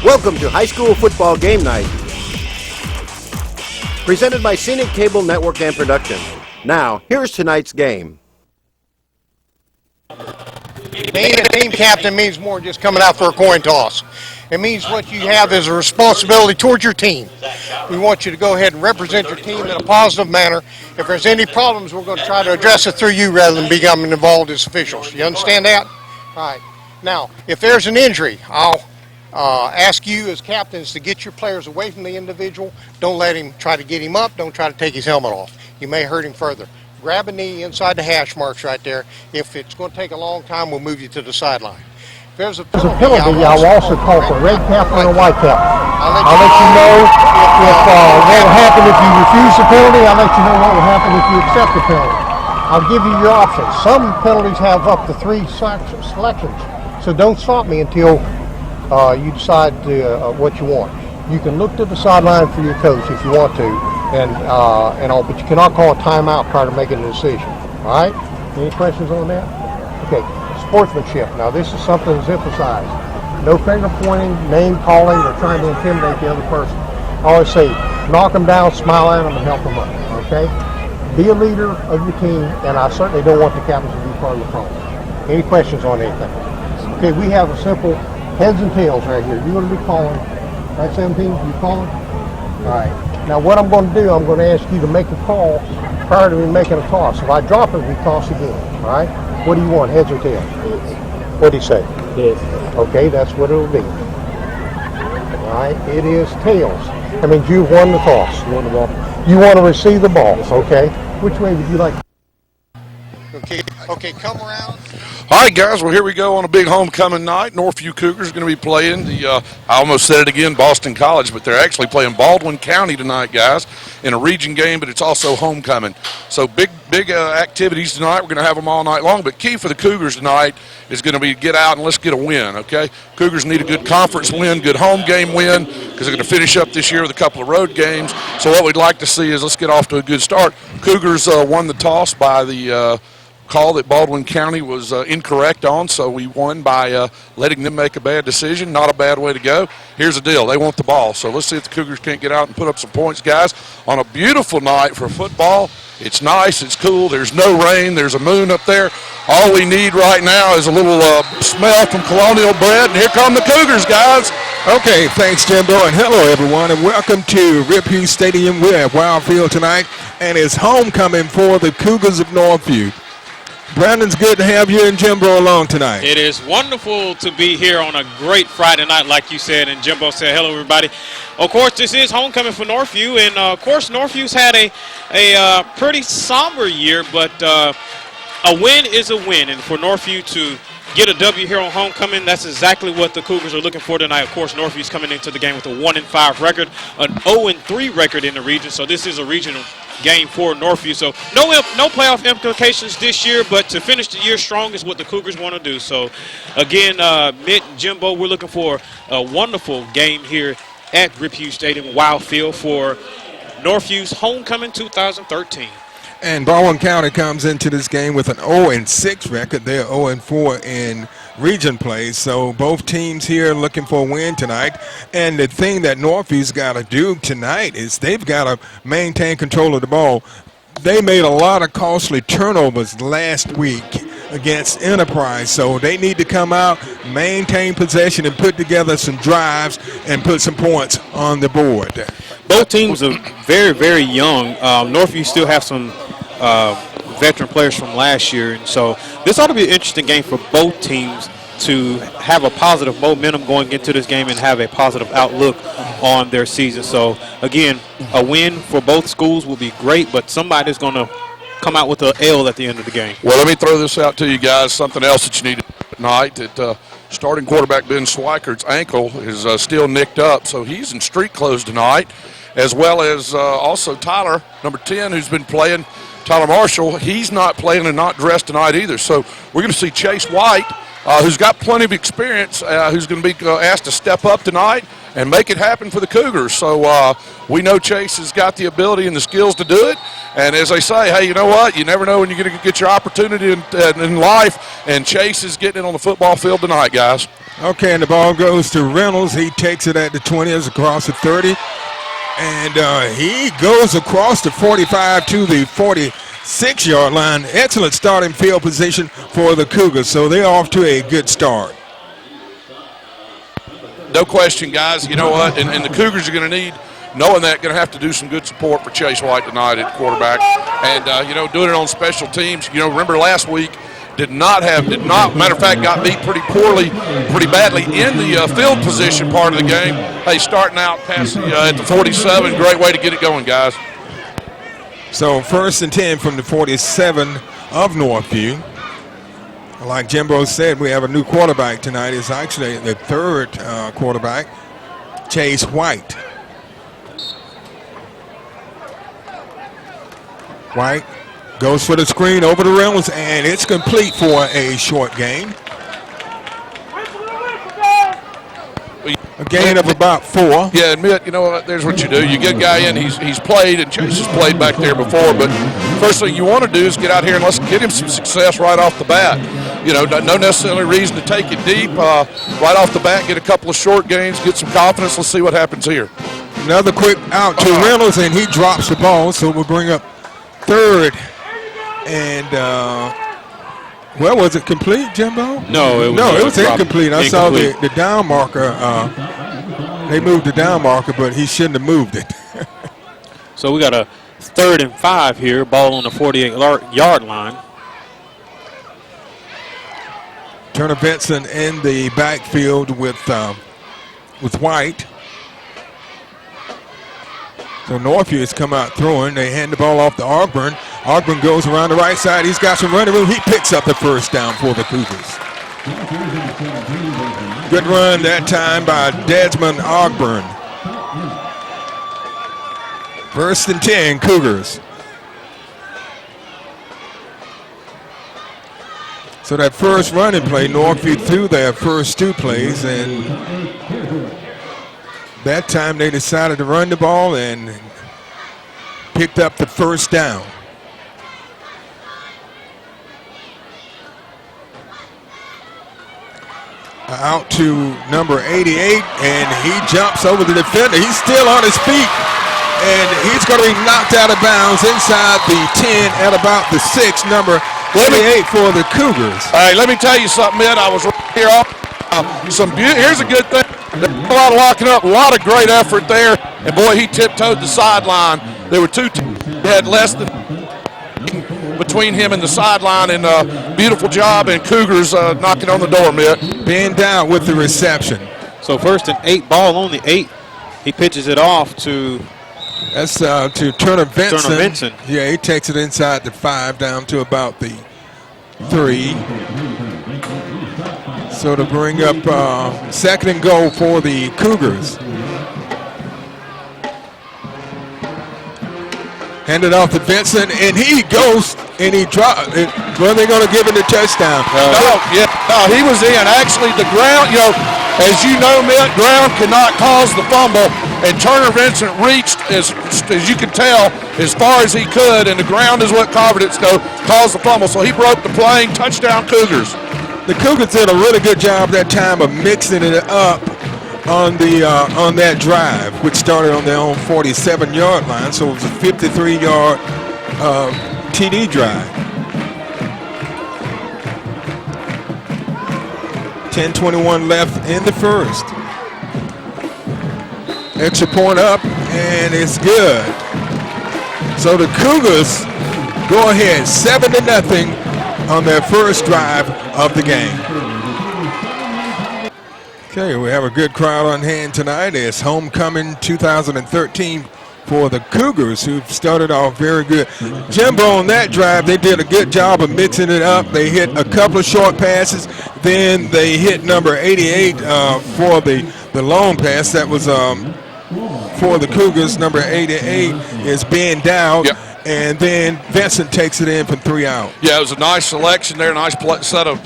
Welcome to High School Football Game Night. Presented by Scenic Cable Network and Production. Now, here's tonight's game. Being a team captain means more than just coming out for a coin toss. It means what you have is a responsibility towards your team. We want you to go ahead and represent your team in a positive manner. If there's any problems, we're going to try to address it through you rather than becoming involved as officials. You understand that? All right. Now, if there's an injury, I'll ask you as captains to get your players away from the individual. Don't let him try to get him up. Don't try to take his helmet off. You may hurt him further. Grab a knee inside the hash marks right there. If it's going to take a long time, we'll move you to the sideline. If there's a penalty, I'll also call for a red cap and a white cap. I'll let you know what will happen if you refuse the penalty. I'll let you know what will happen if you accept the penalty. I'll give you your options. Some penalties have up to 3 selections, so don't stop me until you decide what you want. You can look to the sideline for your coach if you want to, but you cannot call a timeout prior to making a decision. All right? Any questions on that? Okay. Sportsmanship. Now, this is something that's emphasized. No finger pointing, name calling, or trying to intimidate the other person. I always say, knock them down, smile at them, and help them up. Okay? Be a leader of your team, and I certainly don't want the captains to be part of the problem. Any questions on anything? Okay, we have a simple heads and tails right here. You're going to be calling. Right, 17? You calling? All right. Now, what I'm going to do, I'm going to ask you to make a call prior to me making a toss. If I drop it, we toss again. All right? What do you want, heads or tails? What do you say? Yes. Okay, that's what it'll be. All right, it is tails. That means you've won the toss. You won the ball. You want to receive the ball, okay? Which way would you like? Okay, come around. All right, guys, well, here we go on a big homecoming night. Northview Cougars going to be playing I almost said it again, Boston College, but they're actually playing Baldwin County tonight, guys, in a region game, but it's also homecoming. So big activities tonight. We're going to have them all night long, but key for the Cougars tonight is going to be get out and let's get a win, okay? Cougars need a good conference win, good home game win, because they're going to finish up this year with a couple of road games. So what we'd like to see is let's get off to a good start. Cougars won the toss by the call that Baldwin County was incorrect on, so we won by letting them make a bad decision. Not a bad way to go. Here's the deal. They want the ball, so let's see if the Cougars can't get out and put up some points, guys. On a beautiful night for football. It's nice. It's cool. There's no rain. There's a moon up there. All we need right now is a little smell from Colonial bread, and here come the Cougars, guys. Okay, thanks, Jimbo, and hello, everyone, and welcome to Rip Hughes Stadium. We're at Wildfield tonight, and it's homecoming for the Cougars of Northview. Brandon's good to have you and Jimbo along tonight. It is wonderful to be here on a great Friday night, like you said, and Jimbo said, hello, everybody. Of course, this is homecoming for Northview, and, of course, Northview's had a pretty somber year, but a win is a win, and for Northview to get a W here on homecoming, that's exactly what the Cougars are looking for tonight. Of course, Northview's coming into the game with a 1-5 record, an 0-3 record in the region, so this is a regional game for Northview. So no playoff implications this year, but to finish the year strong is what the Cougars want to do. So, again, Mitt and Jimbo, we're looking for a wonderful game here at Rip Hughes Stadium, Wildfield, for Northview's homecoming 2013. And Baldwin County comes into this game with an 0-6 record. They're 0-4 in region play. So both teams here looking for a win tonight. And the thing that Northview's got to do tonight is they've got to maintain control of the ball. They made a lot of costly turnovers last week against Enterprise. So they need to come out, maintain possession, and put together some drives and put some points on the board. Both teams are very, very young. Northview still have some veteran players from last year, and so this ought to be an interesting game for both teams to have a positive momentum going into this game and have a positive outlook on their season. So again, a win for both schools will be great, but somebody's going to come out with an L at the end of the game. Well, let me throw this out to you guys, something else that you need to do tonight. That starting quarterback Ben Schweikert's ankle is still nicked up, so he's in street clothes tonight, as well as also Tyler, number 10, who's been playing. Tyler Marshall, he's not playing and not dressed tonight either. So we're going to see Chase White, who's got plenty of experience, who's going to be asked to step up tonight and make it happen for the Cougars. So we know Chase has got the ability and the skills to do it. And as they say, hey, you know what? You never know when you're going to get your opportunity in life, and Chase is getting it on the football field tonight, guys. Okay, and the ball goes to Reynolds. He takes it at the 20, across the 30. And he goes across the 45 to the 46-yard line. Excellent starting field position for the Cougars, so they're off to a good start. No question, guys. You know what? And the Cougars are going to need, knowing that, going to have to do some good support for Chase White tonight at quarterback. And, doing it on special teams. Remember last week, did not, matter of fact, got beat pretty badly in the field position part of the game. Hey, starting out past at the 47, great way to get it going, guys. So 1st and 10 from the 47 of Northview. Like Jimbo said, we have a new quarterback tonight. It's actually the third quarterback, Chase White. White goes for the screen over the Reynolds, and it's complete for a short gain. A gain of about 4. Yeah, admit, there's what you do. You get a guy in, he's played, and Chase has played back there before, but first thing you want to do is get out here and let's get him some success right off the bat. No necessarily reason to take it deep. Right off the bat, get a couple of short gains, get some confidence. Let's see what happens here. Another quick out to Reynolds, and he drops the ball, so we'll bring up 3rd. And, was it complete, Jimbo? No, it was incomplete. I saw the down marker. They moved the down marker, but he shouldn't have moved it. So we got a 3rd and 5 here, ball on the 48-yard line. Turner Benson in the backfield with White. So Northview has come out throwing. They hand the ball off to Ogburn. Ogburn goes around the right side. He's got some running room. He picks up the first down for the Cougars. Good run that time by Desmond Ogburn. 1st and 10, Cougars. So that first running play, Northview threw their first 2 plays, and that time they decided to run the ball and picked up the first down. Out to number 88, and he jumps over the defender. He's still on his feet, and he's going to be knocked out of bounds inside the 10 at about the 6, number 88 for the Cougars. Hey, let me tell you something, Ed. I was right here up. Here's a good thing. A lot of locking up, a lot of great effort there. And, boy, he tiptoed the sideline. There were 2 teams that had less than between him and the sideline, and beautiful job, and Cougars knocking on the door, Mitt. Ben down with the reception. So 1st and 8, ball on the 8. He pitches it off to... That's to Turner Benson. Turner Benson. Yeah, he takes it inside the 5 down to about the 3. So to bring up 2nd and goal for the Cougars. Handed off to Benson, and he goes, and he drops. Well, they're going to give him the touchdown. No, he was in. Actually, the ground, as you know, Mitt, ground cannot cause the fumble, and Turner Vincent reached, as you can tell, as far as he could, and the ground is what caused the fumble. So he broke the play. Touchdown, Cougars. The Cougars did a really good job that time of mixing it up on that drive, which started on their own 47-yard line. So it was a 53-yard TD drive. 10:21 left in the first. Extra point up, and it's good. So the Cougars go ahead 7-0 on their first drive of the game. Okay, we have a good crowd on hand tonight. It's homecoming 2013 for the Cougars, who've started off very good. Jimbo, on that drive, they did a good job of mixing it up. They hit a couple of short passes. Then they hit number 88 for the long pass. That was for the Cougars. Number 88 is Ben Dowd. Yep. And then Vincent takes it in from 3 out. Yeah, it was a nice selection there, nice set of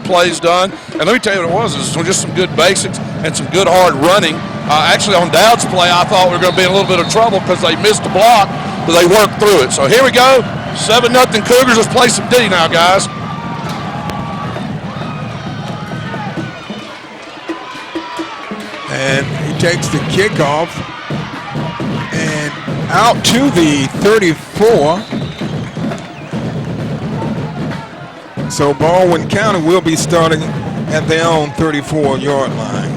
plays done. And let me tell you what it was just some good basics and some good hard running. Actually, on Dowd's play, I thought we were going to be in a little bit of trouble because they missed the block. but they work through it. So here we go, 7-0 Cougars. Let's play some D now, guys. And he takes the kickoff and out to the 34. So Baldwin County will be starting at their own 34-yard line.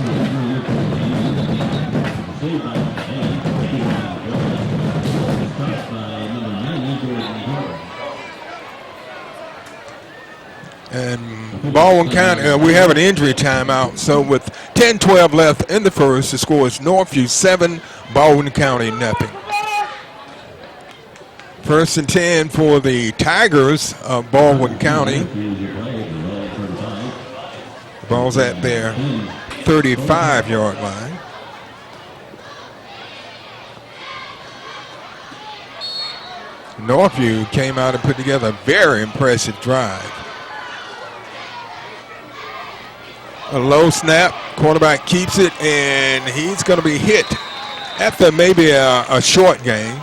And Baldwin County, we have an injury timeout. So with 10-12 left in the first, the score is Northview 7, Baldwin County nothing. 1st and 10 for the Tigers of Baldwin County. The ball's at their 35-yard line. Northview came out and put together a very impressive drive. A low snap, quarterback keeps it, and he's going to be hit after maybe a short game.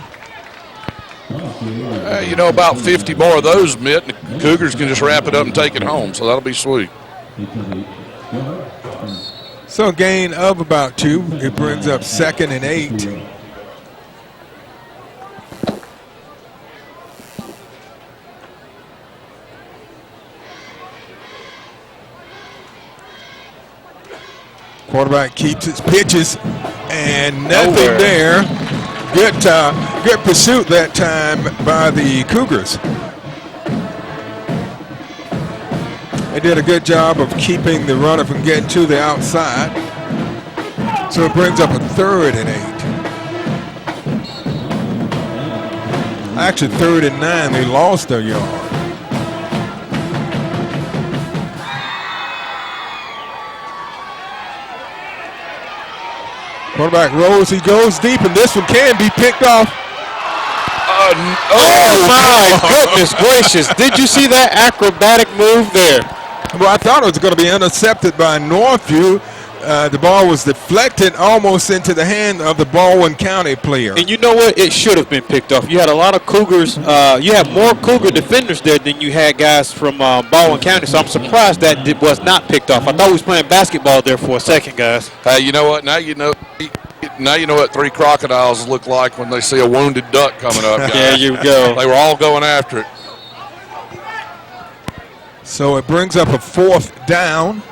You know, about 50 more of those, Mitt, and the Cougars can just wrap it up and take it home, so that'll be sweet. So a gain of about 2. It brings up 2nd and 8. Quarterback keeps its pitches, and nothing there. Good pursuit that time by the Cougars. They did a good job of keeping the runner from getting to the outside. So it brings up a 3rd and 8. Actually, 3rd and 9. They lost a yard. Quarterback rolls, he goes deep, and this one can be picked off. Oh my goodness gracious. Did you see that acrobatic move there? Well, I thought it was going to be intercepted by Northview. The ball was deflected almost into the hand of the Baldwin County player. And you know what? It should have been picked off. You had a lot of Cougars. You had more Cougar defenders there than you had guys from Baldwin County, so I'm surprised that it was not picked off. I thought we was playing basketball there for a second, guys. Hey, you know what? Now you know what 3 crocodiles look like when they see a wounded duck coming up, guys. There you go. They were all going after it. So it brings up a 4th down.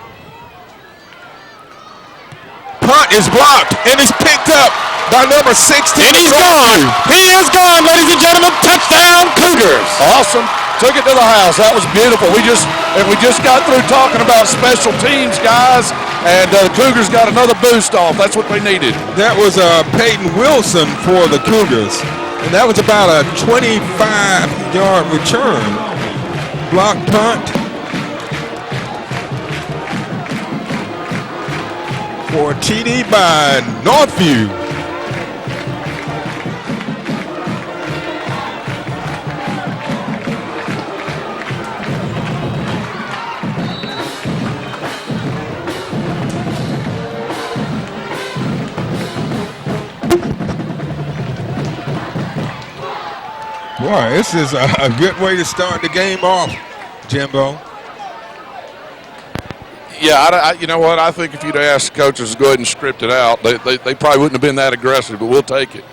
Punt is blocked, and it's picked up by number 16. And he's gone. He is gone, ladies and gentlemen. Touchdown, Cougars. Awesome. Took it to the house. That was beautiful. We just got through talking about special teams, guys, and the Cougars got another boost off. That's what they needed. That was Peyton Wilson for the Cougars, and that was about a 25-yard return. Block punt for a TD by Northview. Boy, this is a good way to start the game off, Jimbo. Yeah, you know what? I think if you'd asked the coaches to go ahead and script it out, they probably wouldn't have been that aggressive, but we'll take it.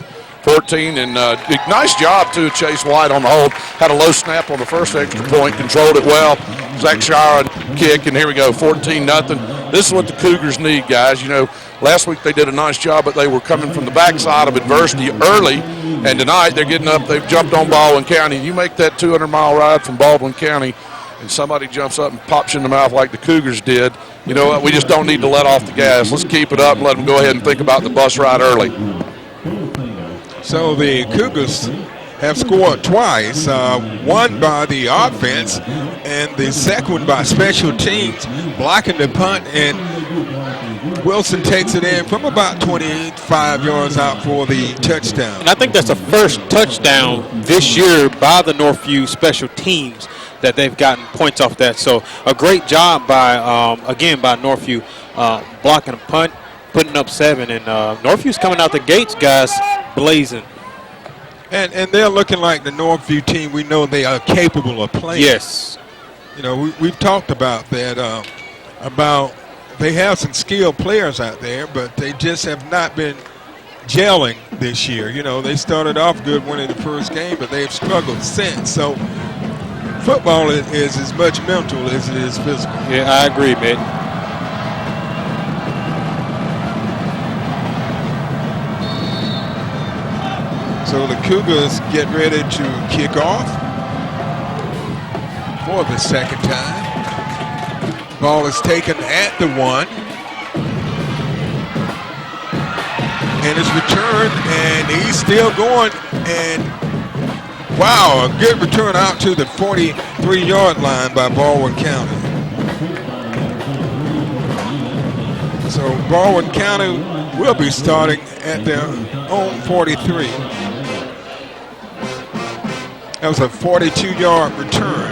14, and nice job, too, Chase White on the hold. Had a low snap on the first extra point, controlled it well. Zach Shire kick, and here we go, 14-0. This is what the Cougars need, guys. You know, last week they did a nice job, but they were coming from the backside of adversity early, and tonight they're getting up. They've jumped on Baldwin County. You make that 200-mile ride from Baldwin County, and somebody jumps up and pops you in the mouth like the Cougars did, you know what? We just don't need to let off the gas. Let's keep it up and let them go ahead and think about the bus ride early. So the Cougars have scored twice, one by the offense and the second one by special teams, blocking the punt, and Wilson takes it in from about 25 yards out for the touchdown. And I think that's the first touchdown this year by the Northview special teams that they've gotten points off that. So a great job by, again, by Northview blocking a punt, putting up 7. And Northview's coming out the gates, guys, blazing. And they're looking like the Northview team. We know they are capable of playing. Yes. You know, we've talked about that, about they have some skilled players out there, but they just have not been gelling this year. You know, they started off good winning the first game, but they've struggled since. So football is as much mental as it is physical. Yeah, I agree, man. So the Cougars get ready to kick off for the second time. Ball is taken at the 1. And it's returned, and he's still going. And wow, a good return out to the 43-yard line by Baldwin County. So Baldwin County will be starting at their own 43. That was a 42-yard return.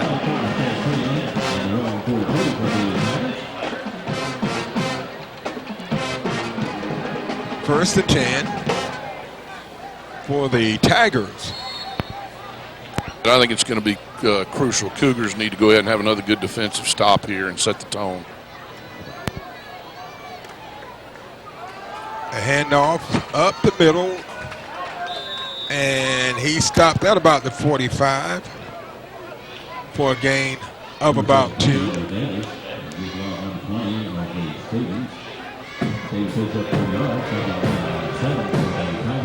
First and 10 for the Tigers. I think it's going to be crucial. Cougars need to go ahead and have another good defensive stop here and set the tone. A handoff up the middle, and he stopped at about the 45 for a gain of about 2.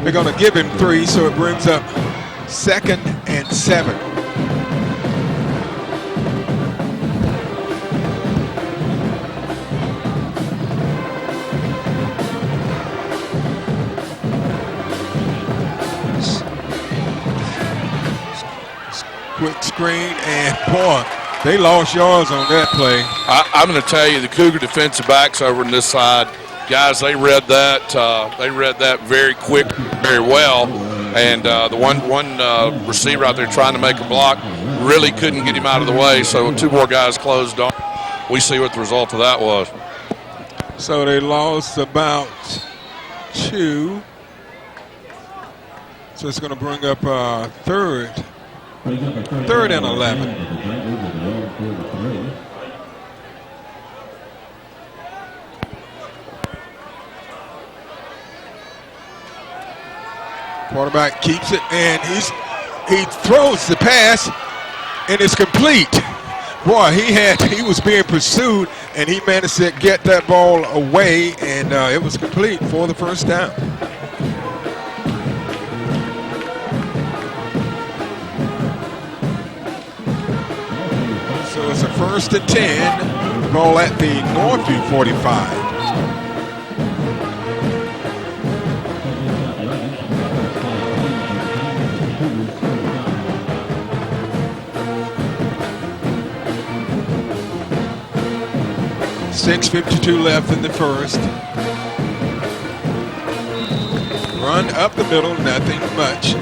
They're going to give him 3, so it brings up 2nd and 7. Quick screen, and boy, they lost yards on that play. I'm going to tell you, the Cougar defensive backs over on this side, guys, they read that very quick, very well, and the one receiver out there trying to make a block really couldn't get him out of the way, so 2 more guys closed on. We see what the result of that was. So they lost about 2. So it's going to bring up third and 11. Quarterback keeps it, and he throws the pass, and it's complete. Boy, he was being pursued, and he managed to get that ball away, and it was complete for the first down. So it's a 1st and 10, ball at the Northview 45. .6:52 left in the first. Run up the middle, nothing much.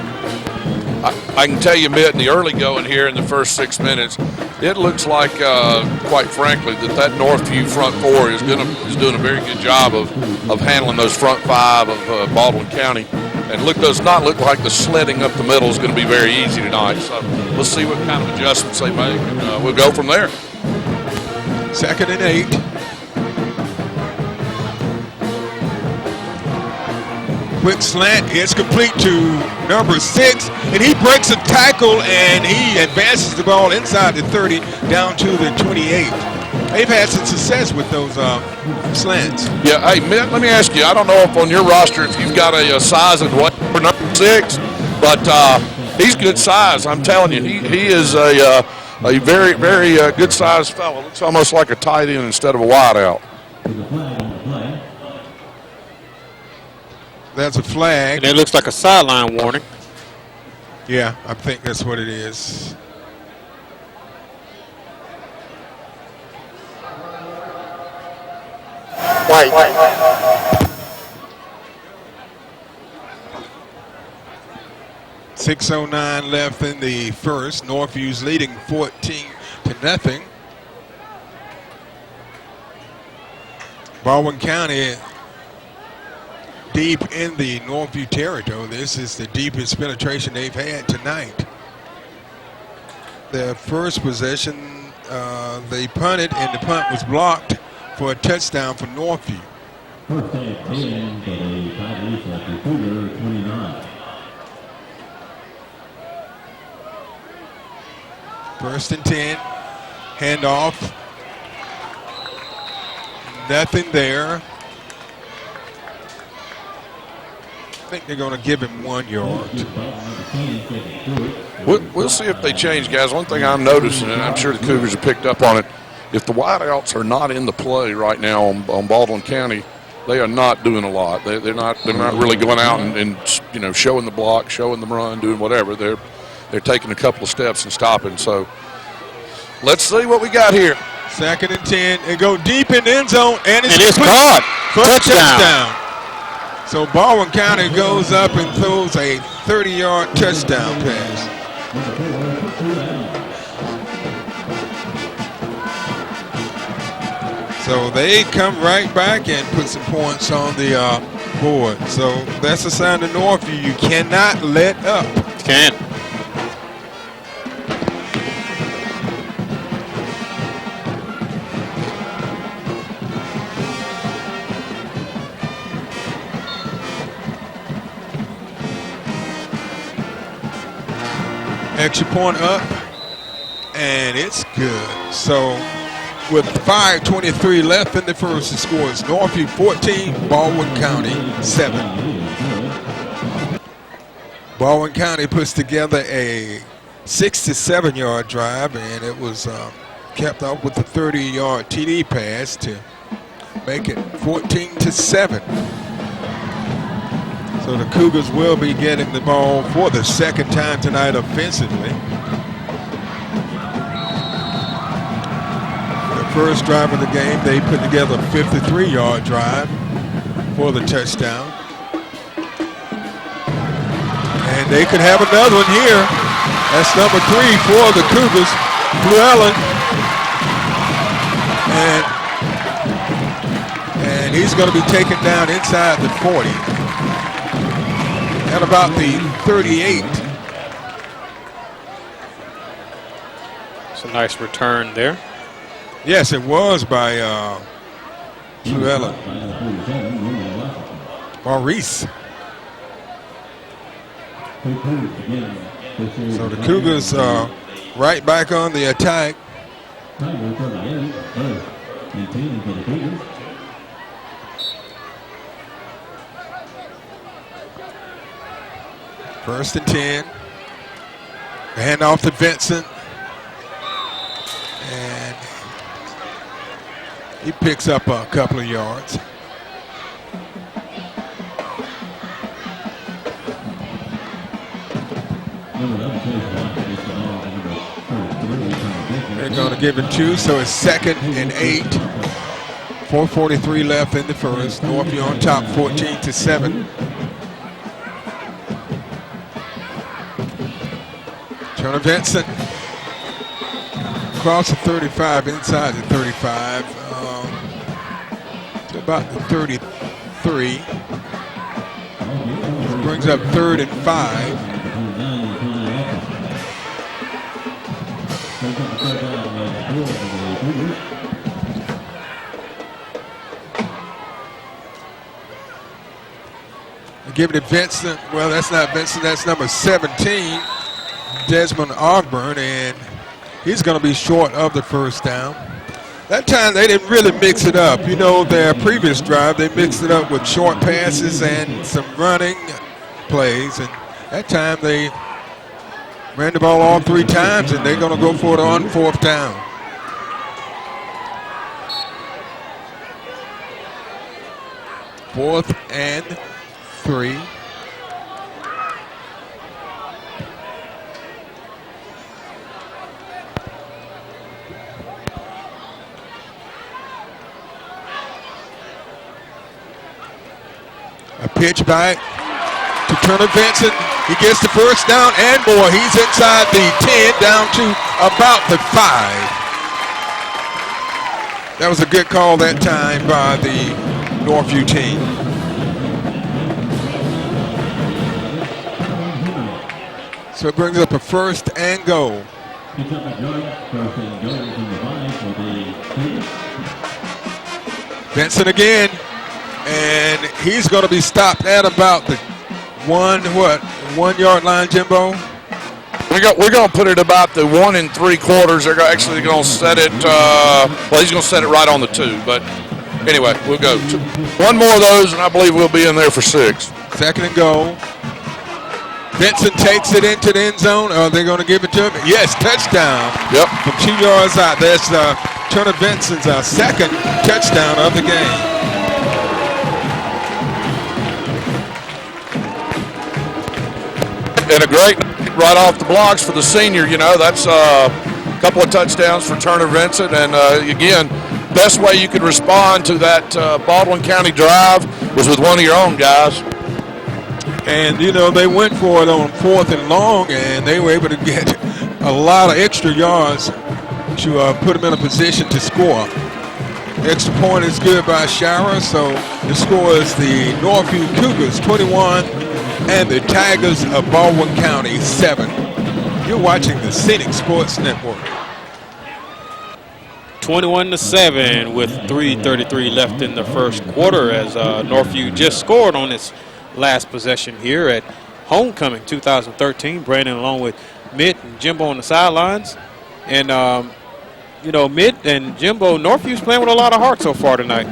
I can tell you, Mitt, in the early going here in the first 6 minutes, it looks like, quite frankly, that Northview front 4 is doing a very good job of handling those front 5 of Baldwin County. And does not look like the sledding up the middle is going to be very easy tonight. So let's see what kind of adjustments they make, and we'll go from there. 2nd and 8. Quick slant is complete to number 6, and he breaks a tackle, and he advances the ball inside the 30 down to the 28. They've had some success with those slants. Yeah, hey, Mitt, let me ask you, I don't know if on your roster if you've got a size and weight for number 6, but he's good size. I'm telling you, he is a very, very good sized fellow. Looks almost like a tight end instead of a wide out. That's a flag. And it looks like a sideline warning. Yeah, I think that's what it is. White. 6:09 left in the first. Northview's leading 14-0. Baldwin County deep in the Northview territory. This is the deepest penetration they've had tonight. Their first possession, they punted, and the punt was blocked for a touchdown for Northview. First and 10 for the Tigers at the Cougar 29. First and 10, handoff. Nothing there. I think they're going to give him 1 yard. We'll see if they change, guys. One thing I'm noticing, and I'm sure the Cougars have picked up on it, if the wideouts are not in the play right now on Baldwin County, they are not doing a lot. They're not really going out and showing the block, showing the run, doing whatever. They're taking a couple of steps and stopping. So let's see what we got here. Second and 10. They go deep in the end zone, and it's caught for a touchdown. So Baldwin County goes up and throws a 30-yard touchdown pass. So they come right back and put some points on the board. So that's a sign to Northview. You cannot let up. Can't. Extra point up, and it's good. So with 5:23 left in the first, the score is Northview 14, Baldwin County 7. Baldwin County puts together a 67-yard drive, and it was capped off with a 30-yard TD pass to make it 14-7. So the Cougars will be getting the ball for the second time tonight offensively. The first drive of the game, they put together a 53-yard drive for the touchdown. And they could have another one here. That's number 3 for the Cougars, Llewellyn. And he's going to be taken down inside the 40. At about the 38. It's a nice return there. Yes, it was by Llewellyn. Maurice. So the Cougars right back on the attack. First and 10. Hand off to Vincent. And he picks up a couple of yards. They're going to give it 2, so it's 2nd and 8. 4:43 left in the first. Northview on top, 14-7. Turner Vincent across the 35, inside the 35, to about the 33. Brings up 3rd and 5. Give it to Vincent. Well, that's not Vincent. That's number 17. Desmond Ogburn, and he's going to be short of the first down. That time they didn't really mix it up. You know, their previous drive, they mixed it up with short passes and some running plays, and that time they ran the ball all 3 times, and they're going to go for it on 4th down. Fourth and 3. A pitch back to Turner Vincent. He gets the first down and more. He's inside the 10, down to about the 5. That was a good call that time by the Northview team. So it brings up a first and goal. Picks up a yard, first and goal from the 5 for the Cougars. Benson again, and he's going to be stopped at about the 1 yard line, Jimbo. We're going to put it about the 1 3/4. They're actually going to set it. Well, he's going to set it right on the 2. But anyway, we'll go. One more of those, and I believe we'll be in there for 6. Second and goal. Benson takes it into the end zone. Are they going to give it to him? Yes, touchdown. Yep. From 2 yards out. That's Turner Benson's second touchdown of the game. And a great right off the blocks for the senior. You know, that's a couple of touchdowns for Turner Vincent. And again, best way you could respond to that Baldwin County drive was with one of your own guys. And, you know, they went for it on 4th and long, and they were able to get a lot of extra yards to put them in a position to score. Extra point is good by Shara, so the score is the Northview Cougars 21 and the Tigers of Baldwin County 7. You're watching the Scenic Sports Network. 21-7 with 3:33 left in the first quarter as Northview just scored on its last possession here at homecoming 2013. Brandon along with Mitt and Jimbo on the sidelines. And, you know, Mitt and Jimbo, Northview's playing with a lot of heart so far tonight.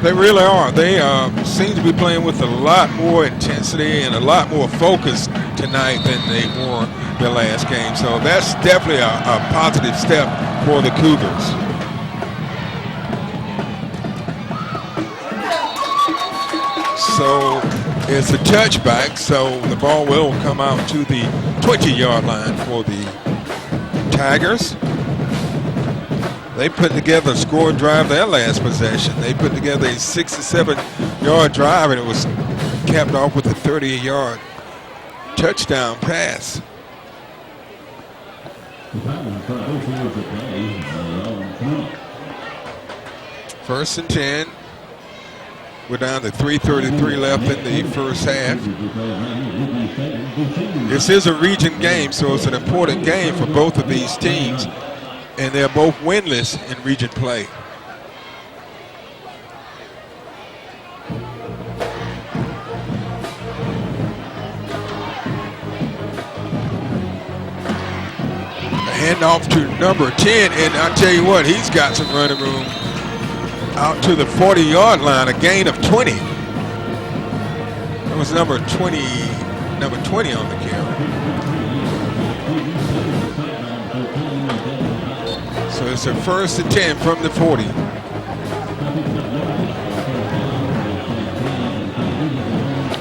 They really are. They seem to be playing with a lot more intensity and a lot more focus tonight than they were their last game. So that's definitely a positive step for the Cougars. So it's a touchback, so the ball will come out to the 20-yard line for the Tigers. They put together a scoring drive their last possession. They put together a 67-yard drive, and it was capped off with a 30-yard touchdown pass. First and 10. We're down to 3:33 left in the first half. This is a region game, so it's an important game for both of these teams, and they're both winless in region play. A handoff to number 10, and I tell you what, he's got some running room. Out to the 40-yard line, a gain of 20. That was number 20 on the carry. So it's a first and 10 from the 40.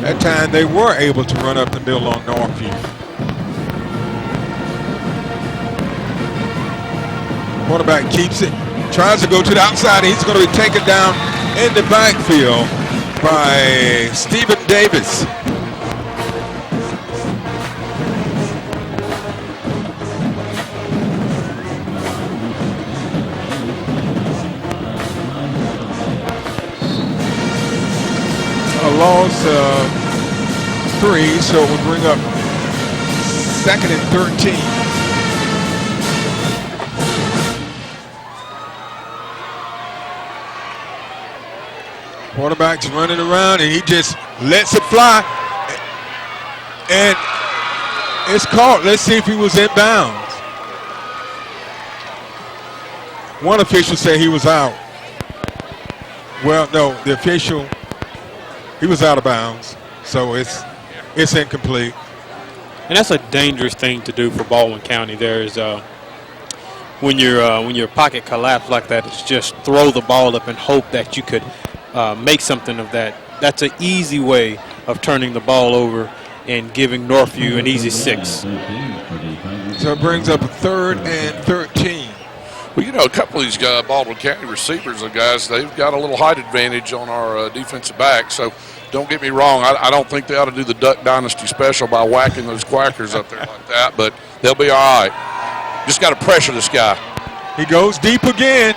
That time they were able to run up the middle on Northview. Quarterback keeps it. Tries to go to the outside. He's going to be taken down in the backfield by Stephen Davis. A loss of 3, so it will bring up 2nd and 13. Quarterback's running around, and he just lets it fly. And it's caught. Let's see if he was in bounds. One official said he was out. Well, no, the official, he was out of bounds. So it's incomplete. And that's a dangerous thing to do for Baldwin County. There's when your pocket collapse like that, it's just throw the ball up and hope that you could make something of that. That's an easy way of turning the ball over and giving Northview an easy 6. So it brings up a 3rd and 13. Well, you know, a couple of these Baldwin County receivers, the guys, they've got a little height advantage on our defensive back. So don't get me wrong, I don't think they ought to do the Duck Dynasty special by whacking those quackers up there like that, but they'll be all right. Just got to pressure this guy. He goes deep again.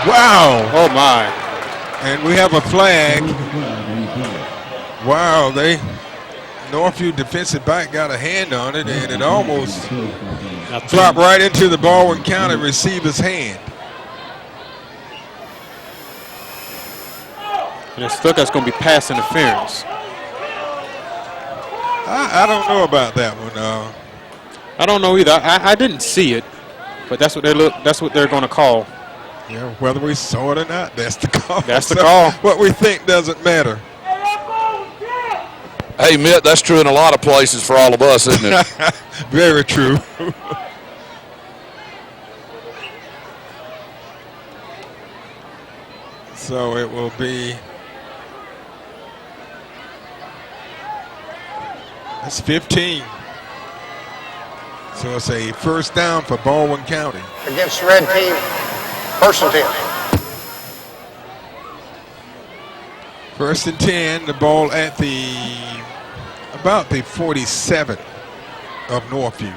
Wow. Oh, my. And we have a flag. Wow, Northview defensive back got a hand on it, and it almost dropped right into the Baldwin County receiver's hand. And it's look like it's going to be pass interference. I don't know about that one. I don't know either. I didn't see it, but that's what they're going to call. Yeah, whether we saw it or not, that's the call. That's the call. What we think doesn't matter. Hey, Mitt, that's true in a lot of places for all of us, isn't it? Very true. So it will be. That's 15. So it's a first down for Baldwin County. Against the red team, first and 10. First and 10, the ball at about the 47 of Northview.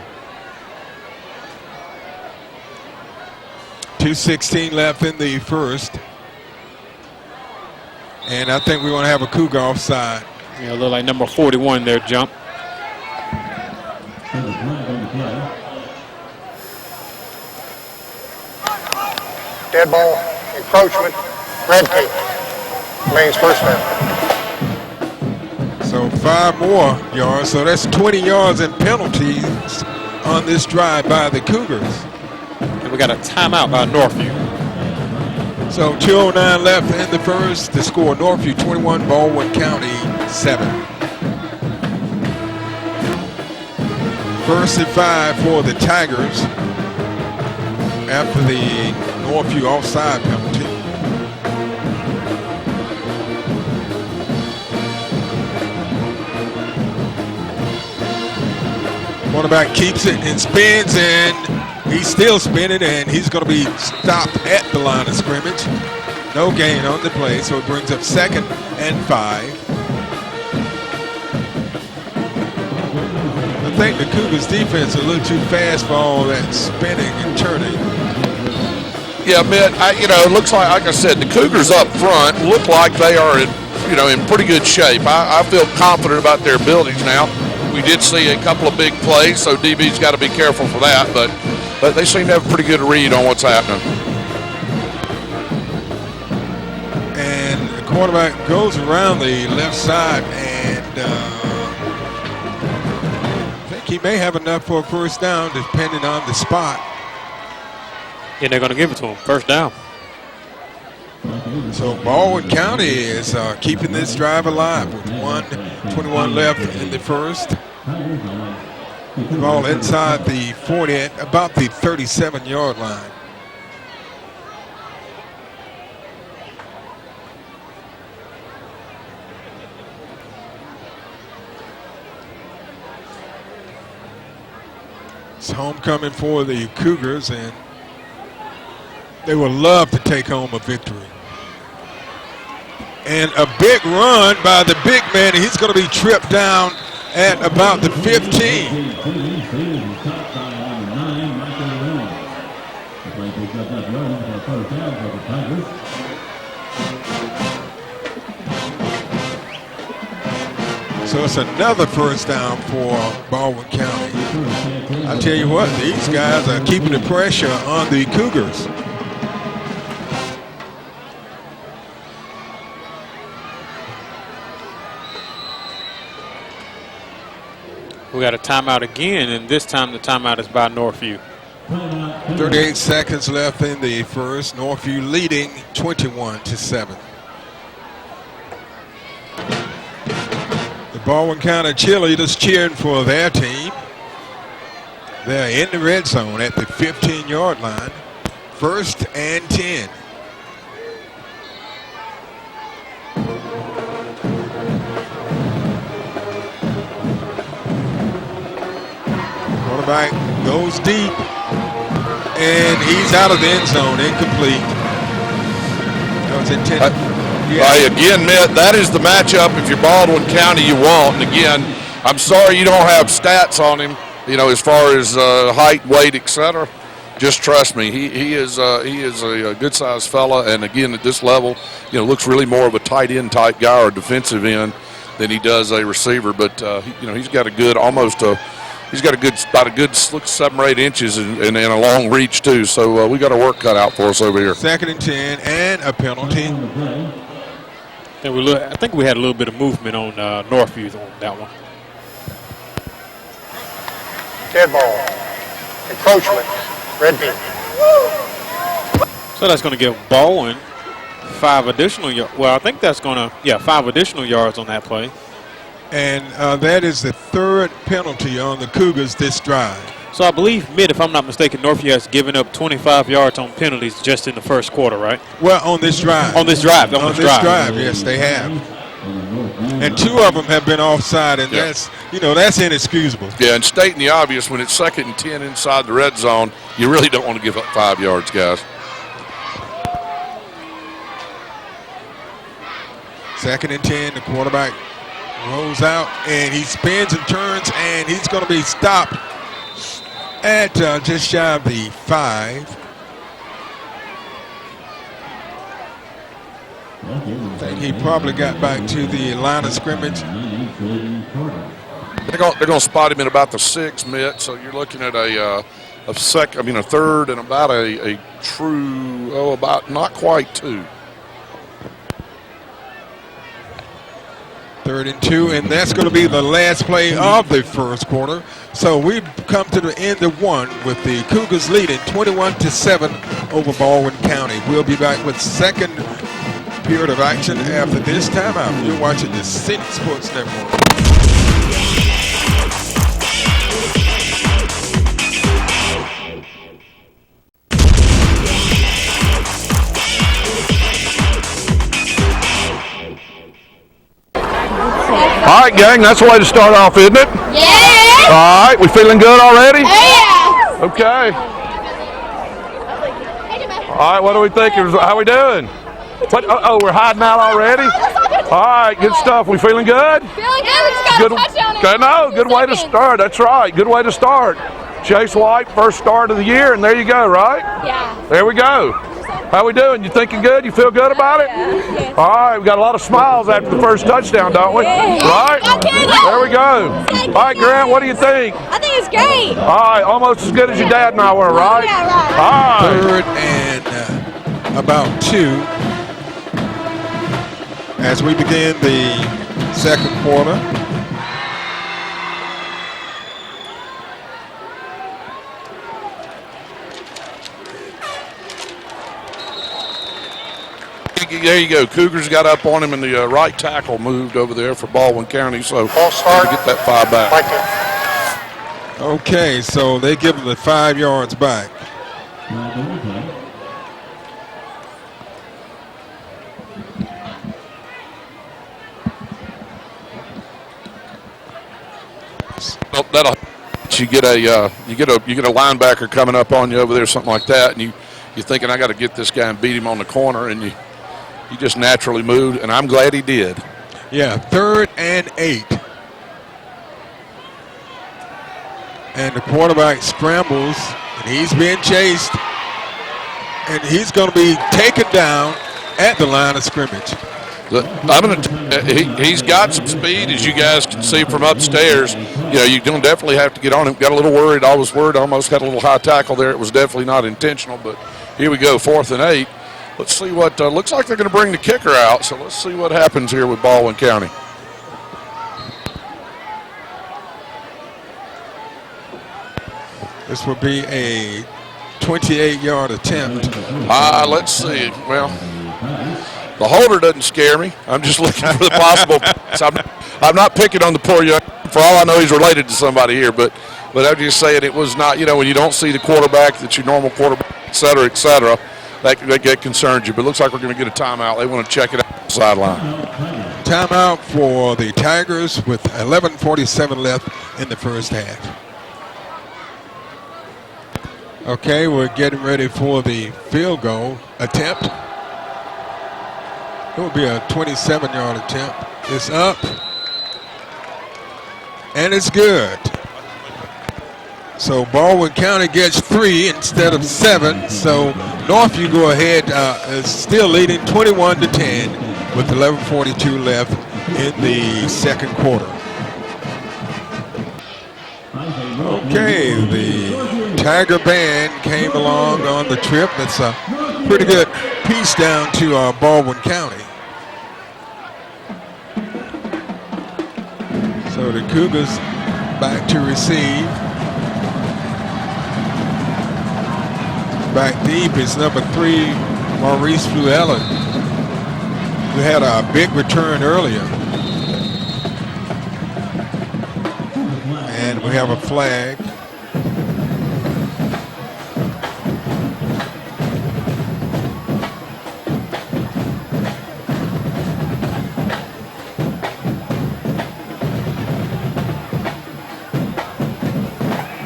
2:16 left in the first. And I think we want to have a Cougar offside. Yeah, look like number 41 there, jump. Dead ball, encroachment, red team. Means first down. So 5 more yards. So that's 20 yards in penalties on this drive by the Cougars. And we got a timeout by Northview. So 2:09 left in the first. The score: Northview 21, Baldwin County 7. First and 5 for the Tigers after the Northview offside penalty. Quarterback keeps it and spins, and he's still spinning, and he's going to be stopped at the line of scrimmage. No gain on the play, so it brings up 2nd and 5. I think the Cougars defense is a little too fast for all that spinning and turning. Yeah, Mitt, it looks like I said, the Cougars up front look like they are in pretty good shape. I feel confident about their abilities now. We did see a couple of big plays, so DB's got to be careful for that, but they seem to have a pretty good read on what's happening. And the quarterback goes around the left side, and I think he may have enough for a first down, depending on the spot. And they're going to give it to him. First down. So Baldwin County is keeping this drive alive with 1:21 left in the first. Ball inside the 40 at about the 37-yard line. It's homecoming for the Cougars, and they would love to take home a victory. And a big run by the big man. He's going to be tripped down at about the 15. So it's another first down for Baldwin County. I tell you what, these guys are keeping the pressure on the Cougars. We got a timeout again, and this time the timeout is by Northview. 38 seconds left in the first. Northview leading 21-7. The Baldwin County cheerleaders cheering for their team. They're in the red zone at the 15-yard line. 1st and 10. Quarterback goes deep, and he's out of the end zone, incomplete. That was intended. Again, Mitt, that is the matchup if you're Baldwin County you want. And again, I'm sorry you don't have stats on him, as far as height, weight, etc. Just trust me, he is a good-sized fella, and again at this level, looks really more of a tight end type guy or a defensive end. than he does a receiver. But he's got a good about a good 7 or 8 inches and a long reach too. So we got our work cut out for us over here. 2nd and 10 and a penalty. I think we had a little bit of movement on Northview on that one. Dead ball. Encroachment. Red team. So that's going to give Baldwin 5 additional yards. Well, I think that's going to, 5 additional yards on that play. And that is the 3rd penalty on the Cougars this drive. So I believe, if I'm not mistaken, Northview has given up 25 yards on penalties just in the first quarter, right? Well, on this drive. On this drive, yes, they have. And 2 of them have been offside, and that's inexcusable. Yeah, and stating the obvious, when it's 2nd and 10 inside the red zone, you really don't want to give up 5 yards, guys. 2nd and 10, the quarterback rolls out, and he spins and turns, and he's going to be stopped at just shy of the 5. I think he probably got back to the line of scrimmage. They're going to spot him at about the 6, Mitt. So you're looking at a 3rd and about a true, about not quite 2. 3rd and 2, and that's going to be the last play of the first quarter. So we've come to the end of 1 with the Cougars leading 21-7 over Baldwin County. We'll be back with 2nd period of action after this timeout. You're watching the City Sports Network. All right, gang, that's the way to start off, isn't it? Yeah! All right, we feeling good already? Yeah! Okay. All right, what do we think? How we doing? What? We're hiding out already? All right, good stuff. We feeling good? Feeling good. We just got a touchdown. Good way to start. That's right. Good way to start. Chase White, first start of the year, and there you go, right? Yeah. There we go. How we doing? You thinking good? You feel good about it? Yeah. All right, we got a lot of smiles after the first touchdown, don't we? Yeah. Right? There we go. All right, Grant, what do you think? I think it's great. All right, almost as good as your dad and I were, right? Yeah, right. All right. 3rd and about 2 as we begin the 2nd quarter. There you go. Cougars got up on him, and the right tackle moved over there for Baldwin County. So start. to get that 5 back. Okay, so they give him the 5 yards back. Well, that'll you get a linebacker coming up on you over there, something like that, and you're thinking, I got to get this guy and beat him on the corner, and you just naturally moved, and I'm glad he did. Yeah, 3rd and 8. And the quarterback scrambles, and he's being chased, and he's going to be taken down at the line of scrimmage. He's got some speed, as you guys can see from upstairs. You don't definitely have to get on him. Got a little worried. I was worried. Almost had a little high tackle there. It was definitely not intentional, but here we go, 4th and 8. Let's see what looks like they're going to bring the kicker out. So let's see what happens here with Baldwin County. This will be a 28-yard attempt. Let's see. Well, the holder doesn't scare me. I'm just looking for the possible. I'm not picking on the poor young. For all I know, he's related to somebody here, but I'm just saying it was not. When you don't see the quarterback that's your normal quarterback, et cetera, that concerns you. But it looks like we're going to get a timeout. They want to check it out on the sideline. Timeout for the Tigers with 11:47 left in the first half. Okay, we're getting ready for the field goal attempt. It will be a 27-yard attempt. It's up. And it's good. So Baldwin County gets 3 instead of 7. So Northview go ahead, is still leading 21-10 with 11:42 left in the second quarter. Okay, the Tiger Band came along on the trip. That's a pretty good piece down to Baldwin County. So the Cougars back to receive. Back deep is number 3, Maurice Fluellen, who had a big return earlier. And we have a flag.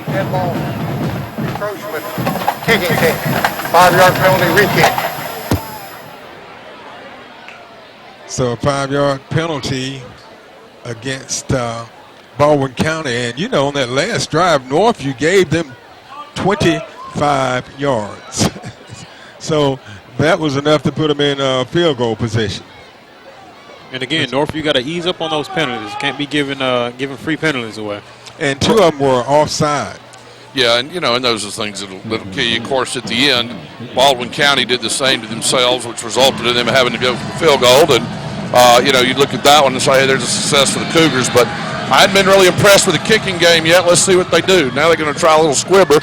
Head ball, encroachment, kicking kick, 5-yard penalty, re-kick. So a 5-yard penalty against Baldwin County. And, you know, on that last drive, Northview gave them 25 yards. So that was enough to put them in field goal position. And again, Northview got to ease up on those penalties. Can't be giving free penalties away. And 2 of them were offside. Yeah, and, you know, and those are things that'll kill you. Of course, at the end, Baldwin County did the same to themselves, which resulted in them having to go for the field goal. And, you know, you look at that one and say, hey, there's a success for the Cougars. But I hadn't been really impressed with the kicking game yet. Let's see what they do. Now they're going to try a little squibber.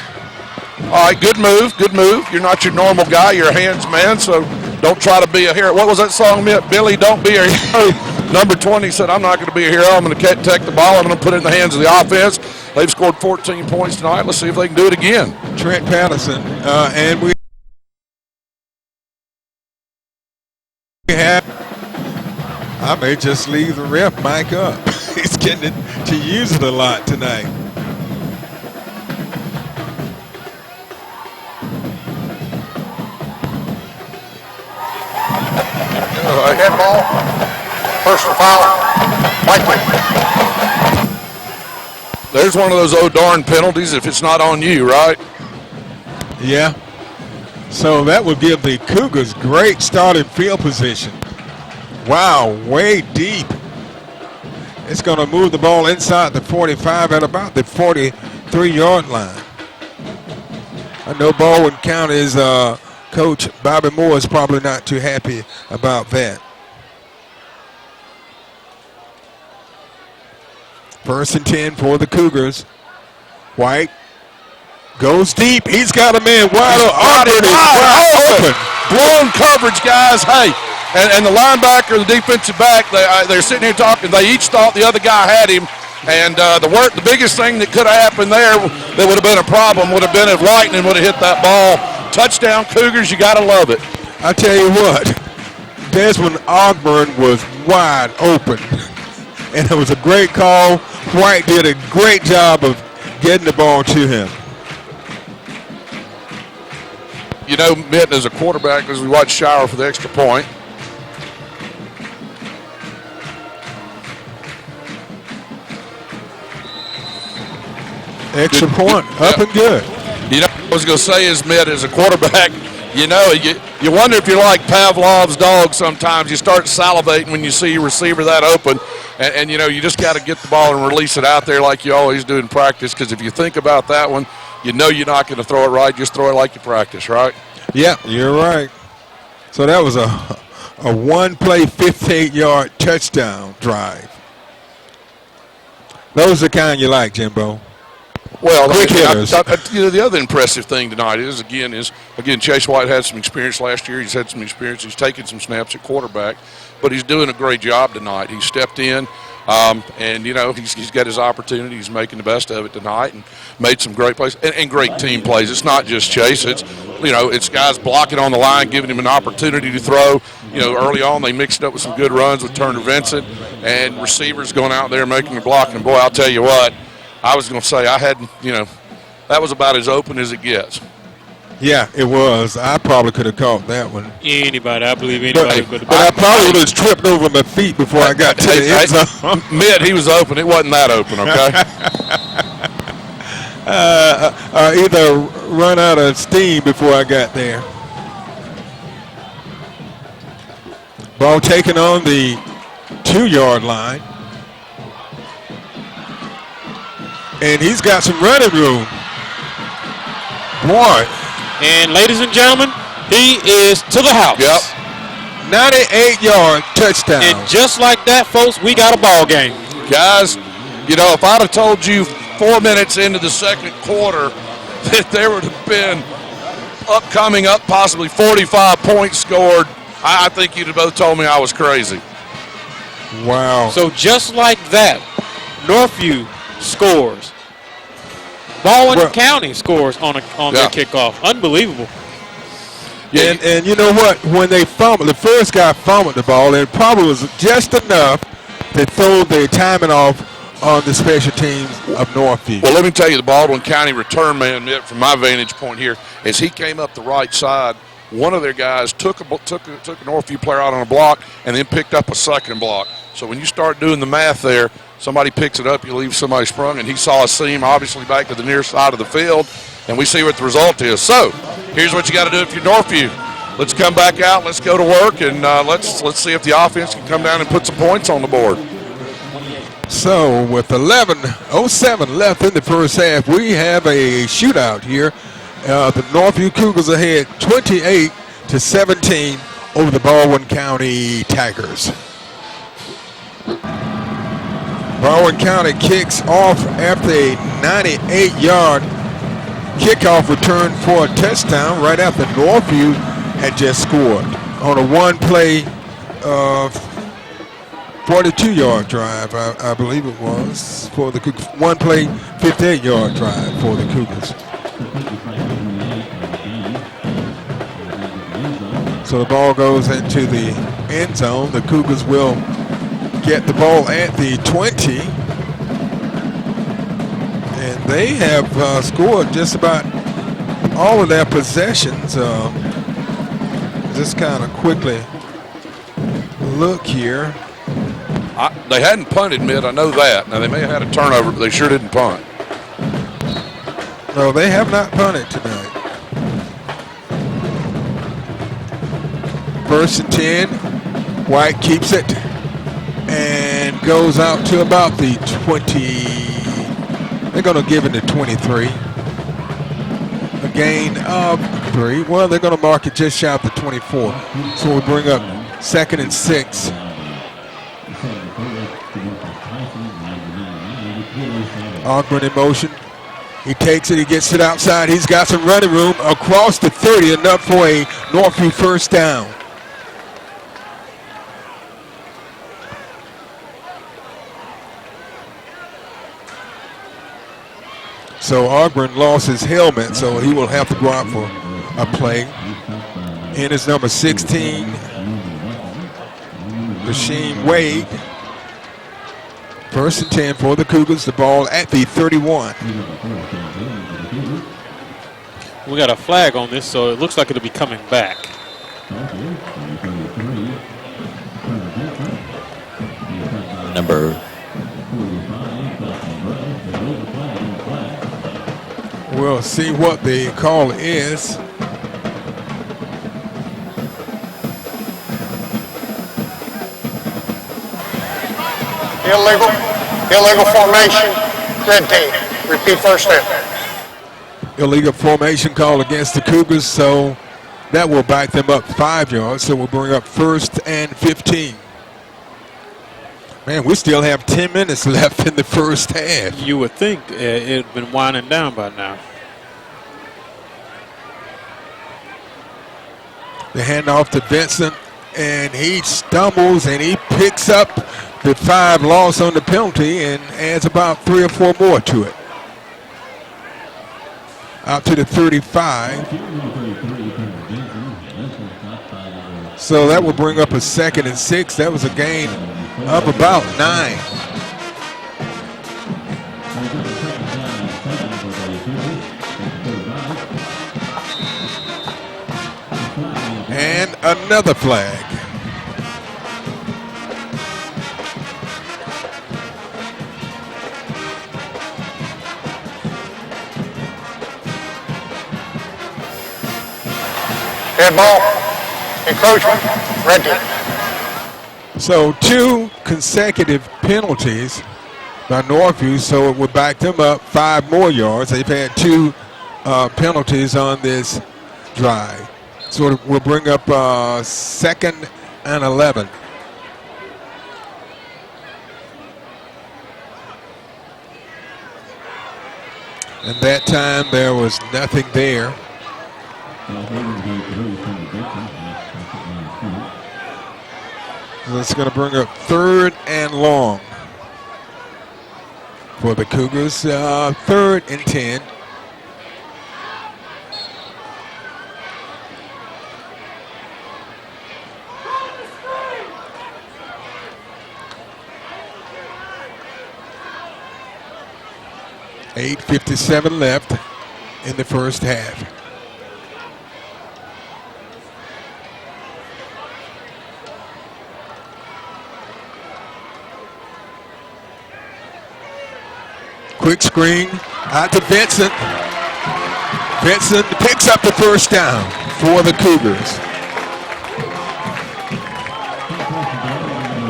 All right, good move, good move. You're not your normal guy. You're a hands man, so don't try to be a hero. What was that song, Billy, don't be a hero. Number 20 said, I'm not going to be a hero. I'm going to take the ball. I'm going to put it in the hands of the offense. They've scored 14 points tonight. Let's see if they can do it again. Trent Patterson, and we have, I may just leave the ref mic up. He's getting to use it a lot tonight. Head ball, personal foul, likely. There's one of those oh darn penalties if it's not on you, right? Yeah. So that will give the Cougars great starting field position. Wow, way deep. It's going to move the ball inside the 45 at about the 43-yard line. I know Baldwin County's coach Bobby Moore is probably not too happy about that. First and 10 for the Cougars. White goes deep. He's got a man wide open. Blown coverage, guys. Hey, and the linebacker, the defensive back, they're sitting here talking. They each thought the other guy had him. And the biggest thing that could have happened there that would have been a problem would have been if Lightning would have hit that ball. Touchdown, Cougars, you got to love it. I tell you what, Desmond Ogburn was wide open. And it was a great call. White did a great job of getting the ball to him. You know, Mitt, as a quarterback, as we watch Shire for the extra point. Extra point, up and good. You know, what I was going to say is, Mitt, as a quarterback, you know, you wonder if you're like Pavlov's dog sometimes. You start salivating when you see your receiver that open. And you know, you just got to get the ball and release it out there like you always do in practice, because if you think about that one, you know you're not going to throw it right. Just throw it like you practice, right? Yeah, you're right. So that was a one-play, 58-yard touchdown drive. Those are the kind you like, Jimbo. Well, quick hitters. You know, the other impressive thing tonight is Chase White had some experience last year. He's had some experience. He's taken some snaps at quarterback, but he's doing a great job tonight. He stepped in, and you know he's got his opportunity. He's making the best of it tonight and made some great plays and great team plays. It's not just Chase. It's guys blocking on the line, giving him an opportunity to throw. You know, early on they mixed it up with some good runs with Turner Vincent and receivers going out there making the blocking. Boy, I'll tell you what. I was going to say that was about as open as it gets. Yeah, it was. I probably could have caught that one. Anybody, I believe anybody could have. But I probably would have tripped over my feet before I got to the end zone. Mitt, he was open. It wasn't that open, okay? Either run out of steam before I got there. Ball taken on the 42-yard line. And he's got some running room. Boy. And ladies and gentlemen, he is to the house. Yep. 98-yard touchdown. And just like that, folks, we got a ball game. Guys, you know, if I'd have told you 4 minutes into the second quarter that there would have been possibly 45 points scored, I think you'd have both told me I was crazy. Wow. So just like that, Northview scores. Baldwin County scores on their kickoff. Unbelievable. Yeah, and you know what? When they fumbled, the first guy fumbled the ball, and it probably was just enough to throw the timing off on the special teams of Northview. Well, let me tell you, the Baldwin County return man, from my vantage point here, as he came up the right side, one of their guys took a Northview player out on a block and then picked up a second block. So when you start doing the math there, somebody picks it up, you leave somebody sprung, and he saw a seam obviously back to the near side of the field, and we see what the result is. So here's what you got to do if you're Northview. Let's come back out, let's go to work, and let's see if the offense can come down and put some points on the board. So with 11:07 left in the first half, we have a shootout here. The Northview Cougars ahead 28-17 over the Baldwin County Tigers. Baldwin County kicks off after a 98-yard kickoff return for a touchdown right after Northview had just scored on a one-play 42-yard drive, I believe it was, for the Cougars. One-play 58-yard drive for the Cougars. So the ball goes into the end zone. The Cougars will get the ball at the 20. And they have scored just about all of their possessions. Just kind of quickly look here. They hadn't punted, Mitt. I know that. Now, they may have had a turnover, but they sure didn't punt. No, they have not punted tonight. 1st and 10. White keeps it and goes out to about the 20. They're going to give it to 23. A gain of 3. Well, they're going to mark it just shy of the 24. So we'll bring up 2nd and 6. Ogburn in motion. He takes it. He gets it outside. He's got some running room across the 30, enough for a Northview first down. So Ogburn lost his helmet, so he will have to go out for a play. In is number 16, Rasheem Wade. 1st and 10 for the Cougars. The ball at the 31. We got a flag on this, so it looks like it'll be coming back. Number. We'll see what the call is. Illegal formation, red team. Repeat first down. Illegal formation call against the Cougars, so that will back them up 5 yards. So we'll bring up 1st and 15. Man, we still have 10 minutes left in the first half. You would think it had been winding down by now. The handoff to Vincent, and he stumbles and he picks up the 5 loss on the penalty and adds about 3 or 4 more to it. Out to the 35. So that will bring up a 2nd and 6. That was a gain of about 9. And another flag. Head ball, encroachment, red team. So 2 consecutive penalties by Northview, so it would back them up 5 more yards. They've had 2 penalties on this drive. So we'll bring up 2nd and 11. And that time there was nothing there. So it's going to bring up 3rd and long for the Cougars. 3rd and 10. .8:57 left in the first half. Quick screen out to Vincent. Vincent picks up the first down for the Cougars.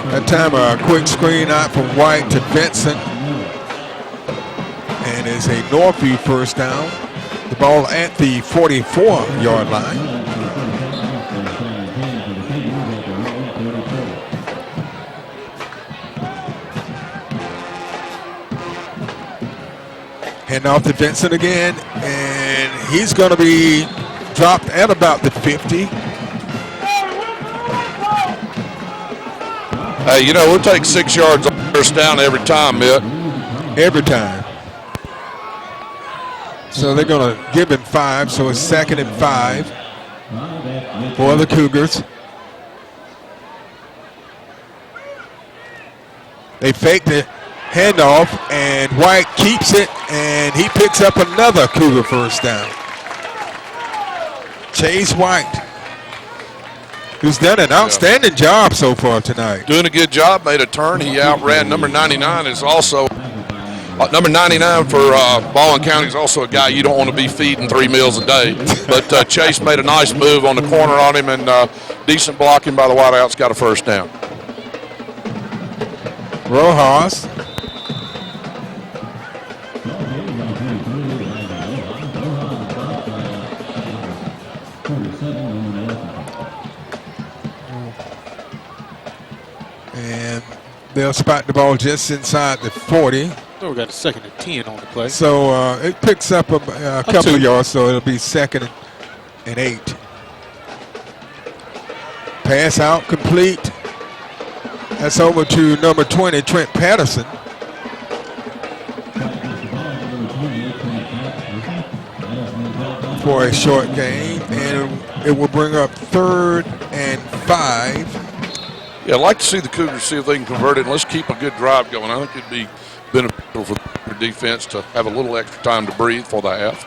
That time a quick screen out from White to Vincent. And it's a Northview first down. The ball at the 44-yard line. Hand off to Vincent again, and he's going to be dropped at about the 50. Hey, you know, we'll take 6 yards on first down every time, Mitt. Every time. So they're going to give him 5, so it's 2nd and 5 for the Cougars. They faked it. Handoff, and White keeps it, and he picks up another Cougar first down. Chase White, who's done an outstanding job so far tonight. Doing a good job, made a turn. He outran number 99 is also, number 99 for Baldwin County is also a guy you don't want to be feeding 3 meals a day. But Chase made a nice move on the corner on him, and decent blocking by the wideouts, got a first down. Rojas. And they'll spot the ball just inside the 40. So we got a 2nd and 10 on the play. So it picks up a couple of yards, so it'll be 2nd and 8. Pass out, complete. That's over to number 20, Trent Patterson. For a short gain, and it will bring up 3rd and 5. Yeah, I'd like to see the Cougars see if they can convert it, and let's keep a good drive going. I think it'd be beneficial for their defense to have a little extra time to breathe for the half.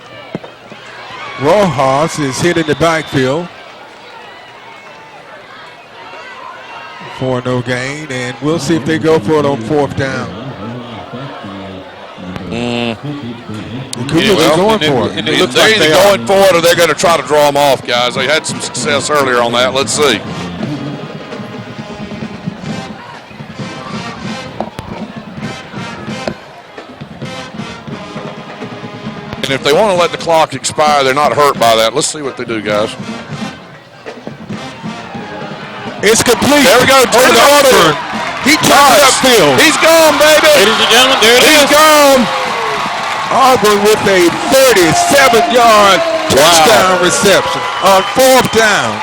Rojas is hit in the backfield for no gain, and we'll see if they go for it on 4th down. The Cougars are going for it. They're either going for it or they're going to try to draw them off, guys. They had some success earlier on that. Let's see. And if they want to let the clock expire, they're not hurt by that. Let's see what they do, guys. It's complete. There we go. He took it upfield. He's gone, baby. Ladies and gentlemen, there it is. He's gone. Auburn with a 37-yard touchdown reception on 4th down.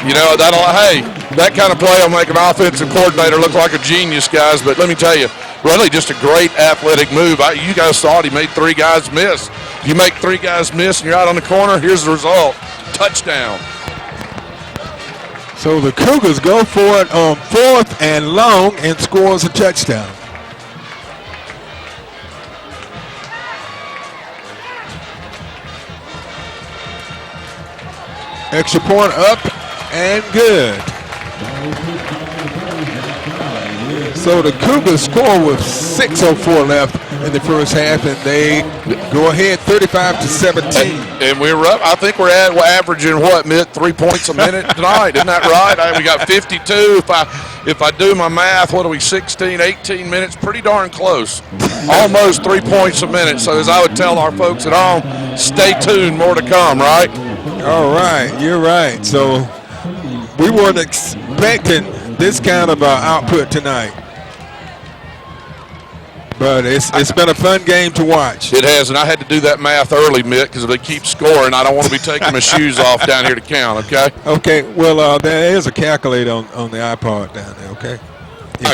You know, that kind of play will make an offensive coordinator look like a genius, guys. But let me tell you, really just a great athletic move. You guys saw it. He made 3 guys miss. You make 3 guys miss and you're out on the corner, here's the result. Touchdown. So the Cougars go for it on 4th and long and scores a touchdown. Extra point up and good. So the Cougars score with 6:04 left in the first half, and they go ahead 35-17. And we're up. I think we're averaging what, Mitt, 3 points a minute tonight. Isn't that right? We got 52. If I do my math, what are we, 16, 18 minutes? Pretty darn close. Almost 3 points a minute. So as I would tell our folks at home, stay tuned. More to come, right? All right, you're right. So we weren't expecting this kind of output tonight. But it's been a fun game to watch. It has, and I had to do that math early, Mitt, because if they keep scoring, I don't want to be taking my shoes off down here to count, okay? Okay, well, there is a calculator on the iPod down there, okay?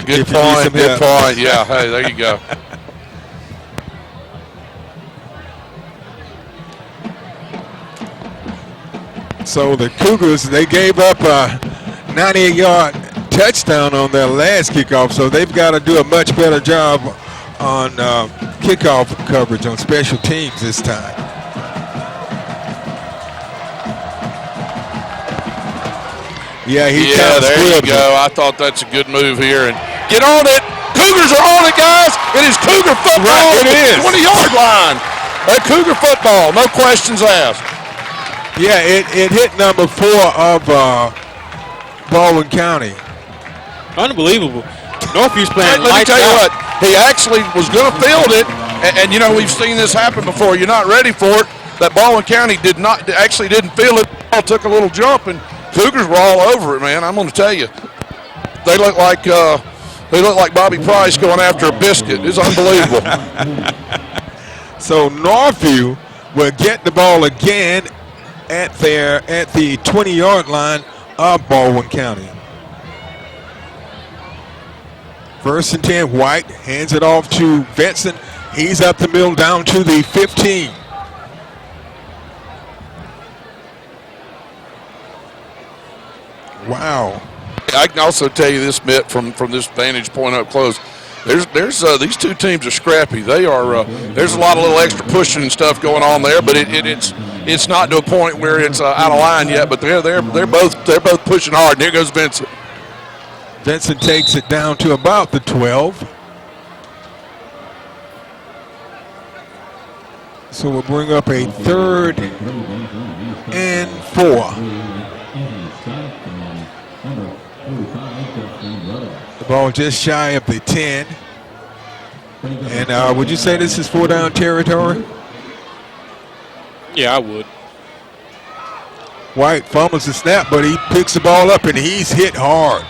Good point. Yeah, hey, there you go. So the Cougars, they gave up a 98-yard touchdown on their last kickoff, so they've got to do a much better job on kickoff coverage on special teams this time. Yeah, there you go. I thought that's a good move here. And get on it. Cougars are on it, guys. It is Cougar football. Right, it is. 20-yard line. Cougar football, no questions asked. Yeah, it hit number 4 of Baldwin County. Unbelievable. Northview's playing Let me lights tell you out. what, he actually was going to field it, and you know, we've seen this happen before. You're not ready for it. That Baldwin County didn't field it. Ball took a little jump, and Cougars were all over it, man. I'm going to tell you. They look like Bobby Price going after a biscuit. It's unbelievable. So Northview will get the ball again at the 20-yard line of Baldwin County. 1st and 10, White hands it off to Vincent. He's up the middle down to the 15. Wow. I can also tell you this, Mitt, from this vantage point up close. There's these two teams are scrappy. They are. There's a lot of little extra pushing and stuff going on there, but it's not to a point where it's out of line yet. But they're both pushing hard. And here goes Vincent. Vincent takes it down to about the 12. So we'll bring up a 3rd and 4. The ball just shy of the 10. And would you say this is 4-down territory? Yeah, I would. White fumbles the snap, but he picks the ball up and he's hit hard.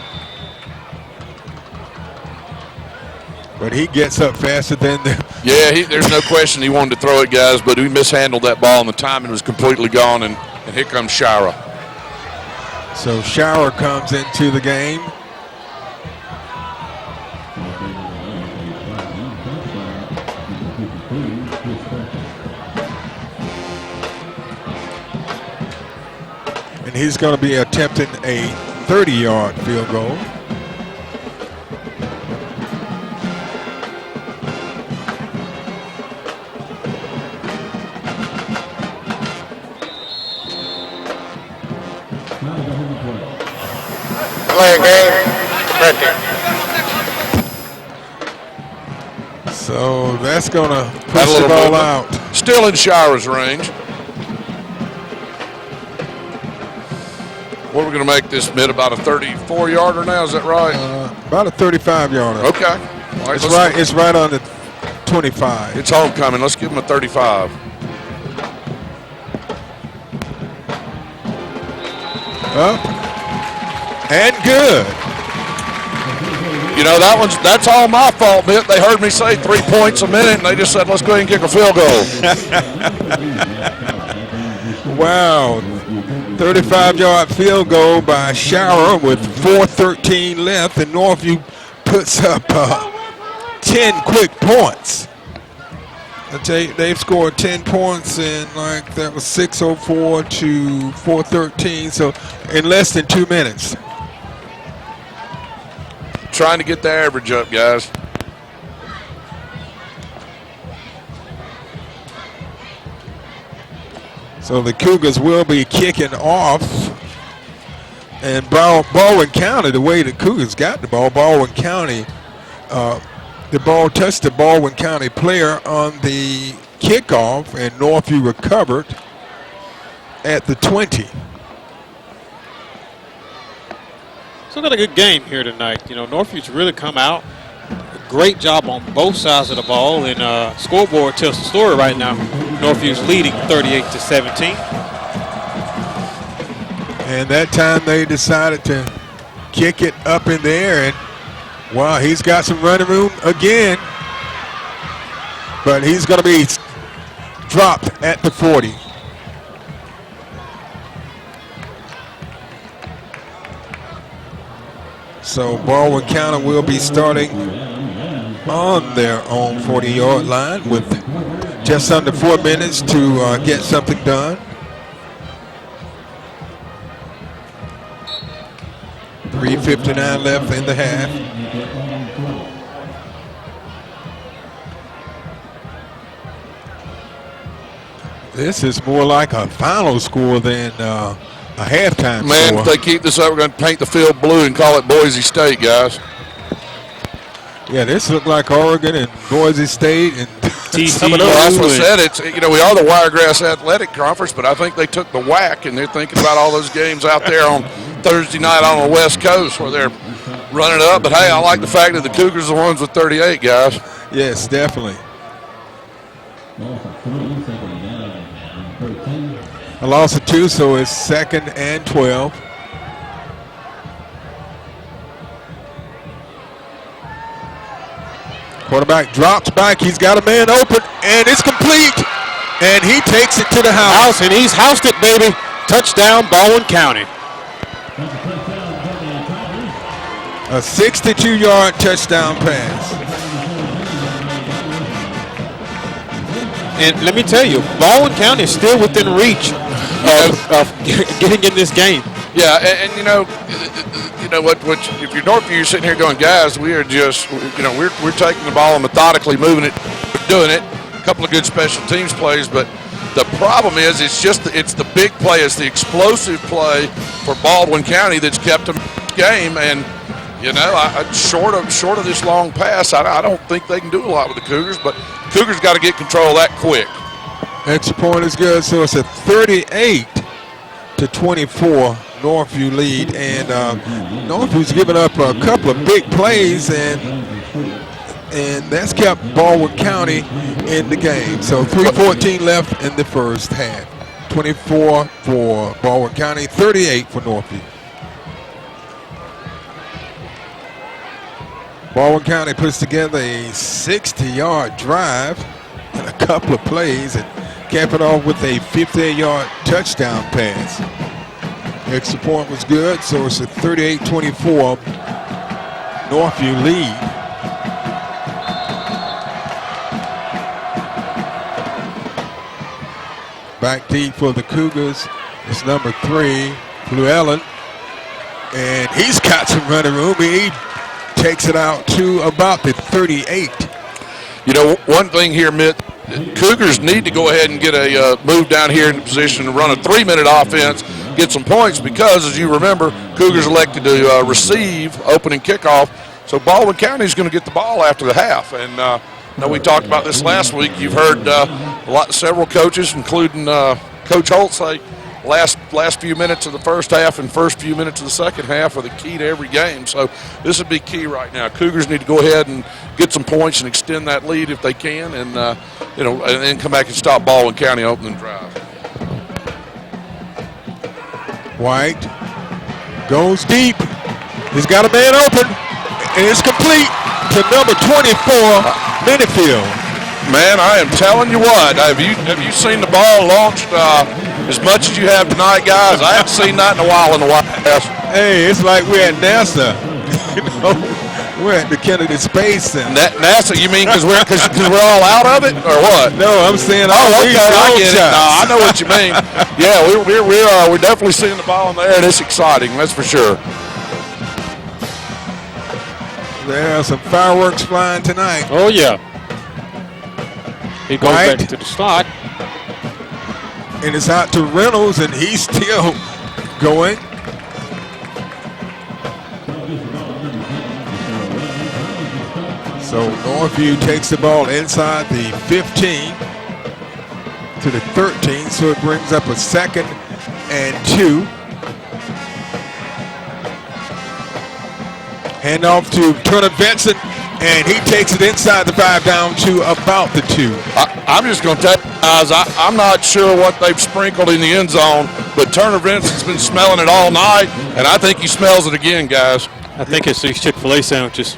But he gets up faster than the... Yeah, there's no question he wanted to throw it, guys, but he mishandled that ball and the timing was completely gone, and here comes Shira. So Shira comes into the game. And he's going to be attempting a 30-yard field goal. So that's going to push the ball out. Still in Shira's range. What are we going to make this, Mitt? About a 34-yarder now? Is that right? About a 35-yarder. Okay. All right, it's right on the 25. It's homecoming. Let's give him a 35. Up and good. You know, that's all my fault, Mitt. They heard me say 3 points a minute, and they just said, let's go ahead and kick a field goal. Wow. 35-yard field goal by Shira with 4:13 left, and Northview puts up 10 quick points. I tell you, they've scored 10 points in that was 6:04 to 4:13, so in less than 2 minutes. Trying to get the average up, guys. So the Cougars will be kicking off. And Baldwin County, the way the Cougars got the ball, Baldwin County The ball touched the Baldwin County player on the kickoff, and Northview recovered at the 20. So got a good game here tonight. You know, Northview's really come out. A great job on both sides of the ball, and scoreboard tells the story right now. Northview's leading 38-17. And that time they decided to kick it up in the air, and wow, he's got some running room again, but he's going to be dropped at the 40. So Baldwin County will be starting on their own 40-yard line with just under 4 minutes to get something done. 3:59 left in the half. This is more like a final score than a halftime Man, score. if they keep this up, we're going to paint the field blue and call it Boise State, guys. Yeah, this looked like Oregon and Boise State and some of those. Well, that's what I said. It's, you know, we are the Wiregrass Athletic Conference, but I think they took the whack, and they're thinking about all those games out there on Thursday night on the West Coast where they're running up. But, hey, I like the fact that the Cougars are the ones with 38, guys. Yes, definitely. A loss of 2, so it's 2nd and 12. Quarterback drops back. He's got a man open, and it's complete. And he takes it to the house. And he's housed it, baby. Touchdown, Baldwin County. A 62-yard touchdown pass. And let me tell you, Baldwin County is still within reach of getting in this game. Yeah, and you know what? If you're Northview, you're sitting here going, guys, we are just, you know, we're taking the ball and methodically moving it, doing it. A couple of good special teams plays, but the problem is it's the big play, it's the explosive play for Baldwin County that's kept them in the game. And you know, short of this long pass, I don't think they can do a lot with the Cougars. But Cougars got to get control of that quick. Extra point is good, so it's a 38-24 Northview lead, and Northview's given up a couple of big plays, and that's kept Baldwin County in the game. So 3:14 left in the first half. 24 for Baldwin County, 38 for Northview. Baldwin County puts together a 60-yard drive and a couple of plays and cap it off with a 58-yard touchdown pass. Extra point was good, so it's a 38-24 Northview lead. Back deep for the Cougars is number 3, Llewellyn, and he's got some running room. He takes it out to about the 38. You know, one thing here, Mitt, Cougars need to go ahead and get a move down here in the position to run a 3-minute offense, get some points, because, as you remember, Cougars elected to receive opening kickoff. So Baldwin County is going to get the ball after the half. And I know we talked about this last week. You've heard several coaches, including Coach Holt, say last few minutes of the first half and first few minutes of the second half are the key to every game. So this would be key right now. Cougars need to go ahead and get some points and extend that lead if they can, and and then come back and stop Baldwin County opening drive. White goes deep. He's got a man open, and it's complete to number 24, Minifield. Man, I am telling you what. Have you seen the ball launched as much as you have tonight, guys? I haven't seen that in a while in the White House. Hey, it's like we're at NASA. We're at the Kennedy Space Center. NASA? You mean because we're all out of it, or what? No, I'm saying I get it. No, I know what you mean. Yeah, we're definitely seeing the ball in the air, and it's exciting. That's for sure. There are some fireworks flying tonight. Oh yeah. He goes White back to the slot. And it's out to Reynolds, and he's still going. So Northview takes the ball inside the 15 to the 13, so it brings up a 2nd and 2. Hand off to Turner Vincent, and he takes it inside the 5 down to about the 2. I'm just going to tell you guys, I'm not sure what they've sprinkled in the end zone, but Turner Vincent's been smelling it all night, and I think he smells it again, guys. I think it's these Chick-fil-A sandwiches.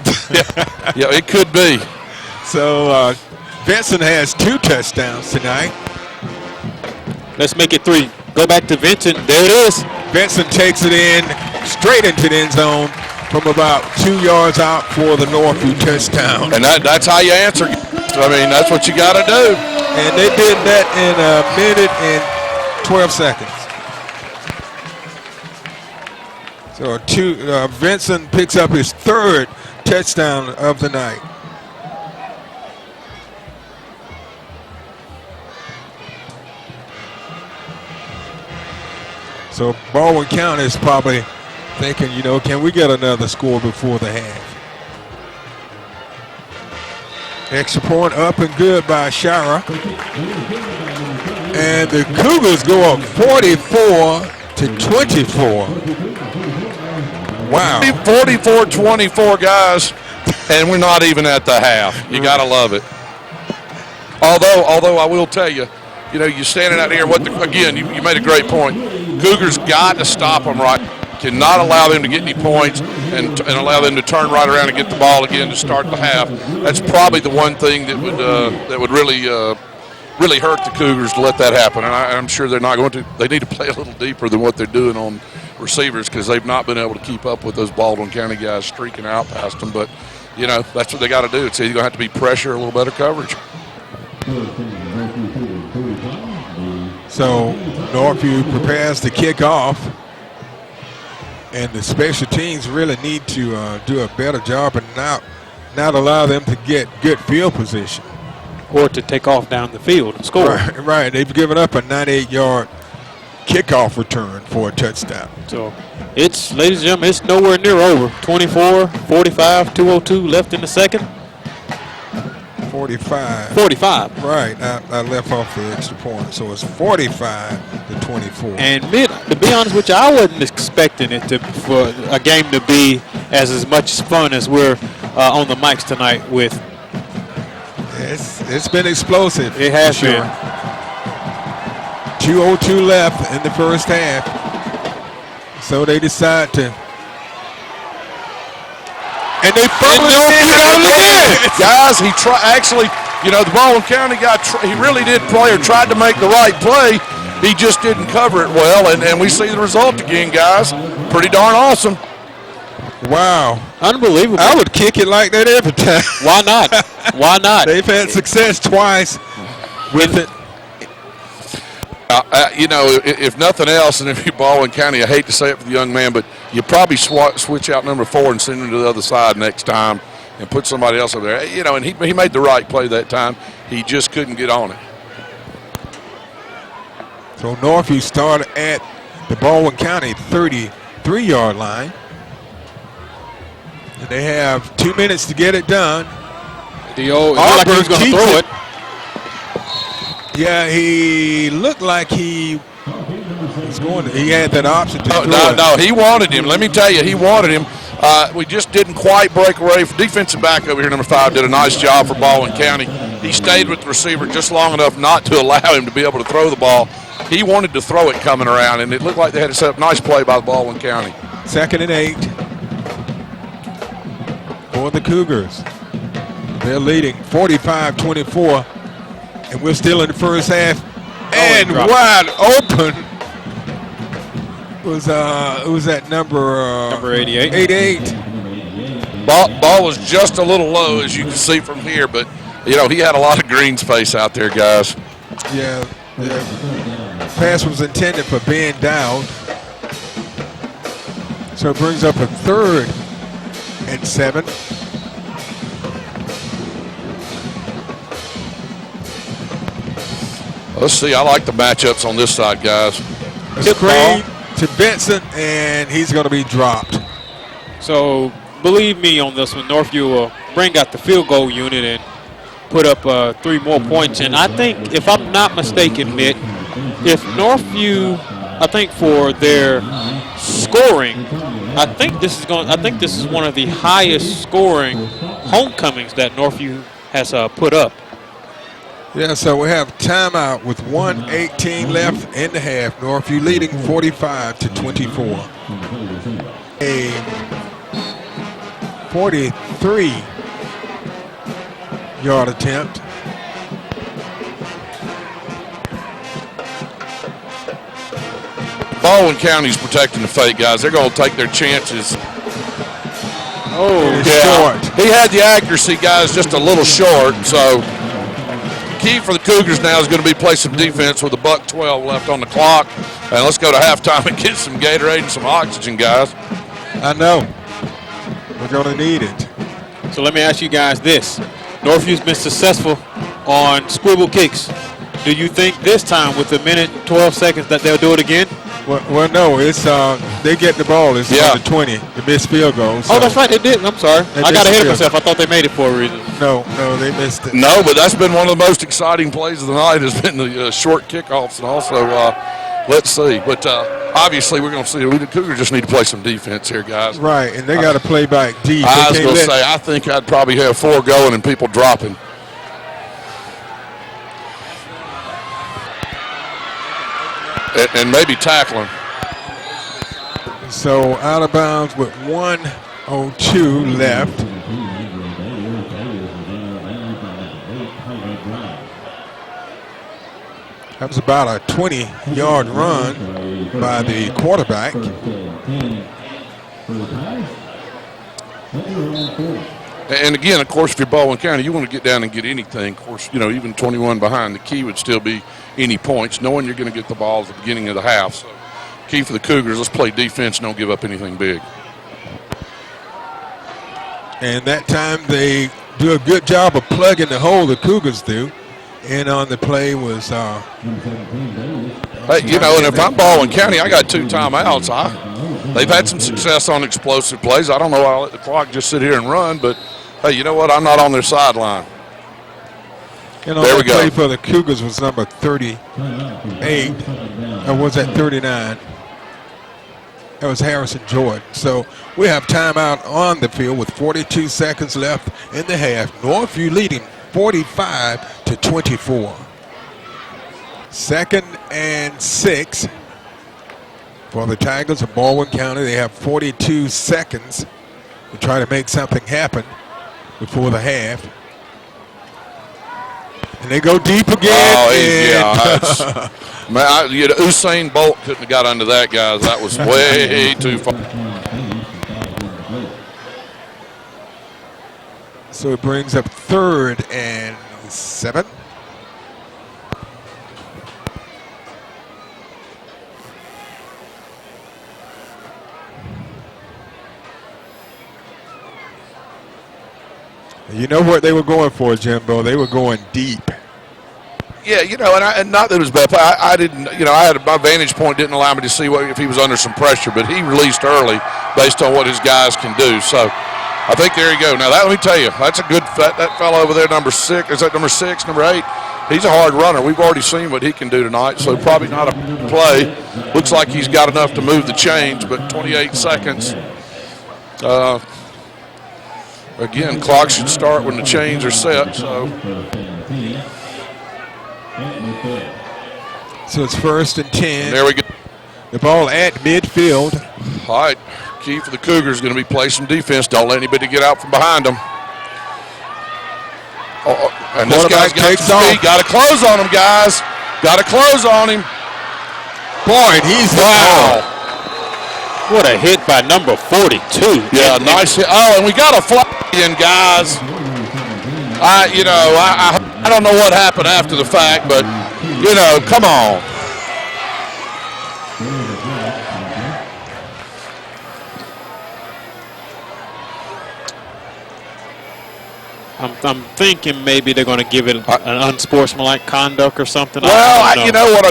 Yeah, it could be. So Vincent has 2 touchdowns tonight. Let's make it 3. Go back to Vincent. There it is. Vincent takes it in straight into the end zone from about 2 yards out for the Northview touchdown. And that's how you answer. I mean, that's what you got to do. And they did that in a minute and 12 seconds. So Vincent picks up his 3rd touchdown of the night. So Baldwin County is probably thinking, can we get another score before the half? Extra point up and good by Shara. And the Cougars go up 44-24. Wow. 44-24, guys, and we're not even at the half. You got to love it. Although I will tell you, you're standing out here. Again, you made a great point. Cougars got to stop them right. Cannot allow them to get any points and allow them to turn right around and get the ball again to start the half. That's probably the one thing that would really hurt the Cougars to let that happen. And I'm sure they're not going to. They need to play a little deeper than what they're doing on receivers because they've not been able to keep up with those Baldwin County guys streaking out past them. But, that's what they got to do. It's either going to have to be pressure or a little better coverage. So Northview prepares to kick off. And the special teams really need to do a better job and not allow them to get good field position. Or to take off down the field and score. Right. They've given up a 98-yard kickoff return for a touchdown. So it's, ladies and gentlemen, it's nowhere near over. 24, 45, 2:02 left in the second. 45. Right. I left off the extra point. So it's 45-24. And to be honest with you, I wasn't expecting it for a game to be as much fun as we're on the mics tonight with. It's been explosive. It has been. 2:02 left in the first half. So they decide to. And they fumbled it again. Guys, the Baldwin County guy, he really did play or tried to make the right play. He just didn't cover it well, and we see the result again, guys. Pretty darn awesome. Wow. Unbelievable. I would kick it like that every time. Why not? Why not? They've had success twice with it. If nothing else, and if you're Baldwin County, I hate to say it for the young man, but you probably switch out number 4 and send him to the other side next time and put somebody else over there. And he made the right play that time. He just couldn't get on it. So Northview started at the Baldwin County 33-yard line. And they have 2 minutes to get it done. It like he was going to throw it. Yeah, he looked like he was going to. He had that option to throw it. No, he wanted him. Let me tell you, he wanted him. We just didn't quite break away. Defensive back over here, number 5, did a nice job for Baldwin County. He stayed with the receiver just long enough not to allow him to be able to throw the ball. He wanted to throw it coming around, and it looked like they had to set up. Nice play by Baldwin County. 2nd and 8 for the Cougars. They're leading 45-24. And we're still in the first half. And wide open was that number 88. 88. Ball was just a little low, as you can see from here, but he had a lot of green space out there, guys. Yeah, the pass was intended for Ben Dowd. So it brings up a 3rd and 7. Let's see. I like the matchups on this side, guys. A screen to Vincent, and he's going to be dropped. So believe me on this one, Northview will bring out the field goal unit and put up 3 more points. And I think, if I'm not mistaken, Mitt, if Northview, I think for their scoring, I think this is one of the highest scoring homecomings that Northview has put up. Yeah, so we have timeout with 1:18 left in the half. Northview leading 45-24. A 43-yard attempt. Baldwin County's protecting the fake, guys. They're going to take their chances. Oh, Yeah, short. he had the accuracy, guys, just a little short. So key for the Cougars now is going to be play some defense with $1:12 left on the clock. And let's go to halftime and get some Gatorade and some oxygen, guys. I know. We're going to need it. So let me ask you guys this. Northview's been successful on swivel kicks. Do you think this time with 1:12 that they'll do it again? Well, no, it's they get the ball. It's on the 20, the missed field goal. So oh, that's right, they did. I'm sorry. I got ahead of myself. I thought they made it for a reason. No, they missed it. No, but that's been one of the most exciting plays of the night has been the short kickoffs. And also, let's see. But obviously, we're going to see. The Cougars just need to play some defense here, guys. Right, and they got to play back deep. I was going to say, I think I'd probably have 4 going and people dropping. And maybe tackling. So out of bounds with 1:02 left. That was about a 20-yard run by the quarterback. And again, of course, if you're Baldwin County, you want to get down and get anything. Of course, even 21 behind, the key would still be any points, knowing you're going to get the ball at the beginning of the half. So key for the Cougars, let's play defense and don't give up anything big. And that time they do a good job of plugging the hole the Cougars do. And on the play was... hey, and if I'm Baldwin County, I got 2 timeouts. They've had some success on explosive plays. I don't know why I let the clock just sit here and run, but, hey, you know what? I'm not on their sideline. And on the play for the Cougars was number 38. Or was that 39? That was Harrison Jordan. So we have timeout on the field with 42 seconds left in the half. Northview leading 45-24. 2nd and 6 for the Tigers of Baldwin County. They have 42 seconds to try to make something happen before the half. And they go deep again. Oh, yeah. Man, Usain Bolt couldn't have got under that, guys. That was way too far. So it brings up 3rd and 7. You know what they were going for, Jimbo? They were going deep. Yeah, and not that it was bad play. I didn't, my vantage point didn't allow me to see if he was under some pressure, but he released early based on what his guys can do. So I think there you go. Now, let me tell you, that's a good, that fellow over there, number 6, is that number 6, number 8? He's a hard runner. We've already seen what he can do tonight, so probably not a play. Looks like he's got enough to move the chains, but 28 seconds. Again, clock should start when the chains are set, so it's 1st and 10. There we go. The ball at midfield. All right, key for the Cougars is going to be play some defense. Don't let anybody get out from behind them. And this guy's got some speed. Got to close on him, guys. Got to close on him. Boy, he's wow. What a hit by number 42. Yeah, nice hit. Oh, and we got a flag in, guys. I don't know what happened after the fact, but, come on. I'm thinking maybe they're going to give it an unsportsmanlike conduct or something. Well, what I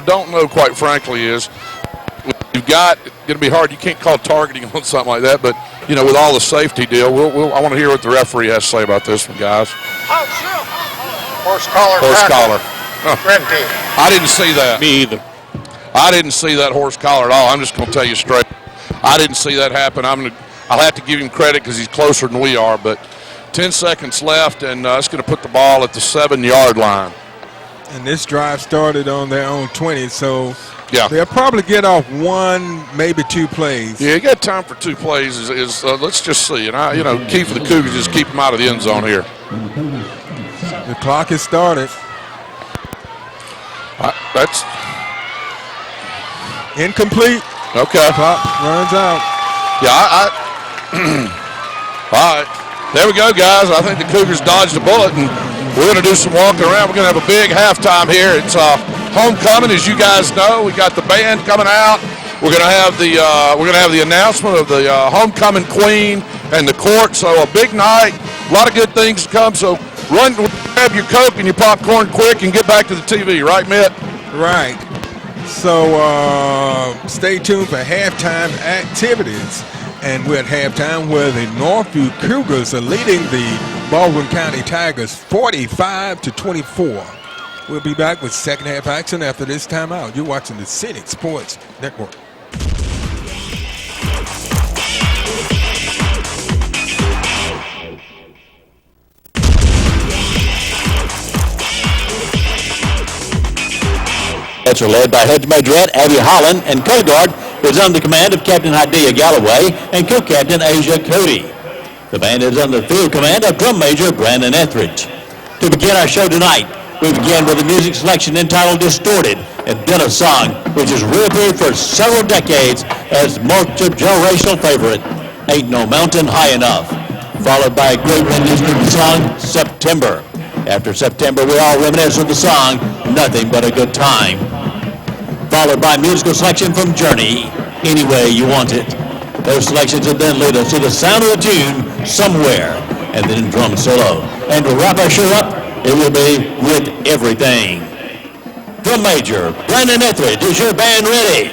don't know, quite frankly, is you've got, it's going to be hard. You can't call targeting on something like that, but with all the safety deal, I want to hear what the referee has to say about this one, guys. Horse collar. Horse collar. Red team. I didn't see that. Me either. I didn't see that horse collar at all. I'm just going to tell you straight. I didn't see that happen. I'll have to give him credit because he's closer than we are. But 10 seconds left, and it's going to put the ball at the 7-yard line. And this drive started on their own 20, so yeah, they'll probably get off one, maybe 2 plays. Yeah, you got time for 2 plays. Let's just see. And key for the Cougars is keep them out of the end zone here. The clock has started. That's incomplete. Okay. Clock runs out. Yeah, all right. There we go, guys. I think the Cougars dodged a bullet, and we're going to do some walking around. We're going to have a big halftime here. It's homecoming, as you guys know. We got the band coming out. We're going to have the announcement of the homecoming queen and the court. So a big night. A lot of good things to come. So run, grab your Coke and your popcorn quick, and get back to the TV. Right, Mitt? Right. So stay tuned for halftime activities. And we're at halftime where the Northview Cougars are leading the Baldwin County Tigers 45-24. We'll be back with second half action after this timeout. You're watching the Scenic Sports Network. Cadets are led by Head Majorette Abby Holland, and co-guard is under the command of Captain Hadiya Galloway and co-captain Asia Cody. The band is under the field command of Drum Major Brandon Etheridge. To begin our show tonight, we begin with a music selection entitled Distorted, a Dennis song which has reappeared for several decades as multi-generational favorite, Ain't No Mountain High Enough, followed by a great rendition of the song September. After September, we all reminisce of the song Nothing But a Good Time, followed by musical selection from Journey, Any Way You Want It. Those selections will then lead us to the sound of the tune Somewhere, and then drum solo. And to wrap our show up, it will be With Everything. Drum Major Brandon Etheridge, is your band ready?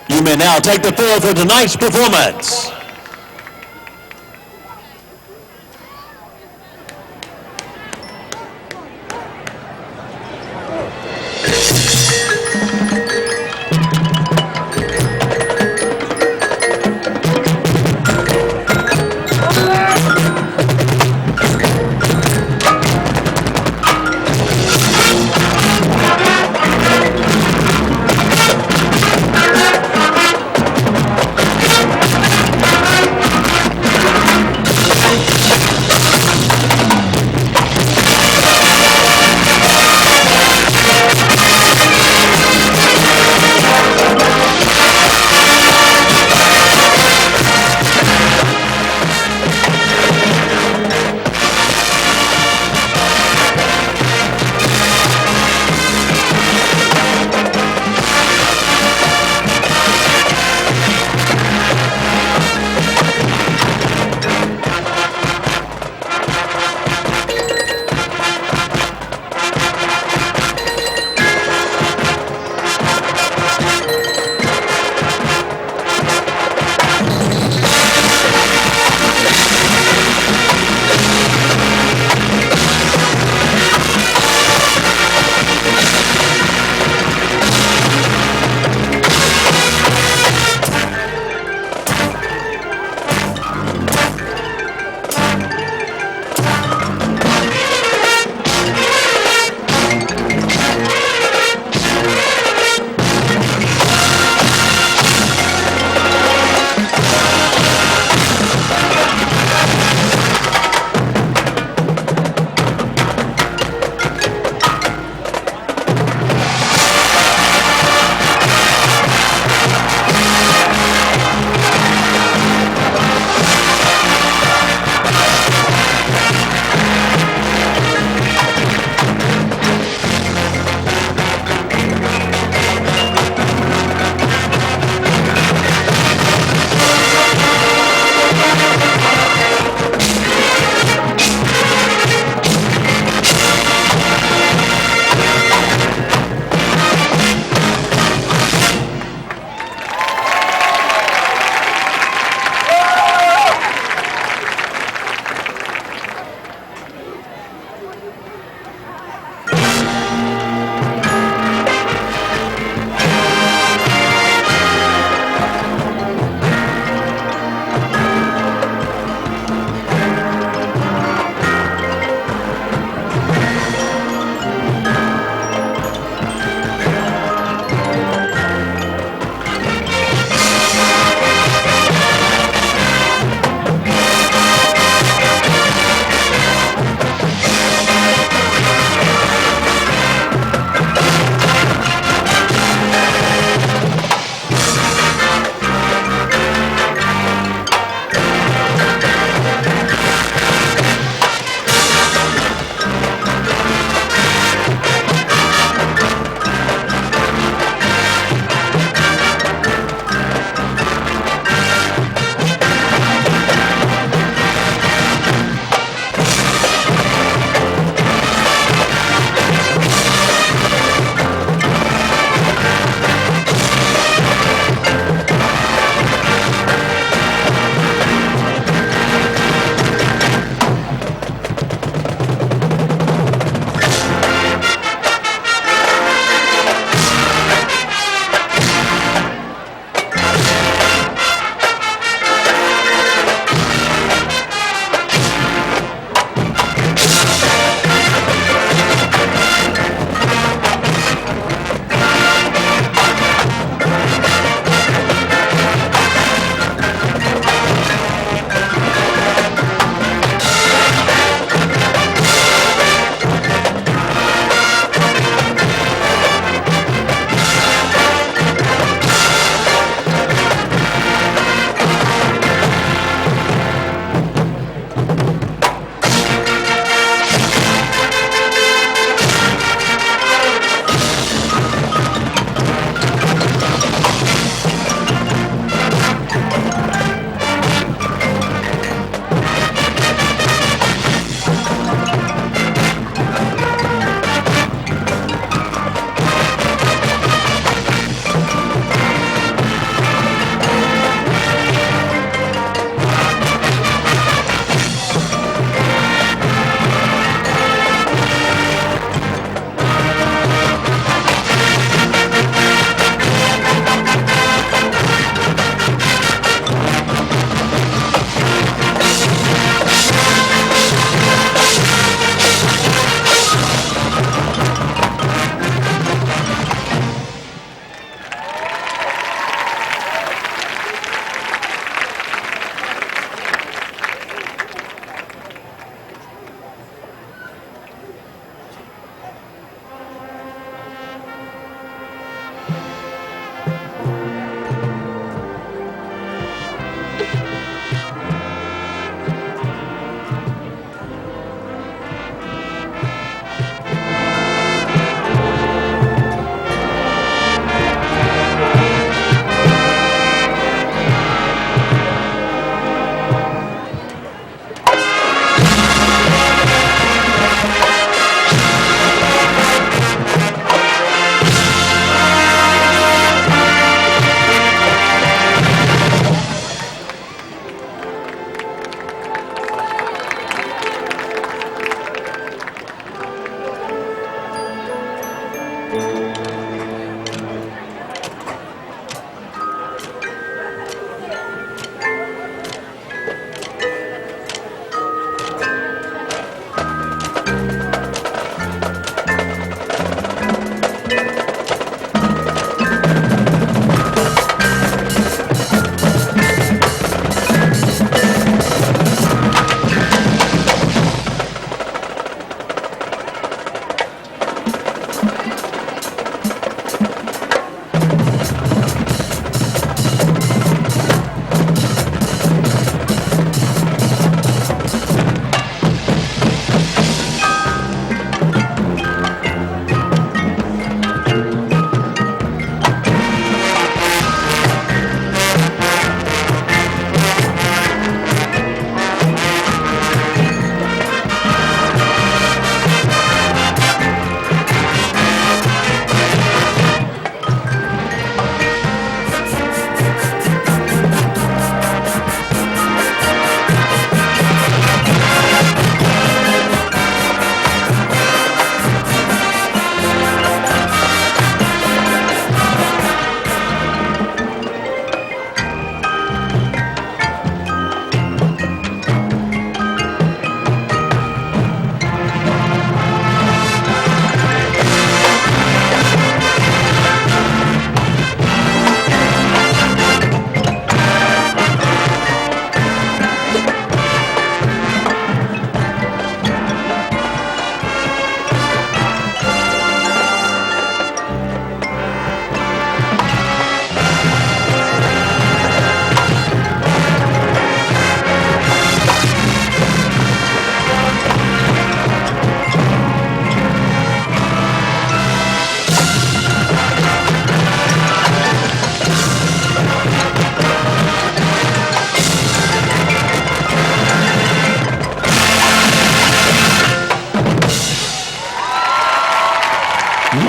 You may now take the floor for tonight's performance.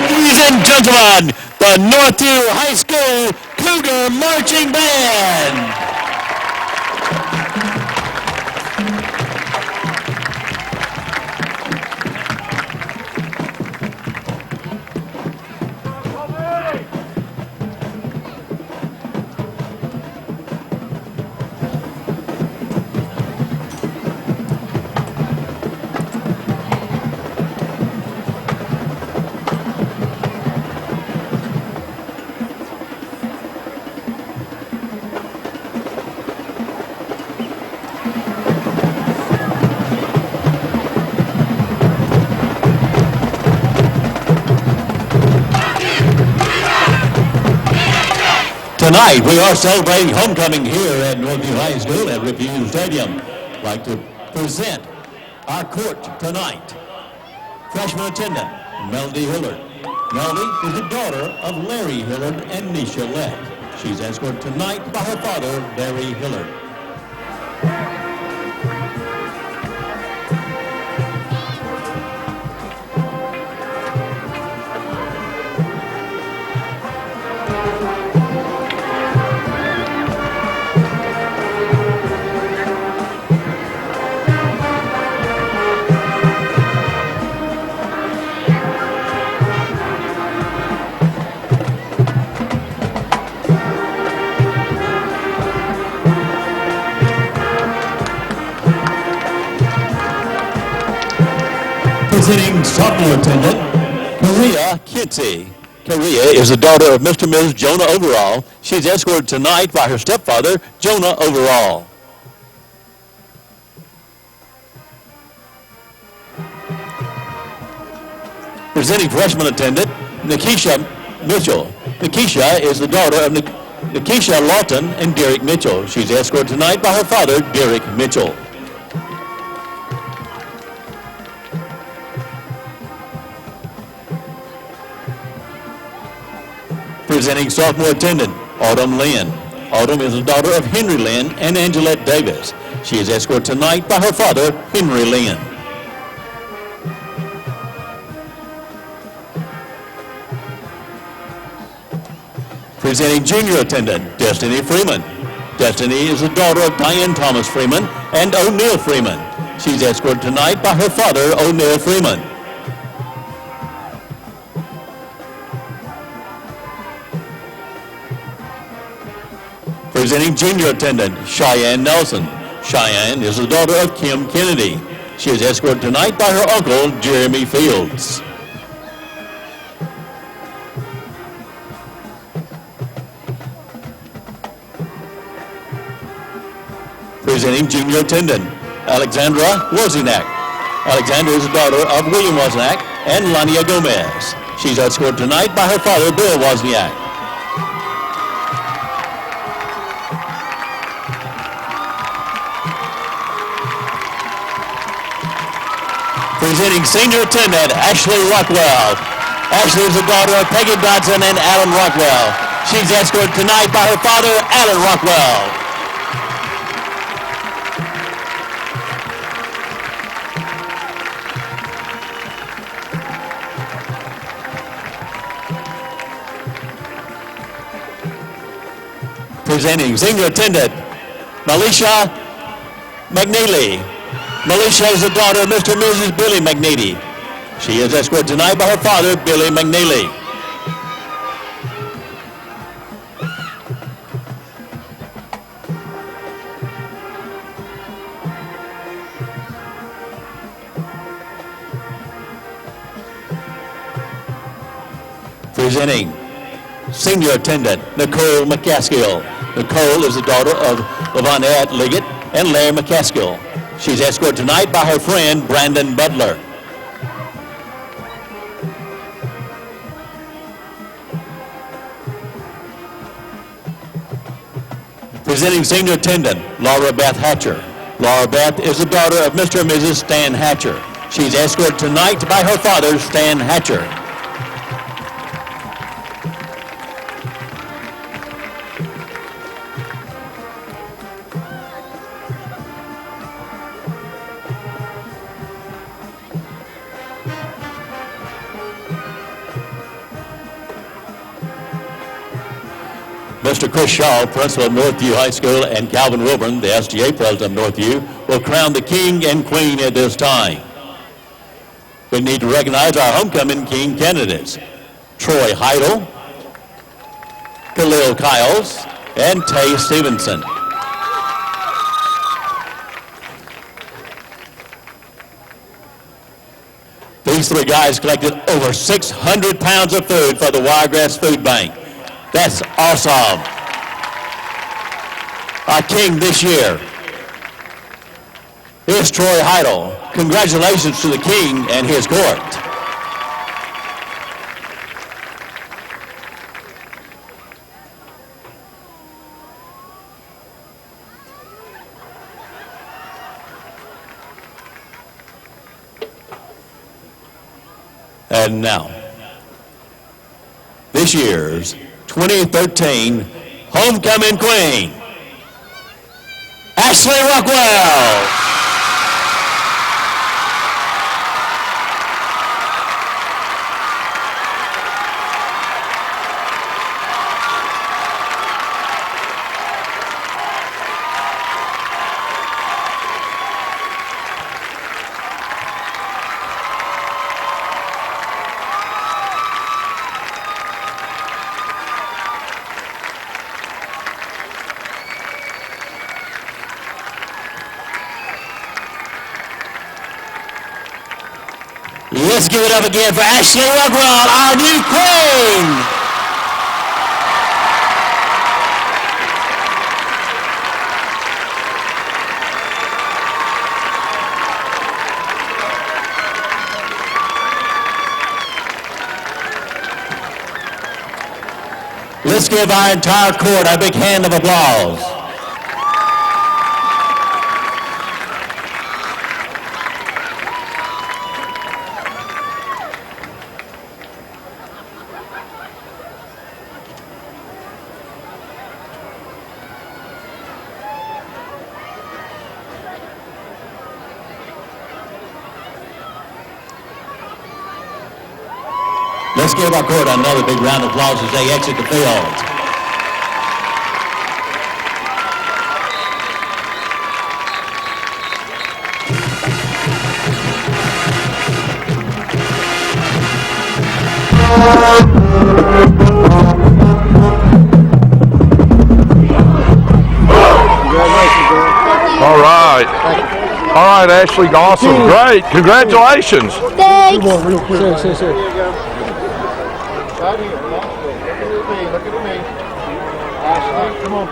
Ladies and gentlemen, the Northview High School Cougar Marching Band. Tonight, we are celebrating homecoming here at Northview High School at Riverview Stadium. I'd like to present our court tonight. Freshman attendant, Melody Hillard. Melody is the daughter of Larry Hillard and Nisha Lett. She's escorted tonight by her father, Larry Hillard. Presenting sophomore attendant, Korea Kitty. Korea is the daughter of Mr. and Mrs. Jonah Overall. She's escorted tonight by her stepfather, Jonah Overall. Presenting freshman attendant, Nikisha Mitchell. Nikisha is the daughter of Nikisha Lawton and Derek Mitchell. She's escorted tonight by her father, Derek Mitchell. Presenting sophomore attendant, Autumn Lynn. Autumn is the daughter of Henry Lynn and Angelette Davis. She is escorted tonight by her father, Henry Lynn. Presenting junior attendant, Destiny Freeman. Destiny is the daughter of Diane Thomas Freeman and O'Neill Freeman. She's escorted tonight by her father, O'Neill Freeman. Presenting junior attendant, Cheyenne Nelson. Cheyenne is the daughter of Kim Kennedy. She is escorted tonight by her uncle, Jeremy Fields. Presenting junior attendant, Alexandra Wozniak. Alexandra is the daughter of William Wozniak and Lania Gomez. She's escorted tonight by her father, Bill Wozniak. Presenting senior attendant, Ashley Rockwell. Ashley is the daughter of Peggy Dodson and Alan Rockwell. She's escorted tonight by her father, Alan Rockwell. Presenting senior attendant, Melisha McNeely. Melisha is the daughter of Mr. and Mrs. Billy McNeely. She is escorted tonight by her father, Billy McNeely. Presenting senior attendant, Nicole McCaskill. Nicole is the daughter of Lavonette Liggett and Larry McCaskill. She's escorted tonight by her friend, Brandon Butler. Presenting senior attendant, Laura Beth Hatcher. Laura Beth is the daughter of Mr. and Mrs. Stan Hatcher. She's escorted tonight by her father, Stan Hatcher. Mr. Chris Shaw, principal of Northview High School, and Calvin Wilburn, the SGA president of Northview, will crown the king and queen at this time. We need to recognize our homecoming king candidates, Troy Heidel, Khalil Kiles, and Tay Stevenson. These three guys collected over 600 pounds of food for the Wiregrass Food Bank. That's awesome. Our king this year is Troy Heidel. Congratulations to the king and his court. And now, this year's 2013 Homecoming Queen, Ashley Rockwell. Let's give it up again for Ashley Rockwell, our new queen. Let's give our entire court a big hand of applause. Let's give our court another big round of applause as they exit the field. All right. All right, Ashley. Awesome. Great. Congratulations. Thanks. Come on, real quick. Sir. Right here. Look at me. Ashley, come on.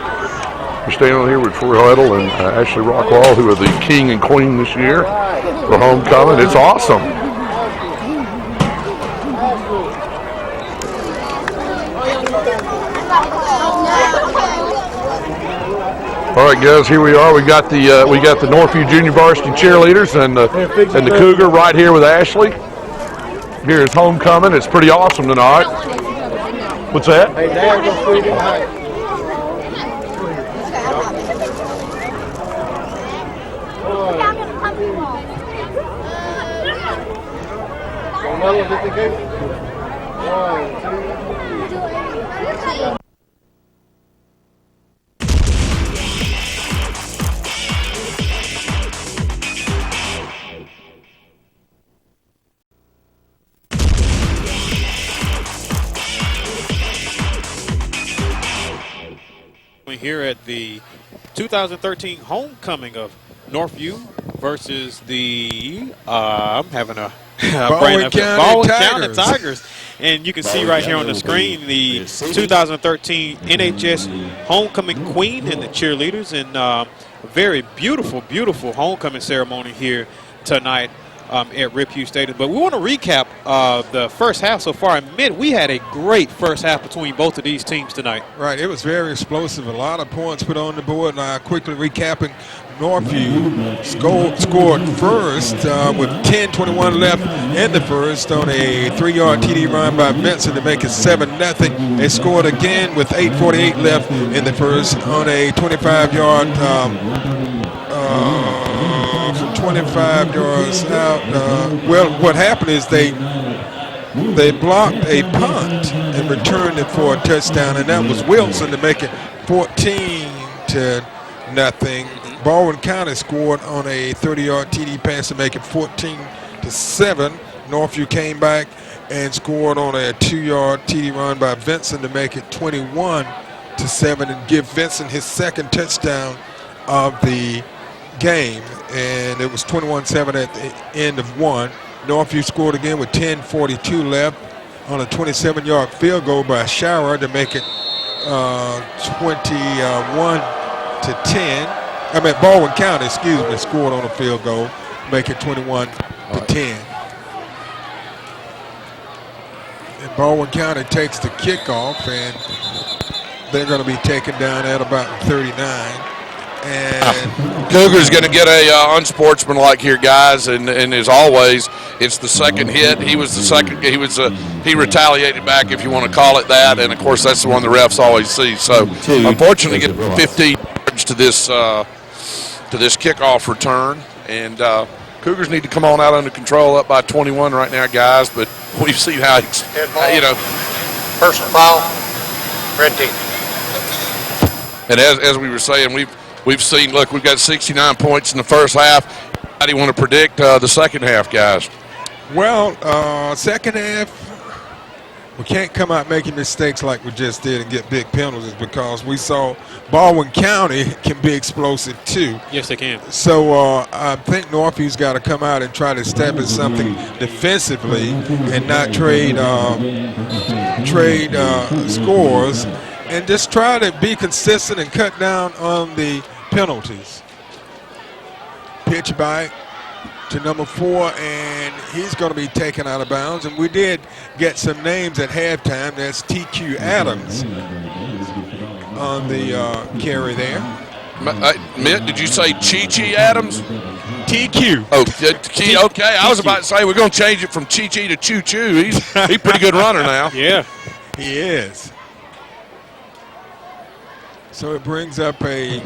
We're standing here with Troy Heidel and Ashley Rockwell, who are the king and queen this year for homecoming. It's awesome. All right, guys, here we are. We got the Northview Junior Varsity cheerleaders and the Cougar right here with Ashley. Here is homecoming. It's pretty awesome tonight. What's that? Hey, Dad, go free tonight. Here at the 2013 homecoming of Northview versus the I'm having a Baldwin County Tigers. And you can see right here on the screen the 2013 NHS homecoming queen and the cheerleaders, and a very beautiful, beautiful homecoming ceremony here tonight at Rip Hughes Stadium. But we want to recap the first half so far. Admit we had a great first half between both of these teams tonight. Right, it was very explosive. A lot of points put on the board. Now, quickly recapping, Northview scored first with 10:21 left in the first on a 3-yard TD run by Benson to make it 7-0. They scored again with 8:48 left in the first on a 25-yard from 25 yards out. Well, what happened is they they blocked a punt and returned it for a touchdown, and that was Wilson to make it 14-0. Baldwin County scored on a 30-yard TD pass to make it 14-7. Northview came back and scored on a 2-yard TD run by Vincent to make it 21-7 and give Vincent his second touchdown of the game. And it was 21-7 at the end of one. Northview scored again with 10:42 left on a 27-yard field goal by Shower to make it 21-10. Baldwin County, scored on a field goal, make it 21-10. And Baldwin County takes the kickoff, and they're going to be taken down at about 39. And Cougars going to get a unsportsmanlike here, guys, and as always, it's the second hit. He was the second. He retaliated back, if you want to call it that, and of course that's the one the refs always see. So unfortunately, get 15 yards to this kickoff return, and Cougars need to come on out under control, up by 21 right now, guys. But we've seen how personal foul, red team. And as we were saying, we've seen, look, we've got 69 points in the first half. How do you want to predict the second half, guys? Well, second half, we can't come out making mistakes like we just did and get big penalties, because we saw Baldwin County can be explosive too. Yes, they can. So I think Northview's got to come out and try to establish something defensively and not trade scores, and just try to be consistent and cut down on the penalties. Pitch back to number 4, and he's going to be taken out of bounds. And we did get some names at halftime. That's T.Q. Adams on the carry there. Mitt, did you say Chi Adams? TQ. Oh, okay. I was about to say we're going to change it from Chi to Choo Choo. He's a pretty good runner now. Yeah, he is. So it brings up a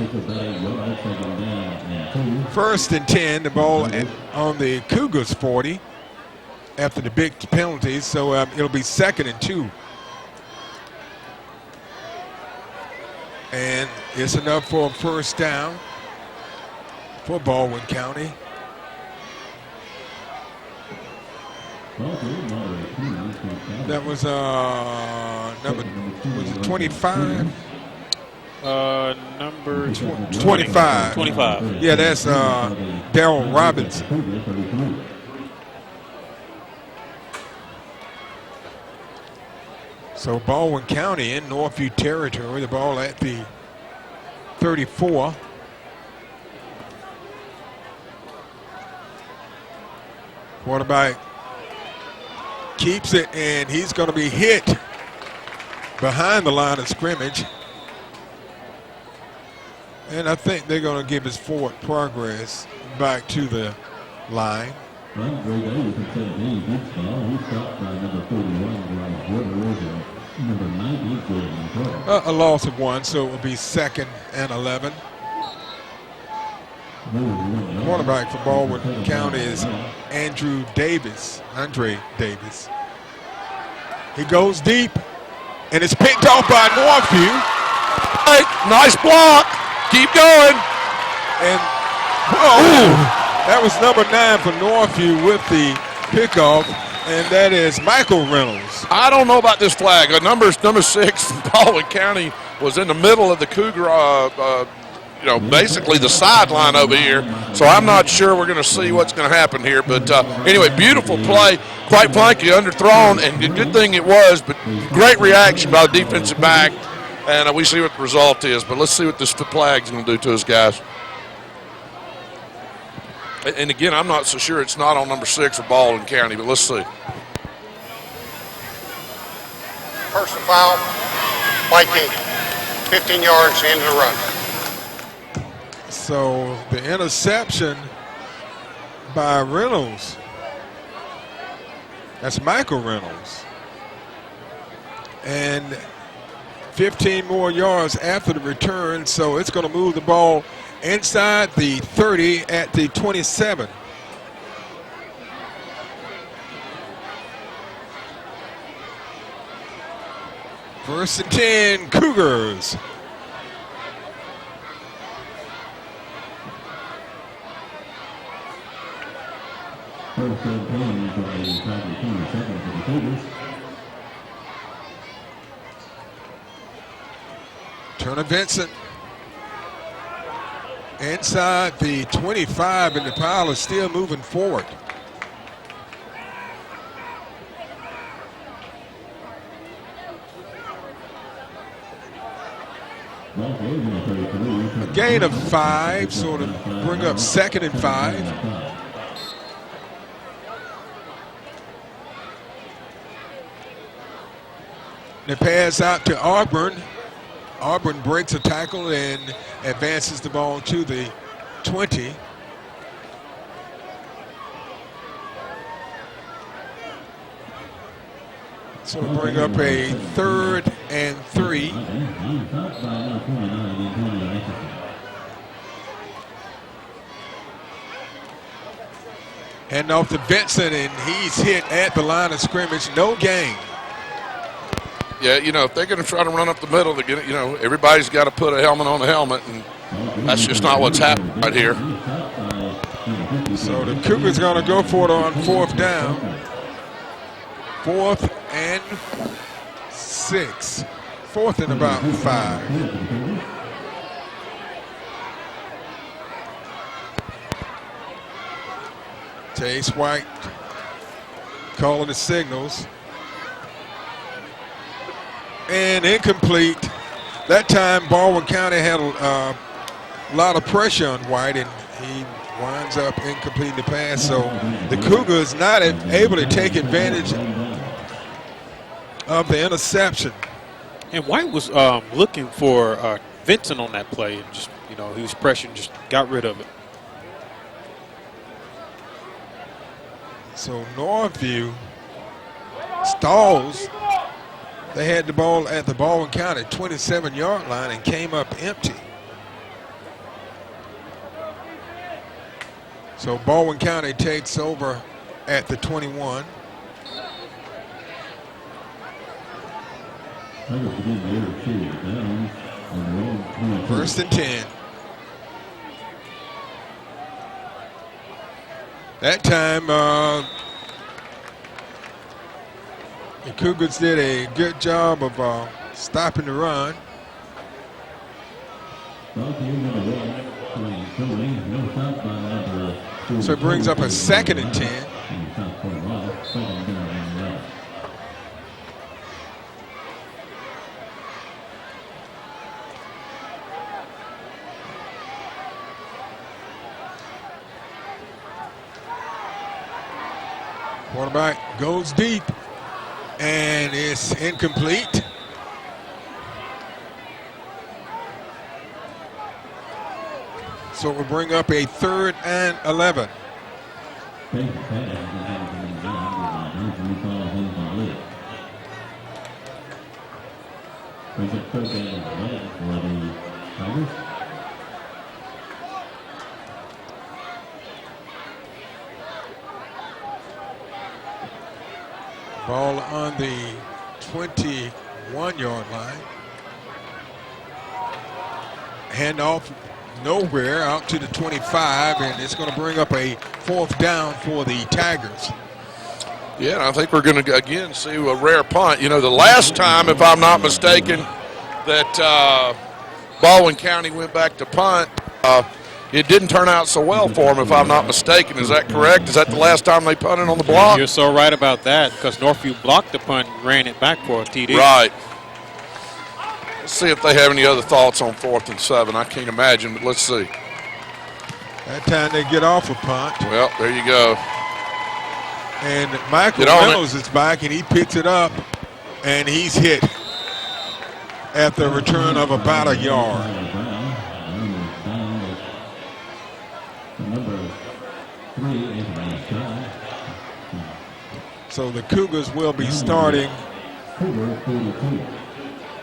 1st and 10. The ball on the Cougars 40 after the big penalties. So it'll be 2nd and 2. And it's enough for a first down for Baldwin County. That was number 25. Number 25. 25. Yeah, that's Darrell Robinson. So Baldwin County in Northview territory. The ball at the 34. Quarterback keeps it, and he's going to be hit behind the line of scrimmage. And I think they're going to give his forward progress back to the line. A loss of 1, so it will be 2nd and 11. Quarterback for Baldwin County is Andre Davis. He goes deep, and it's picked off by Northview. Hey, nice block. Keep going. And that was number 9 for Northview with the pickoff, and that is Michael Reynolds. I don't know about this flag. Number 6 from Baldwin County was in the middle of the Cougar, basically the sideline over here. So I'm not sure we're going to see what's going to happen here. But anyway, beautiful play. Quite frankly, underthrown, and the good thing it was, but great reaction by the defensive back. And we see what the result is. But let's see what this flag's going to do to us, guys. And again, I'm not so sure it's not on number 6 of Baldwin County, but let's see. Personal foul, white team, 15 yards, end of the run. So the interception by Reynolds, that's Michael Reynolds. And 15 more yards after the return, so it's going to move the ball inside the 30 at the 27. First and 10, Cougars. First and 10 from the Tiger 27 for the Cougars. Turner Vincent inside the 25, and the pile is still moving forward. A gain of 5, so to bring up 2nd and 5. The pass out to Auburn. Auburn breaks a tackle and advances the ball to the 20. So we'll bring up a 3rd and 3. Hand off to Vincent, and he's hit at the line of scrimmage. No gain. Yeah, you know, if they're going to try to run up the middle, they're going to, everybody's got to put a helmet on a helmet, and that's just not what's happening right here. So the Cougars going to go for it on 4th down. 4th and 6. 4th and about 5. Chase White calling the signals. And incomplete. That time Baldwin County had a lot of pressure on White, and he winds up incompleting the pass. So the Cougars not able to take advantage of the interception. And White was looking for Vincent on that play, and just, you know, he was pressuring, just got rid of it. So Northview stalls. They had the ball at the Baldwin County 27-yard line and came up empty. So Baldwin County takes over at the 21. First and 10. That time, the Cougars did a good job of stopping the run. So it brings up a 2nd and 10. Quarterback goes deep, and it's incomplete. So we'll bring up a 3rd and 11. Ball on the 21-yard line. Handoff nowhere out to the 25, and it's going to bring up a 4th down for the Tigers. Yeah, and I think we're going to, again, see a rare punt. You know, the last time, if I'm not mistaken, that Baldwin County went back to punt, it didn't turn out so well for them, if I'm not mistaken. Is that correct? Is that the last time they punted on the block? You're so right about that, because Northview blocked the punt and ran it back for a TD. Right. Let's see if they have any other thoughts on 4th and 7. I can't imagine, but let's see. That time they get off a punt. Well, there you go. And Michael Reynolds is back, and he picks it up, and he's hit at the return of about a yard. So the Cougars will be starting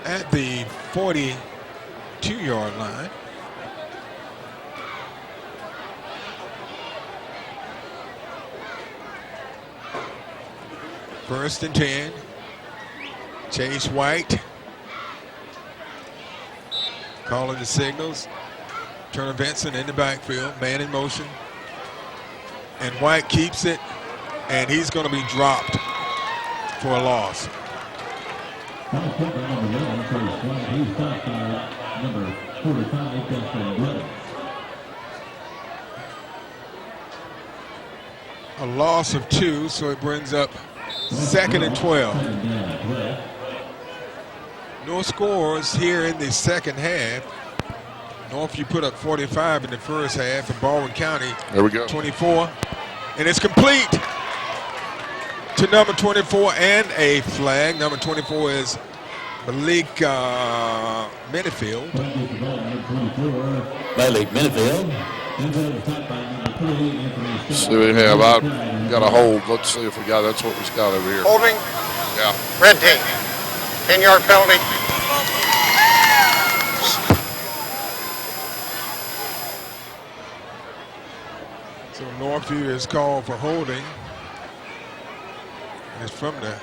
at the 42-yard line. First and 10. Chase White calling the signals. Turner Benson in the backfield, man in motion. And White keeps it, and he's going to be dropped for a loss. A loss of 2, so it brings up 2nd and 12. No scores here in the second half. Northview put up 45 in the first half, and Baldwin County there we go. 24. And it's complete to number 24 and a flag. Number 24 is Malik Minifield. Malik Minifield. See what we have. I've got a hold. Let's see if we got. That's what we've got over here. Holding. Yeah. Red team. 10-yard penalty. So Northview is called for holding. It's from the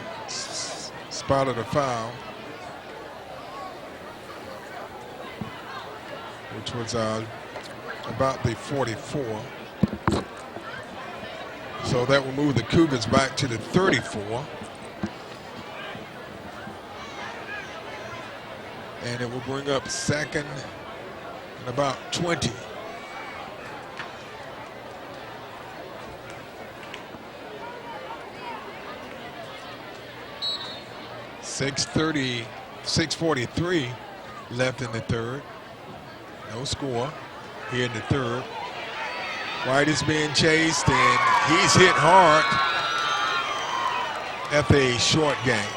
spot of the foul, which was about the 44. So that will move the Cougars back to the 34. And it will bring up 2nd and about 20. .643 left in the third. No score here in the third. White is being chased, and he's hit hard at the short game.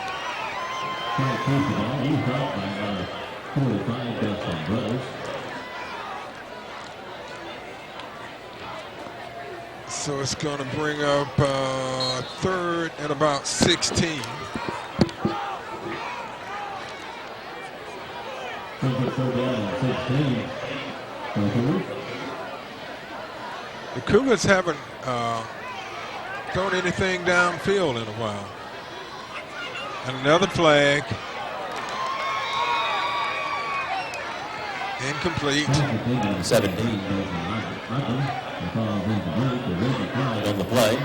So it's going to bring up 3rd and about 16. The Cougars haven't thrown anything downfield in a while. And another flag. Incomplete. 17 on the play.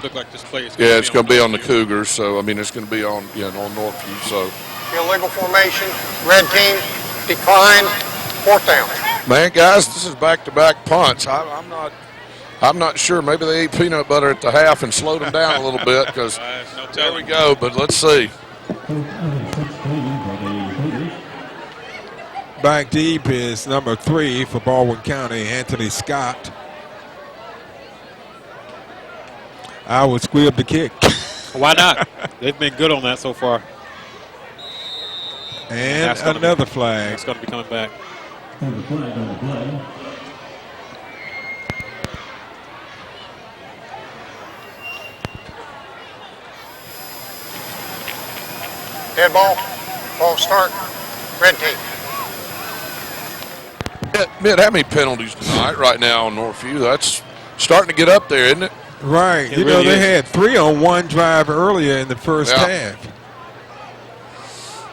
Look like this play is It's going to be on the Cougars. So I mean, it's going to be on on Northview. So Illegal formation. Red team. Decline. 4th down. man, guys, this is back-to-back punts. I'm not sure. Maybe they ate peanut butter at the half and slowed them down a little bit because there we go. But let's see. Back deep is number 3 for Baldwin County, Anthony Scott. I would squib the kick. Why not? They've been good on that so far. And another flag. It's going to be coming back. Dead ball. Ball start. Red team. Mitt, how many penalties tonight right now on Northview? That's starting to get up there, isn't it? Right. It really they is. had 3 on one drive earlier in the first half.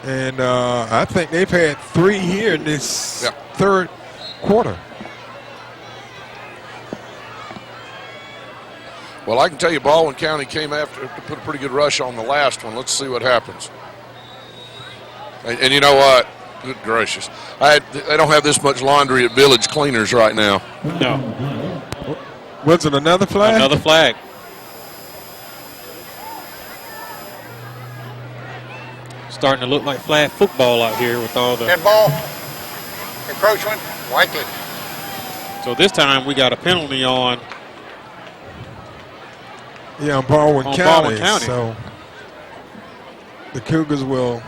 And I think they've had 3 here in this third quarter. Well, I can tell you Baldwin County came after to put a pretty good rush on the last one. Let's see what happens. And you know what? Good gracious. They don't have this much laundry at Village Cleaners right now. No. Was it another flag? Another flag. Starting to look like flag football out here with all the... Dead ball. Encroachment. White team. So this time we got a penalty on... Yeah, on Baldwin On County. Baldwin County. So the Cougars will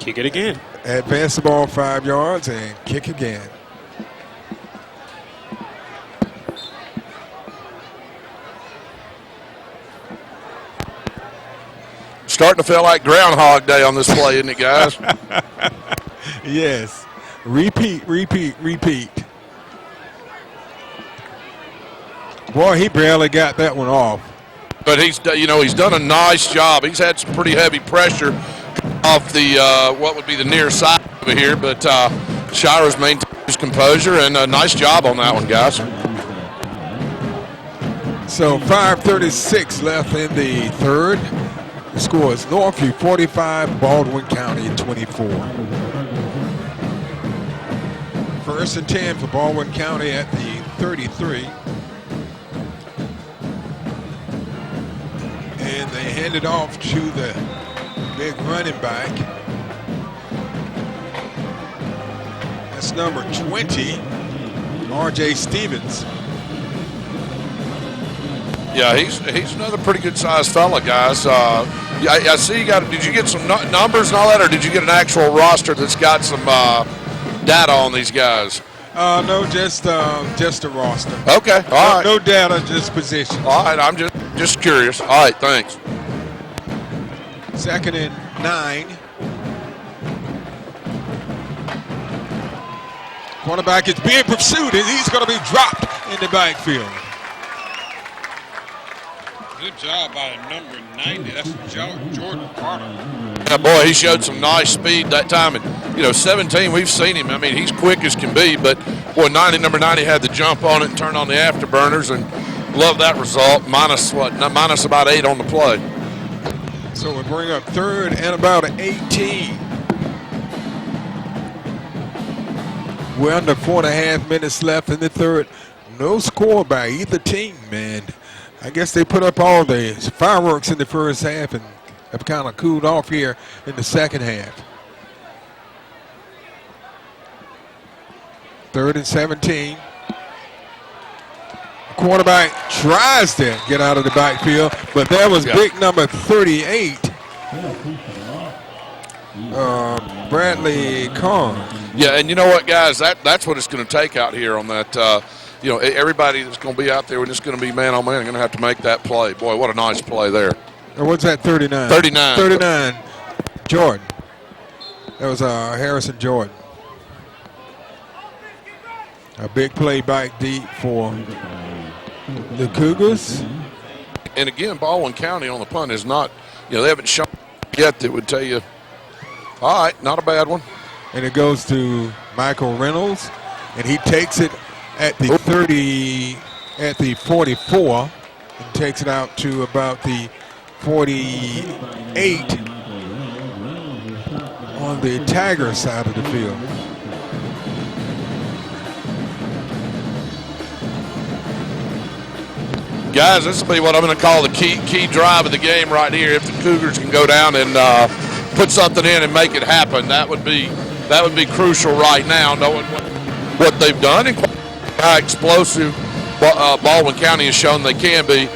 Kick it again. advance the ball 5 yards and kick again. Starting to feel like Groundhog Day on this play, isn't it, guys? Yes. Repeat, repeat, repeat. Boy, he barely got that one off. But he's done a nice job. He's had some pretty heavy pressure off the what would be the near side over here, but Shira's maintained his composure, and a nice job on that one, guys. So 5:36 left in the third. The score is Northview 45, Baldwin County 24. First and 10 for Baldwin County at the 33. And they hand it off to the big running back. That's number 20, R.J. Stevens. Yeah, he's another pretty good sized fella, guys. I see you got. Did you get some numbers and all that, or did you get an actual roster that's got some data on these guys? No, just a roster. Okay, all right. No data, just position. All right, I'm just curious. All right, thanks. 2nd and 9. Quarterback is being pursued, and he's going to be dropped in the backfield. Good job by number 90. That's Jordan Carter. Yeah, boy, he showed some nice speed that time. And, 17, we've seen him. I mean, he's quick as can be, but, boy, number 90 had the jump on it and turned on the afterburners, and love that result. Minus about 8 on the play. So we bring up 3rd and about 18. We're under 4.5 minutes left in the third. No score by either team, man. I guess they put up all the fireworks in the first half and have kind of cooled off here in the second half. 3rd and 17. Quarterback tries to get out of the backfield, but that was big number 38, Bradley Kahn. Yeah, and you know what, guys? That's what it's going to take out here on that. Everybody that's going to be out there when it's going to be man on man, going to have to make that play. Boy, what a nice play there. What's that? 39. 39. 39. Jordan. That was Harrison Jordan. A big play back deep for the Cougars. And again, Baldwin County on the punt is not, they haven't shown yet that would tell you, all right, not a bad one. And it goes to Michael Reynolds, and he takes it at the 30, at the 44, and takes it out to about the 48 on the Tiger side of the field. Guys, this will be what I'm going to call the key drive of the game right here. If the Cougars can go down and put something in and make it happen, that would be crucial right now, knowing what they've done and how explosive Baldwin County has shown they can be.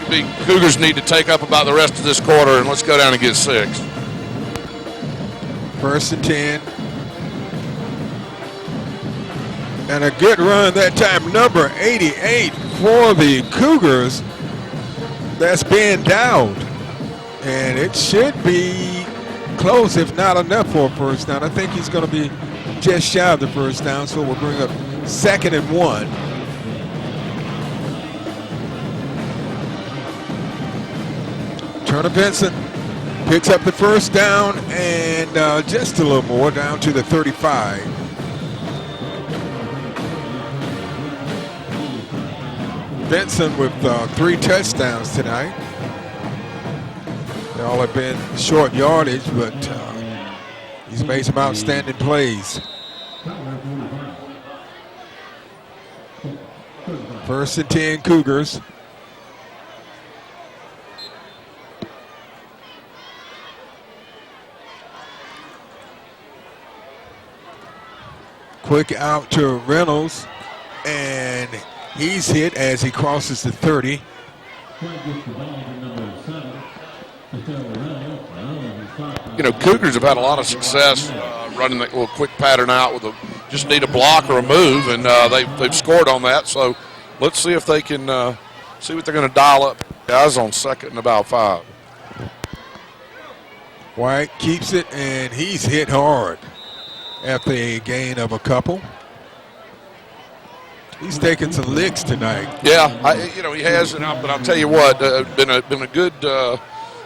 The Cougars need to take up about the rest of this quarter, and let's go down and get 6. 1st and 10. And a good run that time, number 88 for the Cougars. That's Ben Dowd. And it should be close, if not enough for a first down. I think he's going to be just shy of the first down, so we'll bring up 2nd and 1. Turner Benson picks up the first down and just a little more down to the 35. Benson with 3 touchdowns tonight. They all have been short yardage, but he's made some outstanding plays. 1st and 10 Cougars. Quick out to Reynolds, and he's hit as he crosses the 30. Cougars have had a lot of success running that little quick pattern out with just need a block or a move, and they've scored on that. So let's see if they can see what they're going to dial up, guys, on 2nd and about 5. White keeps it, and he's hit hard after a gain of a couple. He's taking some licks tonight. Yeah, he has, but I'll tell you what, been a good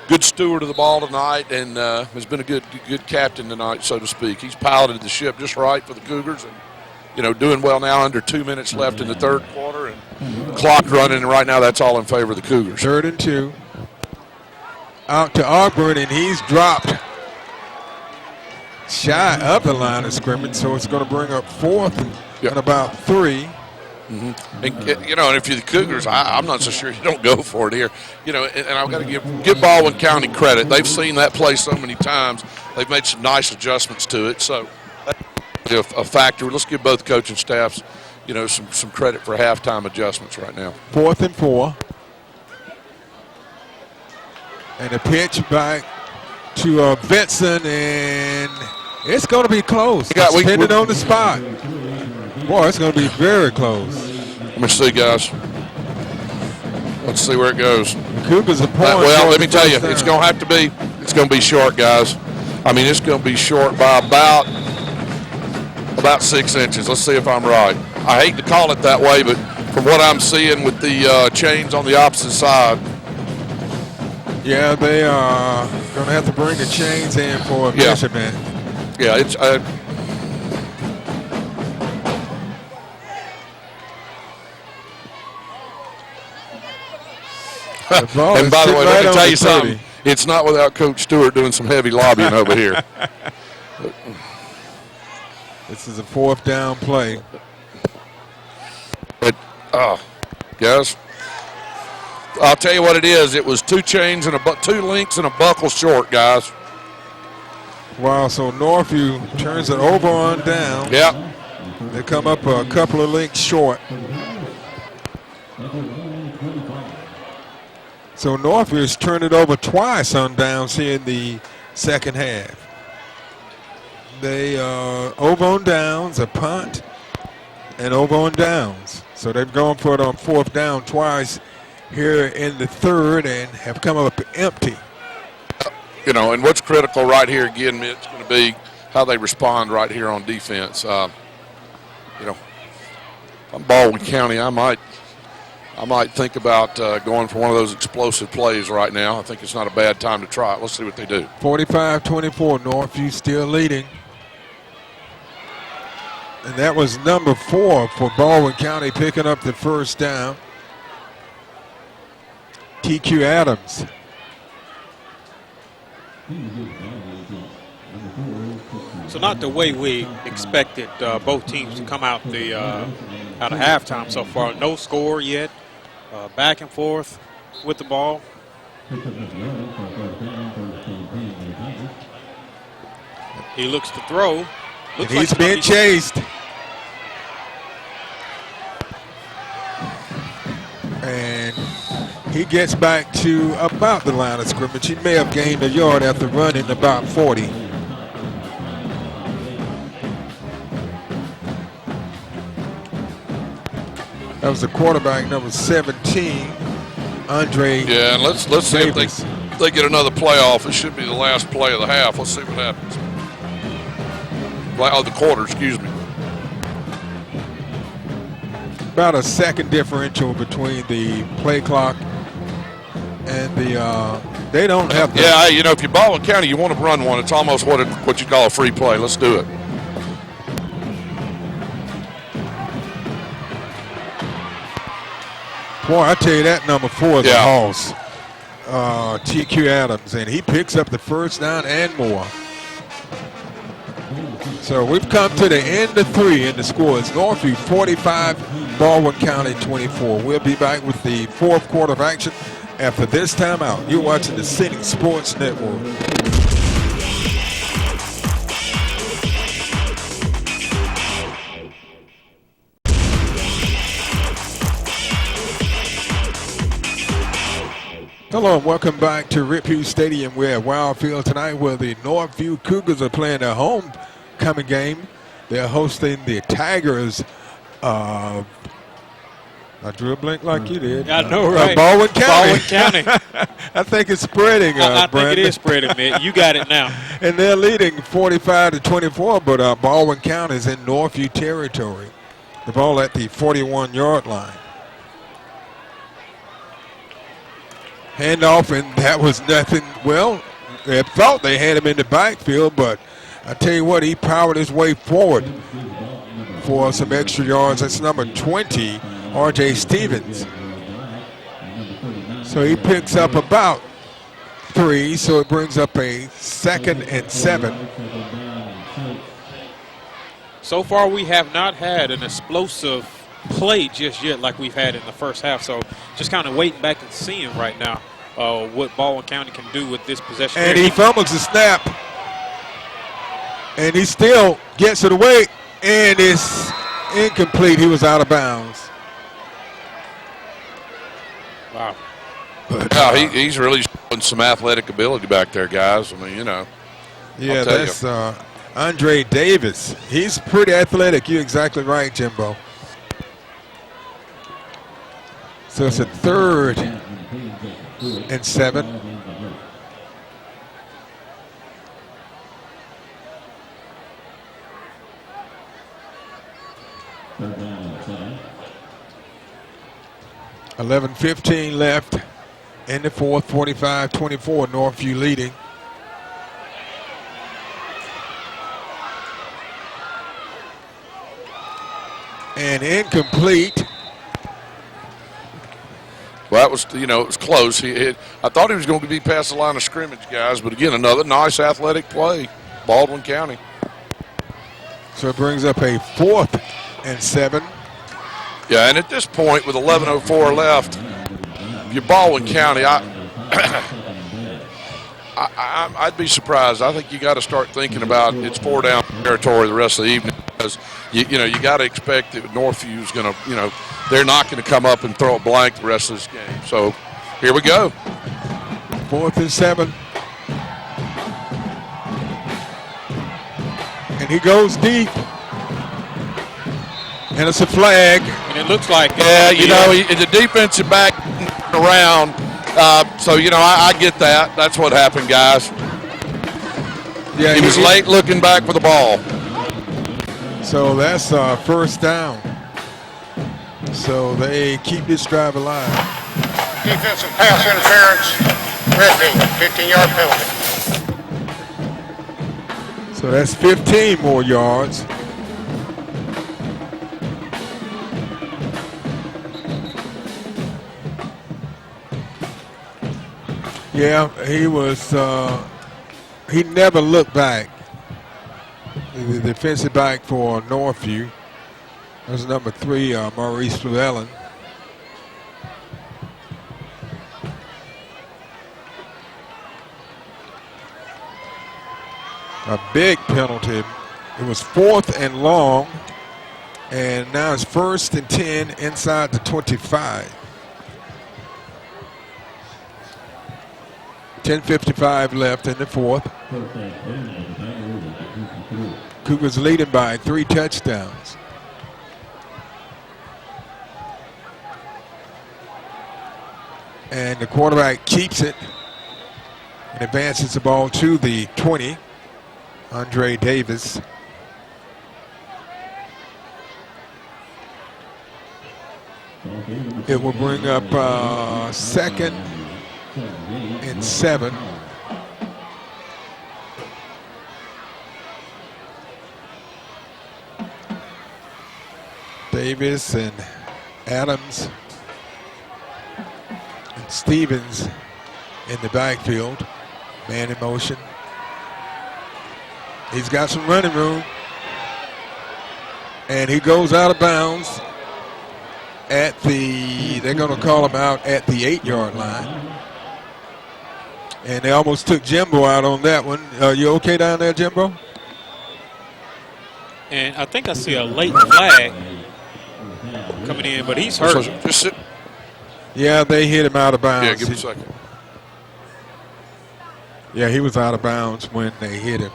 good steward of the ball tonight, and has been a good captain tonight, so to speak. He's piloted the ship just right for the Cougars, and doing well now. Under 2 minutes left in the third quarter, and clock running, and right now that's all in favor of the Cougars. 3rd and 2. Out to Auburn, and he's dropped shy of the line of scrimmage, so it's going to bring up 4th and about 3. Mm-hmm. And if you're the Cougars, I'm not so sure you don't go for it here. And I've got to give Baldwin County credit. They've seen that play so many times. They've made some nice adjustments to it. So that's a factor. Let's give both coaching staffs, some credit for halftime adjustments right now. 4th and 4. And a pitch back to Benson, and it's going to be close. Depending on the spot. Boy, it's going to be very close. Let me see, guys. Let's see where it goes. The Cougars are pouring. Well, let me tell you, it's going to have to be. It's going to be short, guys. I mean, it's going to be short by about 6 inches. Let's see if I'm right. I hate to call it that way, but from what I'm seeing with the chains on the opposite side. Yeah, they are going to have to bring the chains in for a measurement. Yeah, it's. And by the way, let me tell you something. It's not without Coach Stewart doing some heavy lobbying over here. This is a 4th down play. But, guys, I'll tell you what it is. It was 2 chains and 2 links and a buckle short, guys. Wow, so Northview turns it over on down. Yeah. They come up a couple of links short. So Northview's turned it over twice on downs here in the second half. They over on downs, a punt, and over on downs. So they've gone for it on 4th down twice here in the 3rd and have come up empty. And what's critical right here again, it's going to be how they respond right here on defense. I'm Baldwin County. I might think about going for one of those explosive plays right now. I think it's not a bad time to try it. Let's see what they do. 45-24, Northview still leading. And that was number 4 for Baldwin County picking up the 1st down. TQ Adams. So not the way we expected both teams to come out of halftime so far. No score yet. Back and forth with the ball. He looks to throw. And he's being chased. And he gets back to about the line of scrimmage. He may have gained a yard after running about 40. That was the quarterback, number 17, Andre. Yeah, and let's see if they get another playoff. It should be the last play of the half. Let's see what happens. The quarter, excuse me. About a second differential between the play clock and the. They don't have. Yeah, if you're Baldwin County, you want to run one. It's almost what you call a free play. Let's do it. Boy, I tell you, that number 4 is a hoss. TQ Adams, and he picks up the 1st down and more. So we've come to the end of 3 in the score. It's Northview 45, Baldwin County 24. We'll be back with the 4th quarter of action after this timeout. You're watching the City Sports Network. Hello and welcome back to Rip Hughes Stadium. We're at Wildfield tonight where the Northview Cougars are playing their homecoming game. They're hosting the Tigers of, I drew a blank like you did. I know, right? Baldwin County. Baldwin County. I think it's spreading, I think Brandon. it is spreading, man. You got it now. And they're leading 45-24, but Baldwin County is in Northview territory. The ball at the 41-yard line. Handoff, and that was nothing. Well, they thought they had him in the backfield, but I tell you what, he powered his way forward for some extra yards. That's number 20, R.J. Stevens. So he picks up about 3, so it brings up a 2nd and 7. So far, we have not had an explosive play just yet like we've had in the first half. So just kind of waiting back and seeing right now what Baldwin County can do with this possession. And he fumbles the snap. And he still gets it away, and it's incomplete. He was out of bounds. Wow. But, he's really showing some athletic ability back there, guys. I mean, you know. Yeah, that's Andre Davis. He's pretty athletic. You're exactly right, Jimbo. So it's a 3rd and 7. Third down and 7. 11:15 left in the 4th, 45-24, Northview leading. And incomplete. Well, that was, you know, it was close. I thought he was going to be past the line of scrimmage, guys, but again, another nice athletic play, Baldwin County. So it brings up a 4th and 7. Yeah, and at this point, with 11:04 left, you're Baldwin County. I'd be surprised. I think you got to start thinking about it's 4-down territory the rest of the evening, because you got to expect that Northview's going to, they're not going to come up and throw a blank the rest of this game. So here we go. 4th and 7. And he goes deep. And it's a flag. And it looks like the defensive back around. So I get that. That's what happened, guys. Yeah, he was late looking back for the ball. So that's 1st down. So they keep this drive alive. Defensive pass interference, red team, 15-yard penalty. So that's 15 more yards. Yeah, he was, he never looked back. The defensive back for Northview. That was number 3, Maurice Llewellyn. A big penalty. It was 4th and long, and now it's 1st and 10 inside the 25. 10:55 left in the 4th. Cougars leading by 3 touchdowns. And the quarterback keeps it and advances the ball to the 20. Andre Davis. It will bring up 2nd and 7. Davis and Adams and Stevens in the backfield. Man in motion. He's got some running room. And he goes out of bounds at they're going to call him out at the 8-yard line. And they almost took Jimbo out on that one. Are you okay down there, Jimbo? And I think I see a late flag coming in, but he's hurt. Just sit. Yeah, they hit him out of bounds. Yeah, give him a second. Yeah, he was out of bounds when they hit him.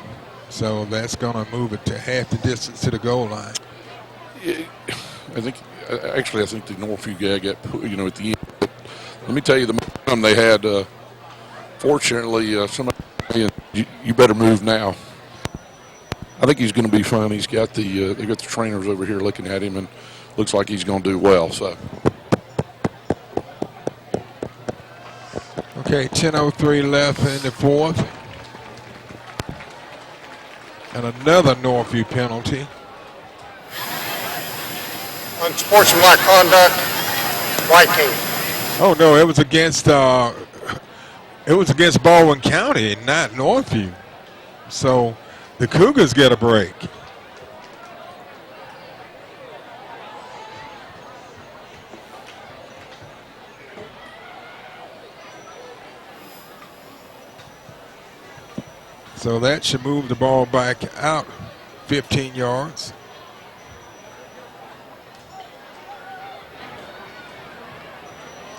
So that's going to move it to half the distance to the goal line. I think the Northview guy got, at the end. But let me tell you, the momentum they had, fortunately, somebody, you better move now. I think he's going to be fine. He's got they got the trainers over here looking at him, and looks like he's going to do well. So. Okay, 10:03 left in the fourth. And another Northview penalty. Unsportsmanlike conduct, white team. Oh no, it was against Baldwin County, not Northview. So the Cougars get a break. So that should move the ball back out 15 yards.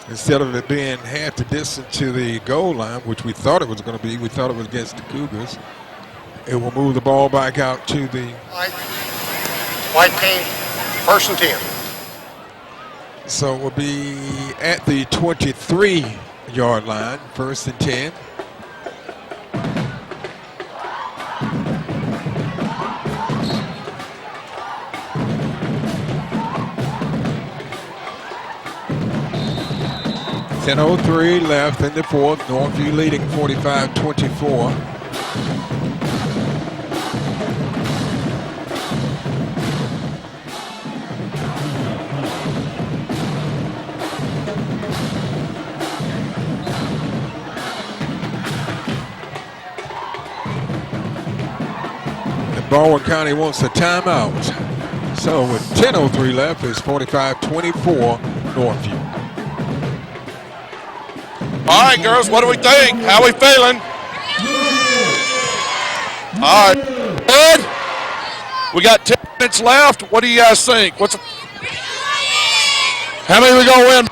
Instead of it being half the distance to the goal line, which we thought it was going to be, we thought it was against the Cougars. It will move the ball back out to the White team, 1st and 10. So it will be at the 23-yard line, 1st and 10. .03 left in the fourth. Northview leading 45-24. And Baldwin County wants a timeout. So with 10:03 left, it's 45-24 Northview. All right, girls, what do we think? How we feeling? All right, good. We got 10 minutes left. What do you guys think? How many are we gonna win?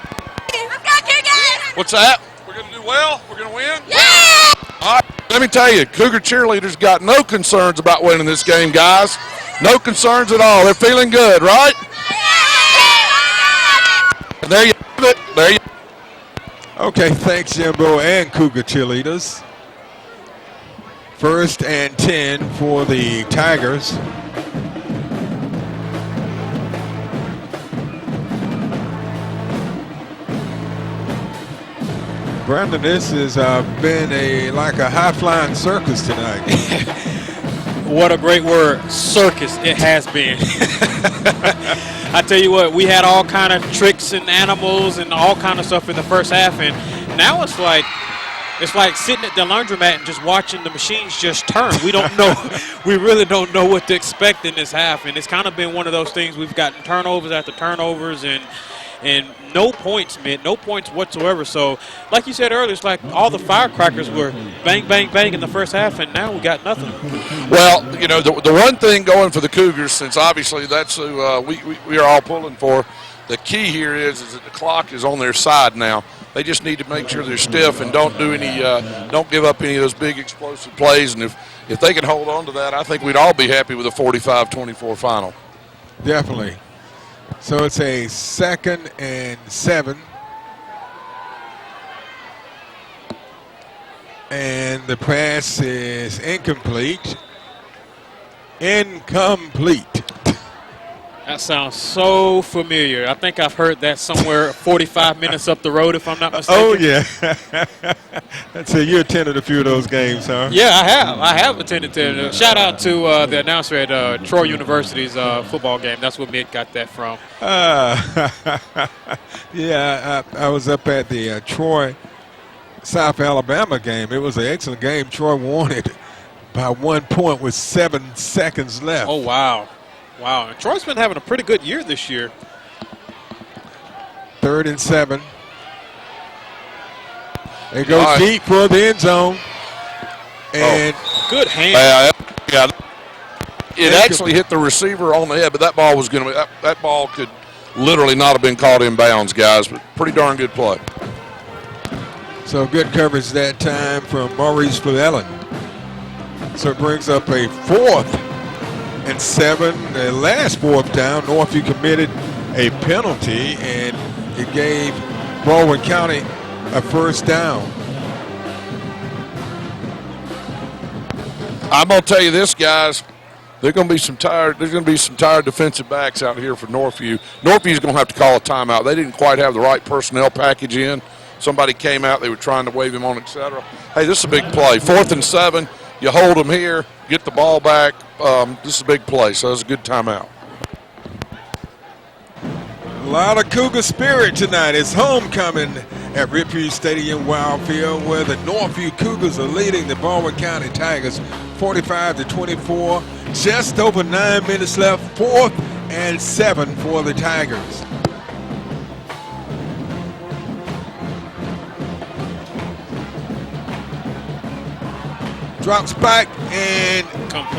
What's that? We're gonna do well. We're gonna win. Yeah! All right. Let me tell you, Cougar cheerleaders got no concerns about winning this game, guys. No concerns at all. They're feeling good, right? And there you have it. There you. Okay, thanks, Jimbo and Cougar cheerleaders. 1st and 10 for the Tigers. Brandon, this has been like a high-flying circus tonight. What a great word, circus it has been. I tell you what, we had all kind of tricks and animals and all kind of stuff in the first half, and now it's like sitting at the laundromat and just watching the machines just turn. We don't know, we really don't know what to expect in this half, and it's kind of been one of those things. We've gotten turnovers after turnovers, and no points, man, no points whatsoever. So, like you said earlier, it's like all the firecrackers were bang, bang, bang in the first half, and now we got nothing. Well, you know, the one thing going for the Cougars, since obviously that's who we are all pulling for, the key here is that the clock is on their side now. They just need to make sure they're stiff and don't do any, don't give up any of those big explosive plays. And if they can hold on to that, I think we'd all be happy with a 45-24 final. Definitely. So it's a 2nd and 7. And the pass is incomplete. Incomplete. That sounds so familiar. I think I've heard that somewhere 45 minutes up the road, if I'm not mistaken. Oh, yeah. That's it. You attended a few of those games, huh? Yeah, I have. I have attended to. Shout out to the announcer at Troy University's football game. That's where Mitt got that from. Yeah, I was up at the Troy South Alabama game. It was an excellent game. Troy won it by 1 point with 7 seconds left. Oh, wow. Wow. And Troy's been having a pretty good year this year. 3rd and 7. They go deep for the end zone. And good hand. Yeah. It actually hit the receiver on the head, but that ball was going to that ball could literally not have been caught in bounds, guys. But pretty darn good play. So good coverage that time from Maurice Llewellyn. So it brings up a 4th and 7. The last 4th down, Northview committed a penalty, and it gave Baldwin County a 1st down. I'm going to tell you this, guys. There's going to be some tired defensive backs out here for Northview. Northview's going to have to call a timeout. They didn't quite have the right personnel package in. Somebody came out, they were trying to wave him on, etc. Hey, this is a big play. 4th and 7. You hold them here, get the ball back. This is a big play, so it's a good timeout. A lot of Cougar spirit tonight. It's homecoming at Ripley Stadium, Wildfield, where the Northview Cougars are leading the Baldwin County Tigers 45-24. Just over 9 minutes left. 4th and 7 for the Tigers. Drops back and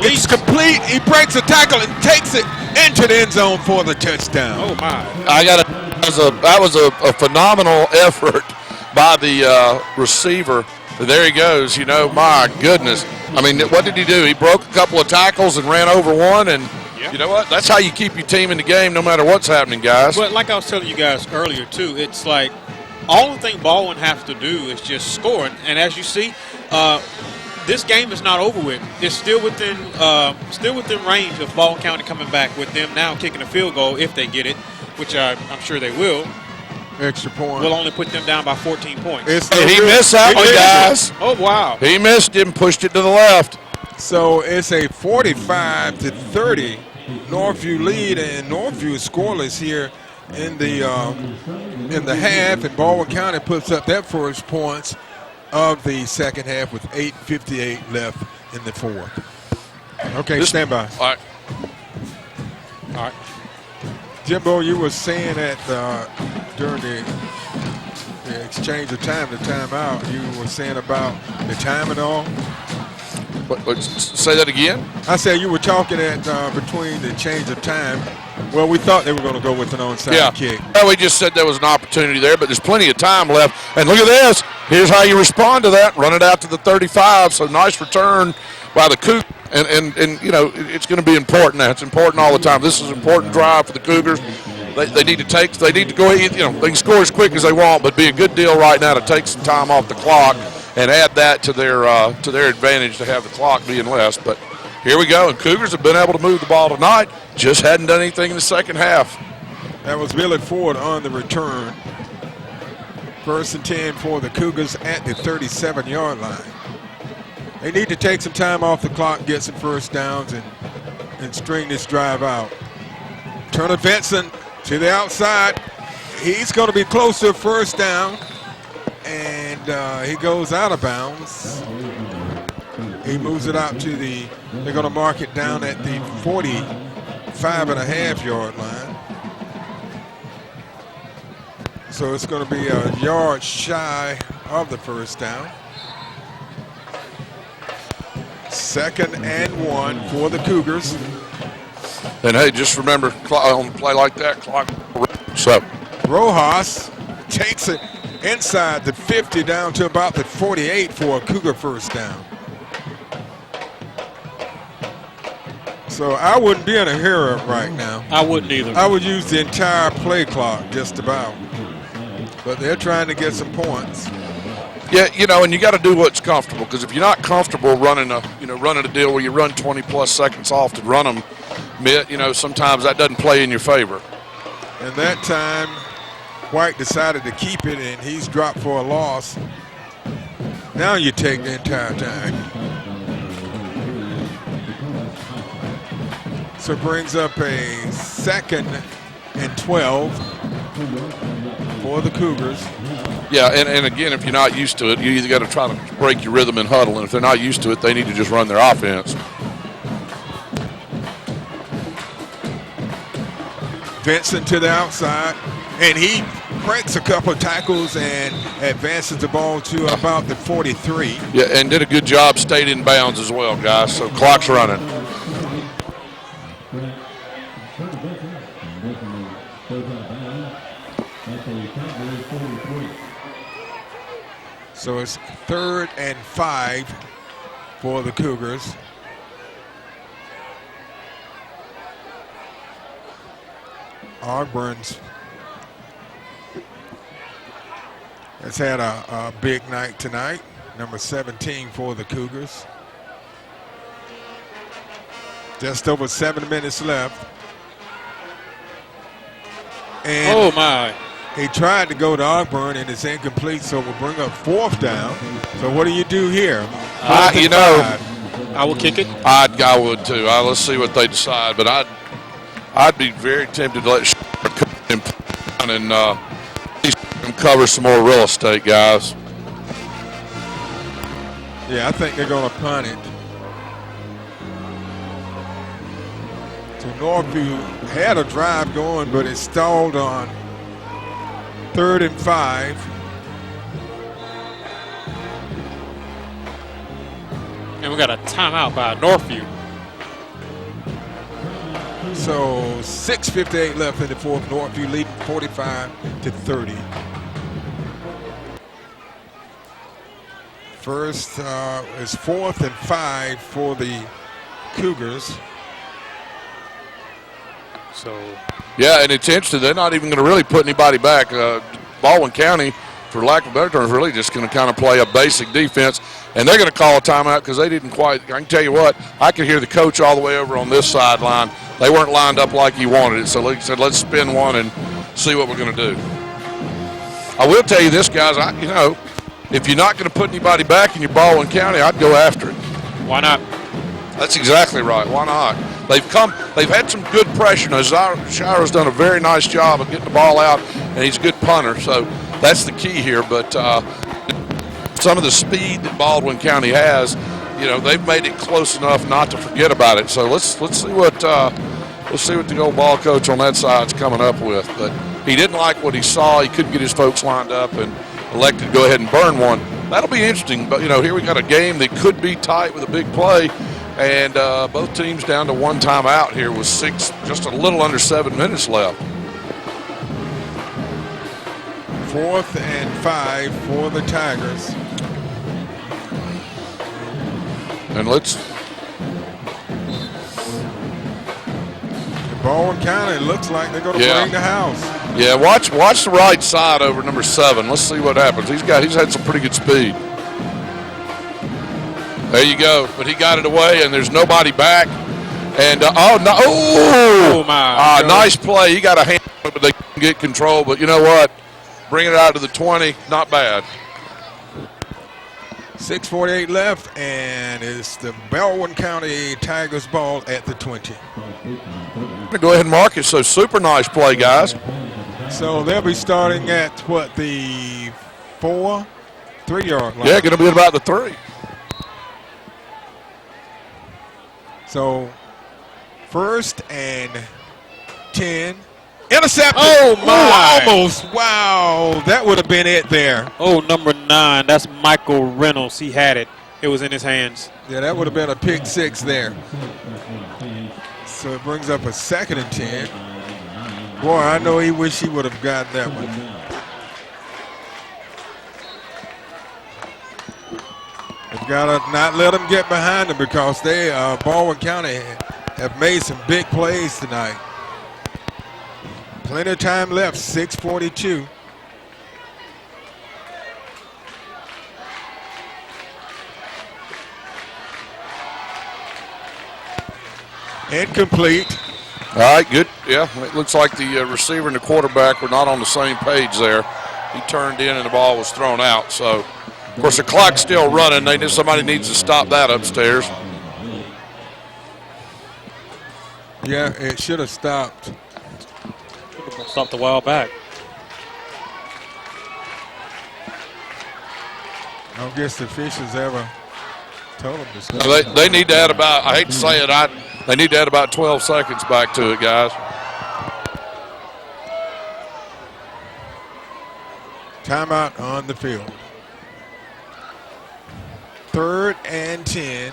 it's complete. He breaks a tackle and takes it into the end zone for the touchdown. Oh my! That was a phenomenal effort by the receiver. There he goes. You know, my goodness. I mean, what did he do? He broke a couple of tackles and ran over one, and you know what? That's how you keep your team in the game, no matter what's happening, guys. But like I was telling you guys earlier too, it's like all the thing Baldwin has to do is just score, and as you see. This game is not over with. It's still within range of Baldwin County coming back with them now kicking a field goal if they get it, which I'm sure they will. Extra point. Will only put them down by 14 points. He missed that one, guys. Oh, wow. He missed him, pushed it to the left. So it's a 45-30 Northview lead, and Northview is scoreless here in the half, and Baldwin County puts up their first points of the second half with 8:58 left in the fourth. Okay, stand by. All right. Jimbo, you were saying that during the exchange of time, the timeout, you were saying about the time and all. Say that again? I said you were talking at between the change of time. Well, we thought they were going to go with an onside kick. Yeah, we just said there was an opportunity there, but there's plenty of time left. And look at this. Here's how you respond to that. Run it out to the 35. So nice return by the Cougars. And you know, it's going to be important now. It's important all the time. This is an important drive for the Cougars. They need to go ahead, you know, they can score as quick as they want, but be a good deal right now to take some time off the clock and add that to their advantage to have the clock being less. But here we go, and Cougars have been able to move the ball tonight, just hadn't done anything in the second half. That was Billy Ford on the return. 1st and 10 for the Cougars at the 37-yard line. They need to take some time off the clock, get some first downs, and string this drive out. Turner Benson to the outside. He's going to be close to a first down, and he goes out of bounds. He moves it out to they're going to mark it down at the 45.5-yard line. So it's going to be a yard shy of the first down. 2nd and 1 for the Cougars. And hey, just remember, on a play like that, clock. So Rojas takes it inside the 50 down to about the 48 for a Cougar first down. So I wouldn't be in a hurry right now. I wouldn't either. I would use the entire play clock just about. But they're trying to get some points. Yeah, you know, and you got to do what's comfortable, because if you're not comfortable running a deal where you run 20+ seconds off to run them, you know, sometimes that doesn't play in your favor. And that time, White decided to keep it, and he's dropped for a loss. Now you take the entire time. So it brings up a 2nd and 12 for the Cougars. Yeah, and again, if you're not used to it, you either got to try to break your rhythm and huddle, and if they're not used to it, they need to just run their offense. Vincent to the outside, and he breaks a couple of tackles and advances the ball to about the 43. Yeah, and did a good job, stayed in bounds as well, guys, so clock's running. So it's 3rd and 5 for the Cougars. Auburn's has had a big night tonight. Number 17 for the Cougars. Just over 7 minutes left. And Oh, my. he tried to go to Ogburn, and it's incomplete, so we'll bring up 4th down. So what do you do here? You know, 5. I will kick it. I would too. Let's see what they decide. But I'd be very tempted to let him and cover some more real estate, guys. Yeah, I think they're going to punt it. So Northview had a drive going, but it stalled on 3rd and 5. And we got a timeout by Northview. So 6:58 left in the 4th. Northview leading 45-30. First is 4th and 5 for the Cougars. So Yeah, and it's interesting. They're not even going to really put anybody back. Baldwin County, for lack of a better term, is really just going to kind of play a basic defense. And they're going to call a timeout because they didn't quite. I can tell you what, I could hear the coach all the way over on this sideline. They weren't lined up like he wanted it. So he said, let's spin one and see what we're going to do. I will tell you this, guys. If you're not going to put anybody back in your Baldwin County, I'd go after it. why not? That's exactly right. Why not? They've had some good pressure. Now, Shiro's done a very nice job of getting the ball out, and he's a good punter. So that's the key here. But some of the speed that Baldwin County has, they've made it close enough not to forget about it. So let's see what the old ball coach on that side's coming up with. But he didn't like what he saw. He couldn't get his folks lined up and elected to go ahead and burn one. That'll be interesting. But here we got a game that could be tight with a big play. And both teams down to one timeout here with just a little under 7 minutes left. 4th and 5 for the Tigers. And Baldwin County looks like they're going to bring the house. Yeah, watch the right side over number 7. Let's see what happens. He's had some pretty good speed. There you go. But he got it away, and there's nobody back. And Oh my! Nice play. He got a hand, but they couldn't get control. But you know what? Bring it out to the 20. Not bad. 6:48 left, and it's the Baldwin County Tigers ball at the 20. I'm going to go ahead and mark it. So super nice play, guys. So they'll be starting at the 3-yard line. Yeah, going to be at about the 3. So 1st and 10. Intercepted. Oh, my. Ooh, almost. Wow. That would have been it there. Oh, number 9. That's Michael Reynolds. He had it. It was in his hands. Yeah, that would have been a pick 6 there. So it brings up a 2nd and 10. Boy, I know he wish he would have gotten that one. They've got to not let them get behind them because they, Baldwin County, have made some big plays tonight. Plenty of time left, 6:42. Incomplete. All right, good. Yeah, it looks like the receiver and the quarterback were not on the same page there. He turned in and the ball was thrown out. So, of course, the clock's still running. Somebody needs to stop that upstairs. Yeah, it should have stopped. Stopped a while back. I don't guess the officials ever told them to stop. They need to add about, I hate to say it, they need to add about 12 seconds back to it, guys. Timeout on the field. 3rd and 10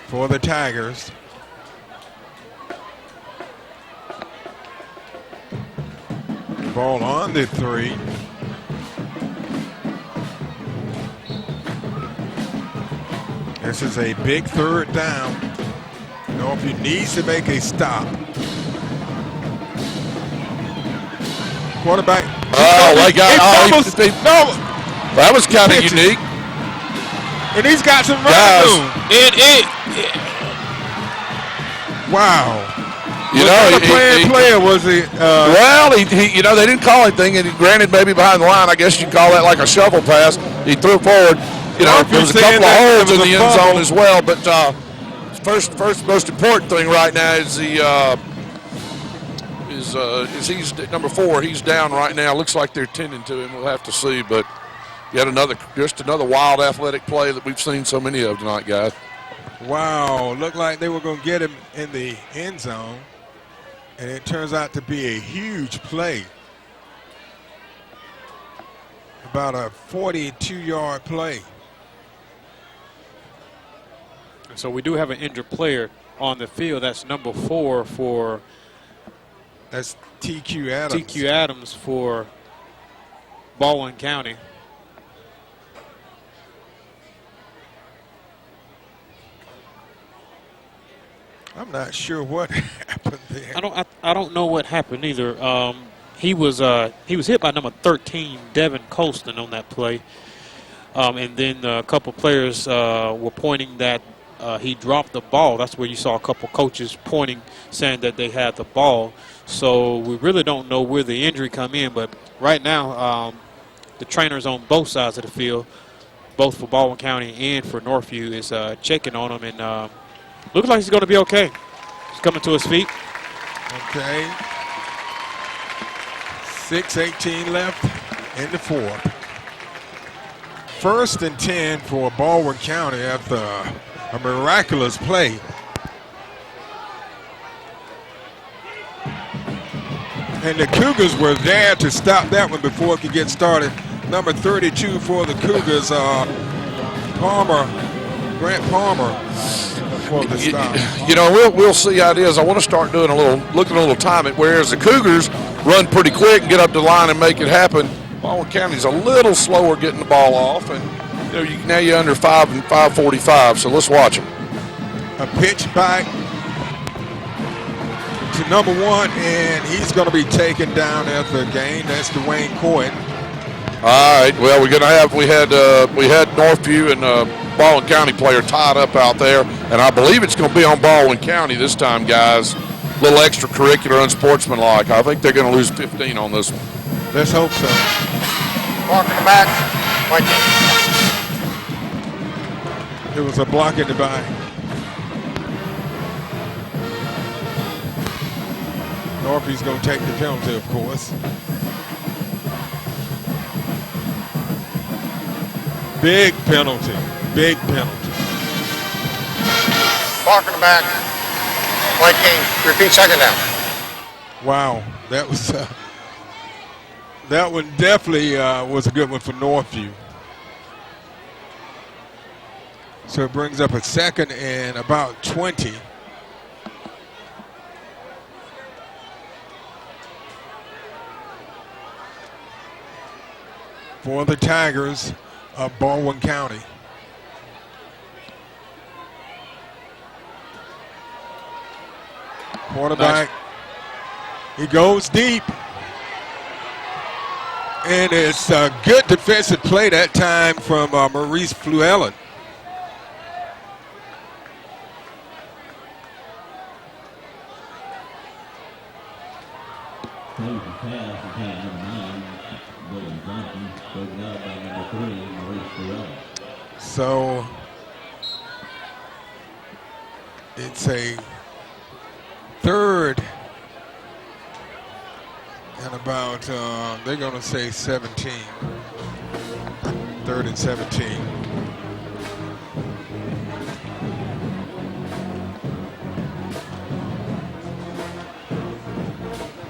for the Tigers. Ball on the 3. This is a big 3rd down. Northview needs to make a stop. Quarterback. Oh, my God. No. That was kind of unique. And he's got some Guys. running room. Wow. You Was know, that a player was he? Well, he, you know, they didn't call anything, and granted, maybe behind the line, I guess you'd call that like a shovel pass. He threw it forward. You know, there was a couple of holes in the end zone as well. But first most important thing right now is he's number 4. He's down right now. Looks like they're tending to him. We'll have to see. But yet just another wild athletic play that we've seen so many of tonight, guys. Wow, looked like they were going to get him in the end zone. And it turns out to be a huge play. About a 42-yard play. So we do have an injured player on the field. That's number 4 for. That's TQ Adams. TQ Adams for Baldwin County. I'm not sure what happened there. I don't know what happened either. He was hit by number 13, Devin Colston, on that play, and then a couple players were pointing that he dropped the ball. That's where you saw a couple coaches pointing, saying that they had the ball. So we really don't know where the injury come in. But right now, the trainers on both sides of the field, both for Baldwin County and for Northview, is checking on him, and looks like he's going to be okay. He's coming to his feet. Okay. 6:18 left in the 4th. 1st and 10 for Baldwin County after a miraculous play. And the Cougars were there to stop that one before it could get started. Number 32 for the Cougars, Grant Palmer. You know, we'll see how it is. I want to start doing looking a little timing. Whereas the Cougars run pretty quick and get up the line and make it happen, Baldwin County's a little slower getting the ball off, and you know, now you're under 5 and 5:45. So let's watch it. A pitch back to number 1, and he's going to be taken down at the game. That's Dwayne Coyne. All right. Well, we had Northview and Baldwin County player tied up out there, and I believe it's going to be on Baldwin County this time, guys. A little extracurricular, unsportsmanlike. I think they're going to lose 15 on this one. Let's hope so. Mark in the back. Right It was a block in the back. Northview's going to take the penalty, of course. Big penalty. Big penalty. Mark in the back. White game. Repeat, second down. Wow, that was that one definitely was a good one for Northview. So it brings up a 2nd and about 20. For the Tigers of Baldwin County. Quarterback, he goes deep. And it's a good defensive play that time from Maurice Fluellen. So it's a 3rd and about, they're going to say 17. 3rd and 17.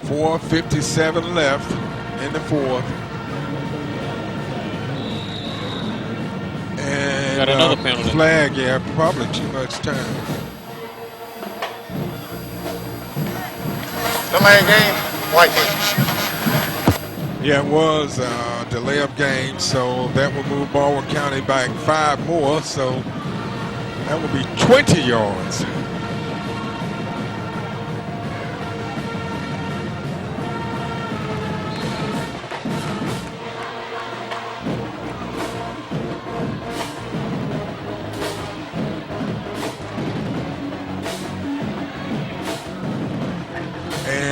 .457 left in the 4th. And got another penalty. Flag, yeah, probably too much time. Delay game. White game. Yeah, it was a delay of game, so that will move Baldwin County back 5 more, so that will be 20 yards.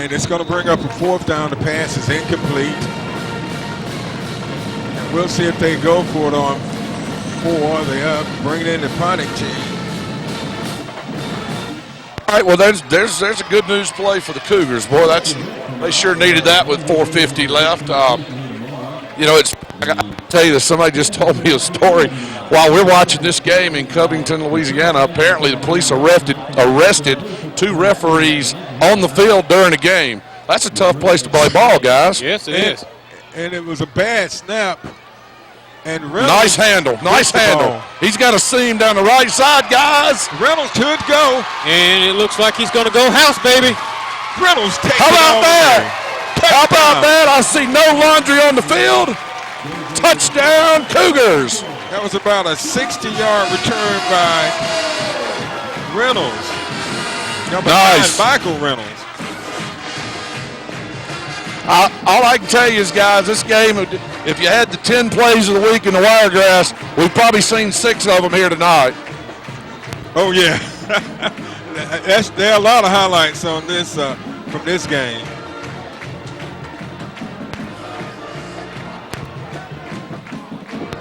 And it's going to bring up a 4th down. The pass is incomplete. And we'll see if they go for it on 4. They are bringing in the punting team. All right, well, there's a good news play for the Cougars. Boy, they sure needed that with 4:50 left. I got to tell you that somebody just told me a story while we're watching this game in Covington, Louisiana. Apparently, the police arrested 2 referees on the field during a game. That's a tough place to play ball, guys. Yes, it is. And it was a bad snap. And Reynolds Nice handle. He's got a seam down the right side, guys. Reynolds could go. And it looks like he's going to go house, baby. Reynolds takes How it about all that? the way. How about that? I see no laundry on the field. Touchdown, Cougars. That was about a 60-yard return by Reynolds. Number Nice. 9, Michael Reynolds. All I can tell you is, guys, this game, if you had the 10 plays of the week in the Wiregrass, we've probably seen 6 of them here tonight. Oh, yeah. There are a lot of highlights on this from this game.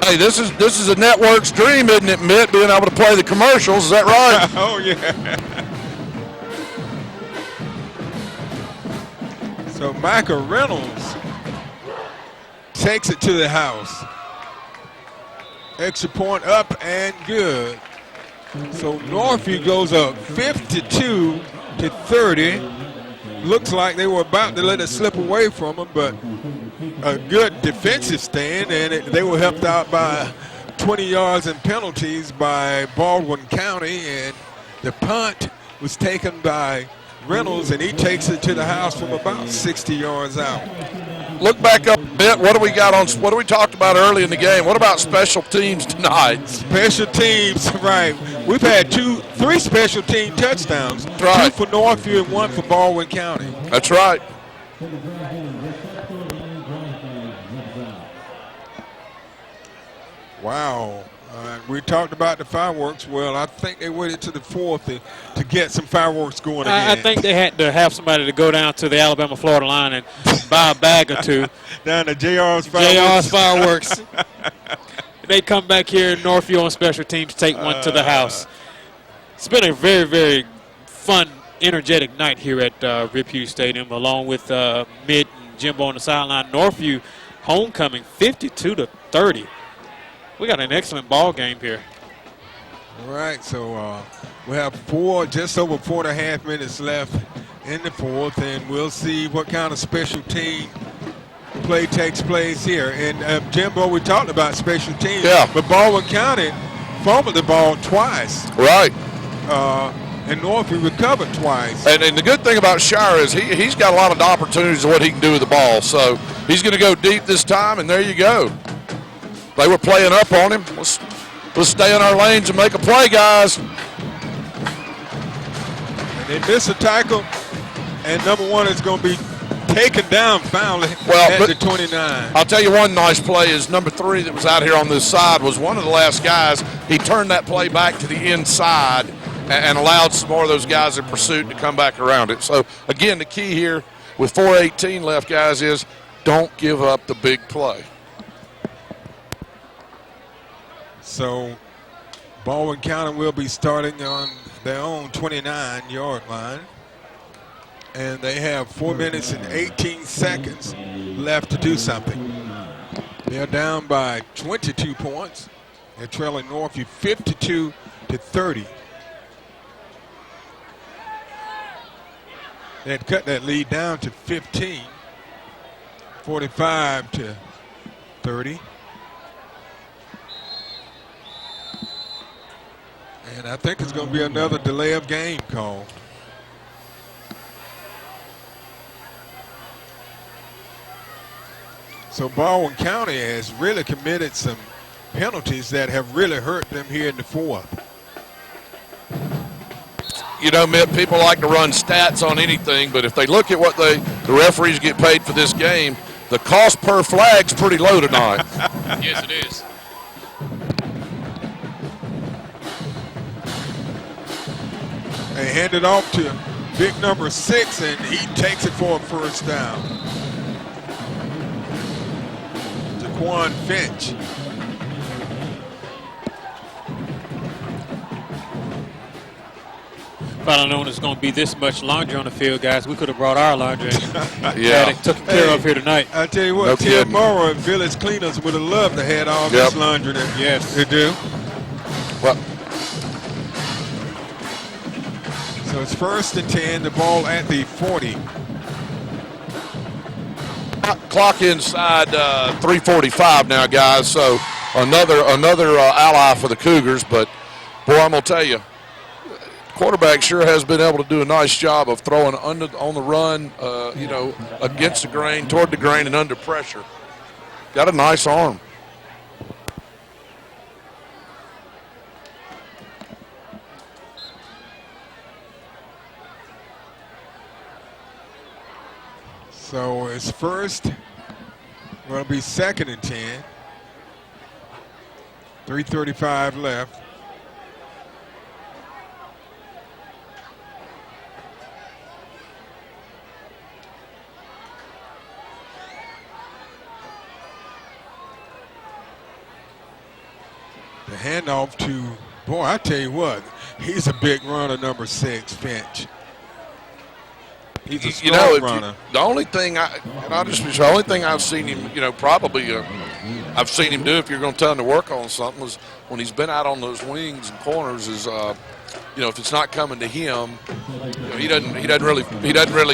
Hey, this is a network's dream, isn't it, Mitt, being able to play the commercials? Is that right? Oh, yeah. So Michael Reynolds takes it to the house. Extra point up and good. So Northview goes up 52-30. Looks like they were about to let it slip away from them, but a good defensive stand, and they were helped out by 20 yards and penalties by Baldwin County, and the punt was taken by Reynolds, and he takes it to the house from about 60 yards out. Look back up a bit. What do we got on? What do we talked about early in the game? What about special teams tonight? Special teams, right. We've had 3 special team touchdowns. Right. 2 for Northview and 1 for Baldwin County. That's right. Wow. We talked about the fireworks. Well, I think they waited to the 4th to get some fireworks going again. I think they had to have somebody to go down to the Alabama-Florida line and buy a bag or 2. Down to JR's fireworks. JR's fireworks. They come back here in Northview on special teams, take one to the house. It's been a very, very fun, energetic night here at Rip Hughes Stadium, along with Mitt and Jimbo on the sideline. Northview homecoming 52-30. We got an excellent ball game here. All right, so we have just over 4.5 minutes left in the 4th, and we'll see what kind of special team play takes place here. And Jimbo, we talked about special teams, but Baldwin County fumbled the ball twice. Right. And Northview recovered twice. And the good thing about Shire is he's got a lot of opportunities of what he can do with the ball. So he's going to go deep this time, and there you go. They were playing up on him. Let's stay in our lanes and make a play, guys. And they miss a tackle, and number 1 is going to be taken down finally at the 29. I'll tell you one nice play is number 3 that was out here on this side was one of the last guys. He turned that play back to the inside and allowed some more of those guys in pursuit to come back around it. So, again, the key here with 4:18 left, guys, is don't give up the big play. So Baldwin County will be starting on their own 29-yard line. And they have 4 minutes and 18 seconds left to do something. They're down by 22 points. They're trailing Northview 52-30. They had cut that lead down to 15, 45-30. And I think it's going to be another delay of game call. So Baldwin County has really committed some penalties that have really hurt them here in the 4th. You know, Mitt, people like to run stats on anything, but if they look at what the referees get paid for this game, the cost per flag's pretty low tonight. Yes, it is. They hand it off to big number 6, and he takes it for a first down. Jaquan Finch. If I'd have known it's going to be this much laundry on the field, guys, we could have brought our laundry and Yeah. had it taken care of here tonight. I tell you what, No Tim kidding. Morrow and Village Cleaners would have loved to have all this laundry that Yes. they do. Well, So it's 1st and 10, the ball at the 40. clock inside 3:45 now, guys. So another ally for the Cougars. But boy, I'm gonna tell you, quarterback sure has been able to do a nice job of throwing on the run, against the grain, toward the grain, and under pressure. Got a nice arm. So it's first, well, it'll be 2nd and 10. 3:35 left. The handoff to, boy, I tell you what, he's a big runner, number 6, Finch. He's a strong runner. The only thing I've seen him, I've seen him do, if you're going to tell him to work on something, was when he's been out on those wings and corners. Is if it's not coming to him, he doesn't really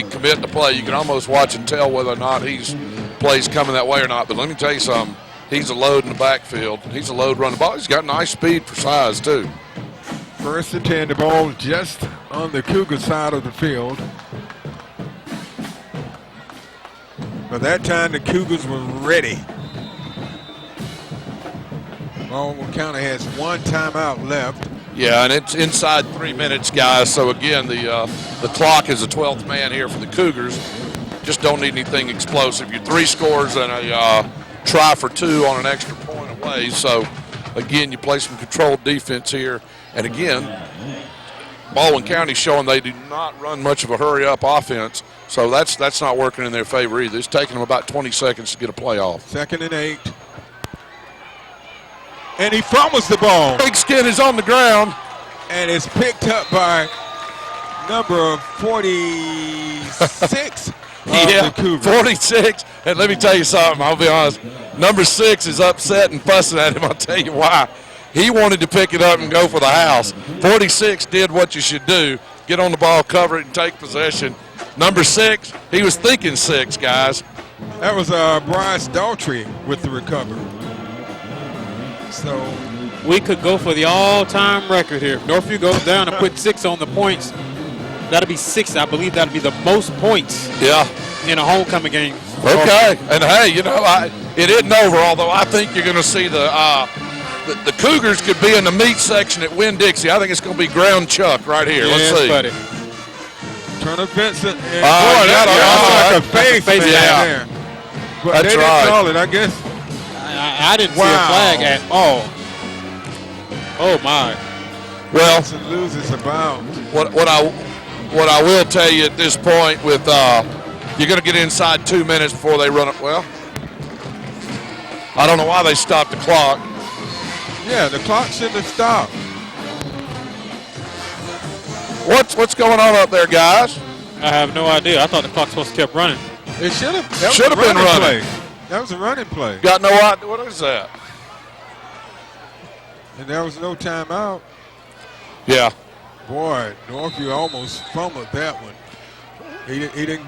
commit to play. You can almost watch and tell whether or not he's plays coming that way or not. But let me tell you something. He's a load in the backfield. He's a load running the ball. He's got nice speed for size too. 1st and 10, the ball just on the Cougar side of the field. By that time, the Cougars were ready. Baldwin County has 1 timeout left. Yeah, and it's inside 3 minutes, guys. So again, the clock is the 12th man here for the Cougars. Just don't need anything explosive. You're 3 scores and a try for 2 on an extra point away. So again, you play some controlled defense here. And again, Baldwin County showing they do not run much of a hurry-up offense. So that's not working in their favor either. It's taking them about 20 seconds to get a play off. 2nd and 8. And he fumbles the ball. Big Skin is on the ground. And it's picked up by number 46 of the Cougars. 46. And let me tell you something. I'll be honest. Number 6 is upset and fussing at him. I'll tell you why. He wanted to pick it up and go for the house. 46 did what you should do. Get on the ball, cover it, and take possession. Number 6, he was thinking 6, guys. That was Bryce Daltrey with the recovery. So We could go for the all-time record here. If Northview goes down and put 6 on the points, that'll be 6. I believe that'll be the most points in a homecoming game. Okay. And, hey, it isn't over, although I think you're going to see the Cougars could be in the meat section at Winn-Dixie. I think it's going to be ground chuck right here. Let's see. Buddy. Turner Vincent. And boy, that's like a face yeah. there. But That's they didn't right. call it, I guess. I didn't see a flag at all. Oh, my. Well, Vincent loses about. what I will tell you at this point with you're going to get inside 2 minutes before they run it. Well, I don't know why they stopped the clock. Yeah, the clock shouldn't have stopped. What's going on up there, guys? I have no idea. I thought the clock supposed to keep running. It should have. Should have been running. Play. That was a running play. Got no idea. What is that? And there was no timeout. Yeah. Boy, Northview almost fumbled that one. He didn't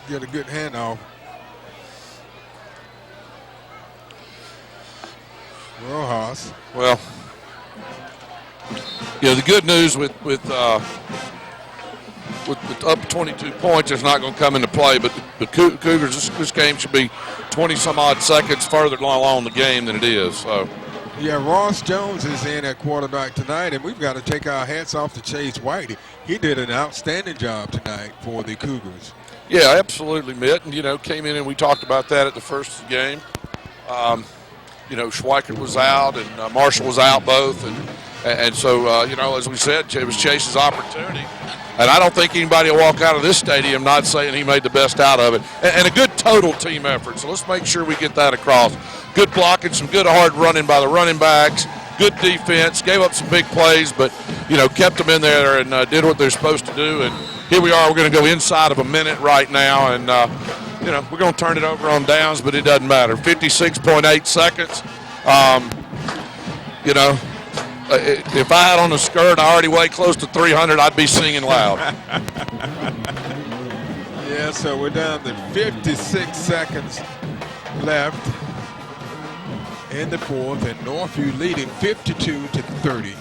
get a good handoff. Rojas. Well, the good news with up 22 points is not going to come into play, but the Cougars, this game should be 20-some-odd seconds further along the game than it is. So. Yeah, Ross Jones is in at quarterback tonight, and we've got to take our hats off to Chase White. He did an outstanding job tonight for the Cougars. Yeah, absolutely, Mitt. And, came in and we talked about that at the first game. Schweikert was out and Marshall was out both. And, And so, you know, as we said, it was Chase's opportunity. And I don't think anybody will walk out of this stadium not saying he made the best out of it. And a good total team effort. So let's make sure we get that across. Good blocking, some good hard running by the running backs, good defense, gave up some big plays, but, you know, kept them in there and did what they're supposed to do. And here we are. We're going to go inside of a minute right now. And, you know, we're going to turn it over on downs, but it doesn't matter. 56.8 seconds. You know, if I had on a skirt and I already weigh close to 300, I'd be singing loud. Yeah, so we're down to 56 seconds left in the fourth, and Northview leading 52-30.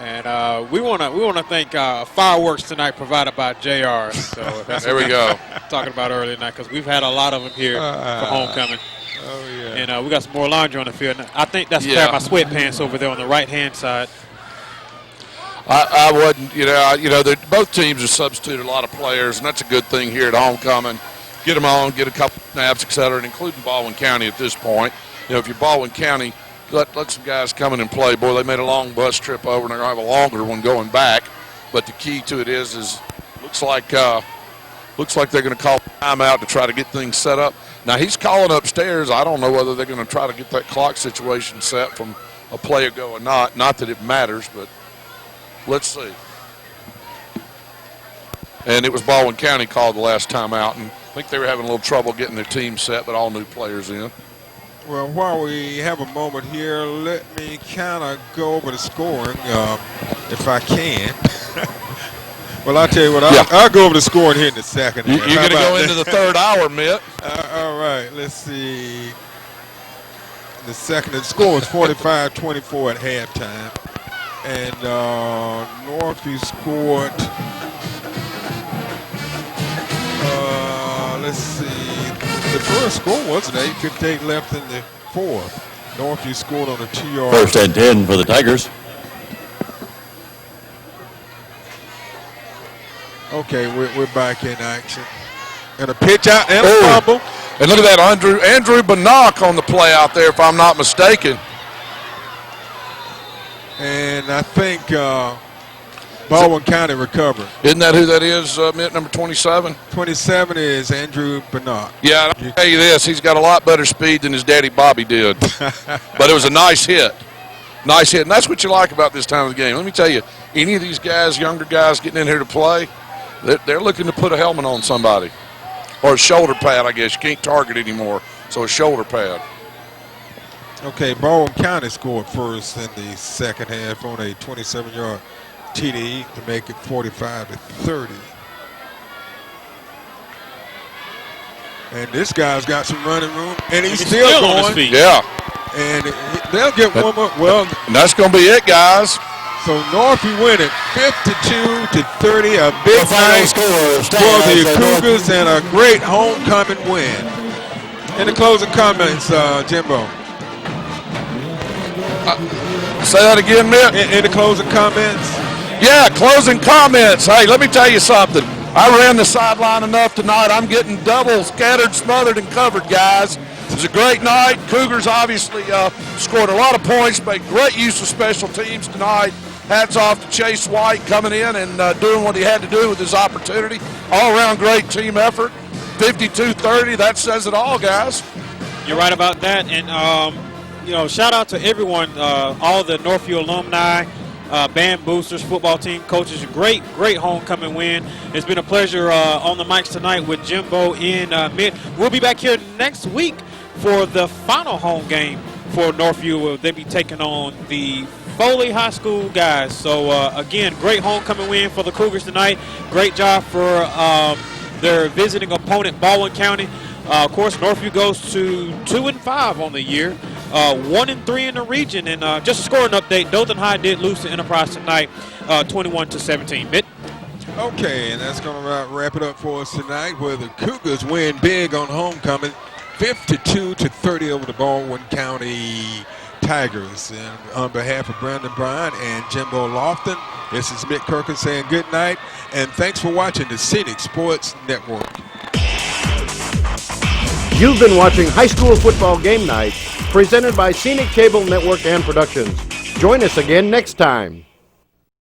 And we want to thank fireworks tonight provided by JR. So that's there what we go. Talking about earlier tonight, because we've had a lot of them here for homecoming. Oh yeah. And we got some more laundry on the field. I think that's a pair of my sweatpants over there on the right-hand side. I wouldn't, you know, both teams have substituted a lot of players, and that's a good thing here at homecoming. Get them on, get a couple snaps, et cetera, and including Baldwin County at this point. You know, if you're Baldwin County, let some guys come in and play. Boy, they made a long bus trip over, and they're going to have a longer one going back. But the key to it is looks like they're going to call timeout to try to get things set up. Now, he's calling upstairs. I don't know whether they're going to try to get that clock situation set from a play ago or not. Not that it matters, but let's see. And it was Baldwin County called the last time out, and I think they were having a little trouble getting their team set, but all new players in. Well, while we have a moment here, let me kind of go over the scoring, if I can. Well, I'll tell you what, I'll go over the scoring here in a second. You're going to go into the third hour, Mitt. All right, let's see. The score was 45-24 at halftime. And Northview scored, let's see, the first score wasn't 8:58 left in the fourth. Northview scored on a 2-yard. First and 10 for the Tigers. Okay, we're back in action. And a pitch out and a fumble. And look at that, Andrew Bannock on the play out there, if I'm not mistaken. And I think Baldwin County recovered. Isn't that who that is, Mitt, number 27? 27 is Andrew Bannock. Yeah, I'll tell you this, he's got a lot better speed than his daddy Bobby did. But it was a nice hit. Nice hit, and that's what you like about this time of the game. Let me tell you, any of these guys, younger guys getting in here to play, they're looking to put a helmet on somebody. Or a shoulder pad, I guess. You can't target anymore, so a shoulder pad. Okay, Baldwin County scored first in the second half on a 27-yard TD to make it 45-30. And this guy's got some running room, and he's still going. On his feet. Yeah. And they'll get one more. Well, and that's going to be it, guys. So Northview win it 52-30, a big night score for the Cougars and a great homecoming win. In the closing comments, Jimbo. Say that again, Mitt. In the closing comments. Yeah, closing comments. Hey, let me tell you something. I ran the sideline enough tonight. I'm getting double scattered, smothered, and covered, guys. It was a great night. Cougars obviously scored a lot of points, made great use of special teams tonight. Hats off to Chase White coming in and doing what he had to do with his opportunity. All-around great team effort. 52-30, that says it all, guys. You're right about that. And, you know, shout out to everyone, all the Northview alumni, band boosters, football team coaches. Great homecoming win. It's been a pleasure on the mics tonight with Jimbo and Mitt. We'll be back here next week for the final home game for Northview. They'll be taking on the Foley High School guys. So, again, great homecoming win for the Cougars tonight. Great job for their visiting opponent, Baldwin County. Of course, Northview goes to 2-5 on the year, 1-3 in the region. And just a scoring update, Dothan High did lose to Enterprise tonight, 21-17. Mitt? Okay, and that's going to wrap it up for us tonight, where the Cougars win big on homecoming, 52-30 over the Baldwin County Tigers. And on behalf of Brandon Bryan and Jimbo Lofton, this is Mitt Kirkland saying good night, and thanks for watching the Scenic Sports Network. You've been watching High School Football Game Night, presented by Scenic Cable Network and Productions. Join us again next time.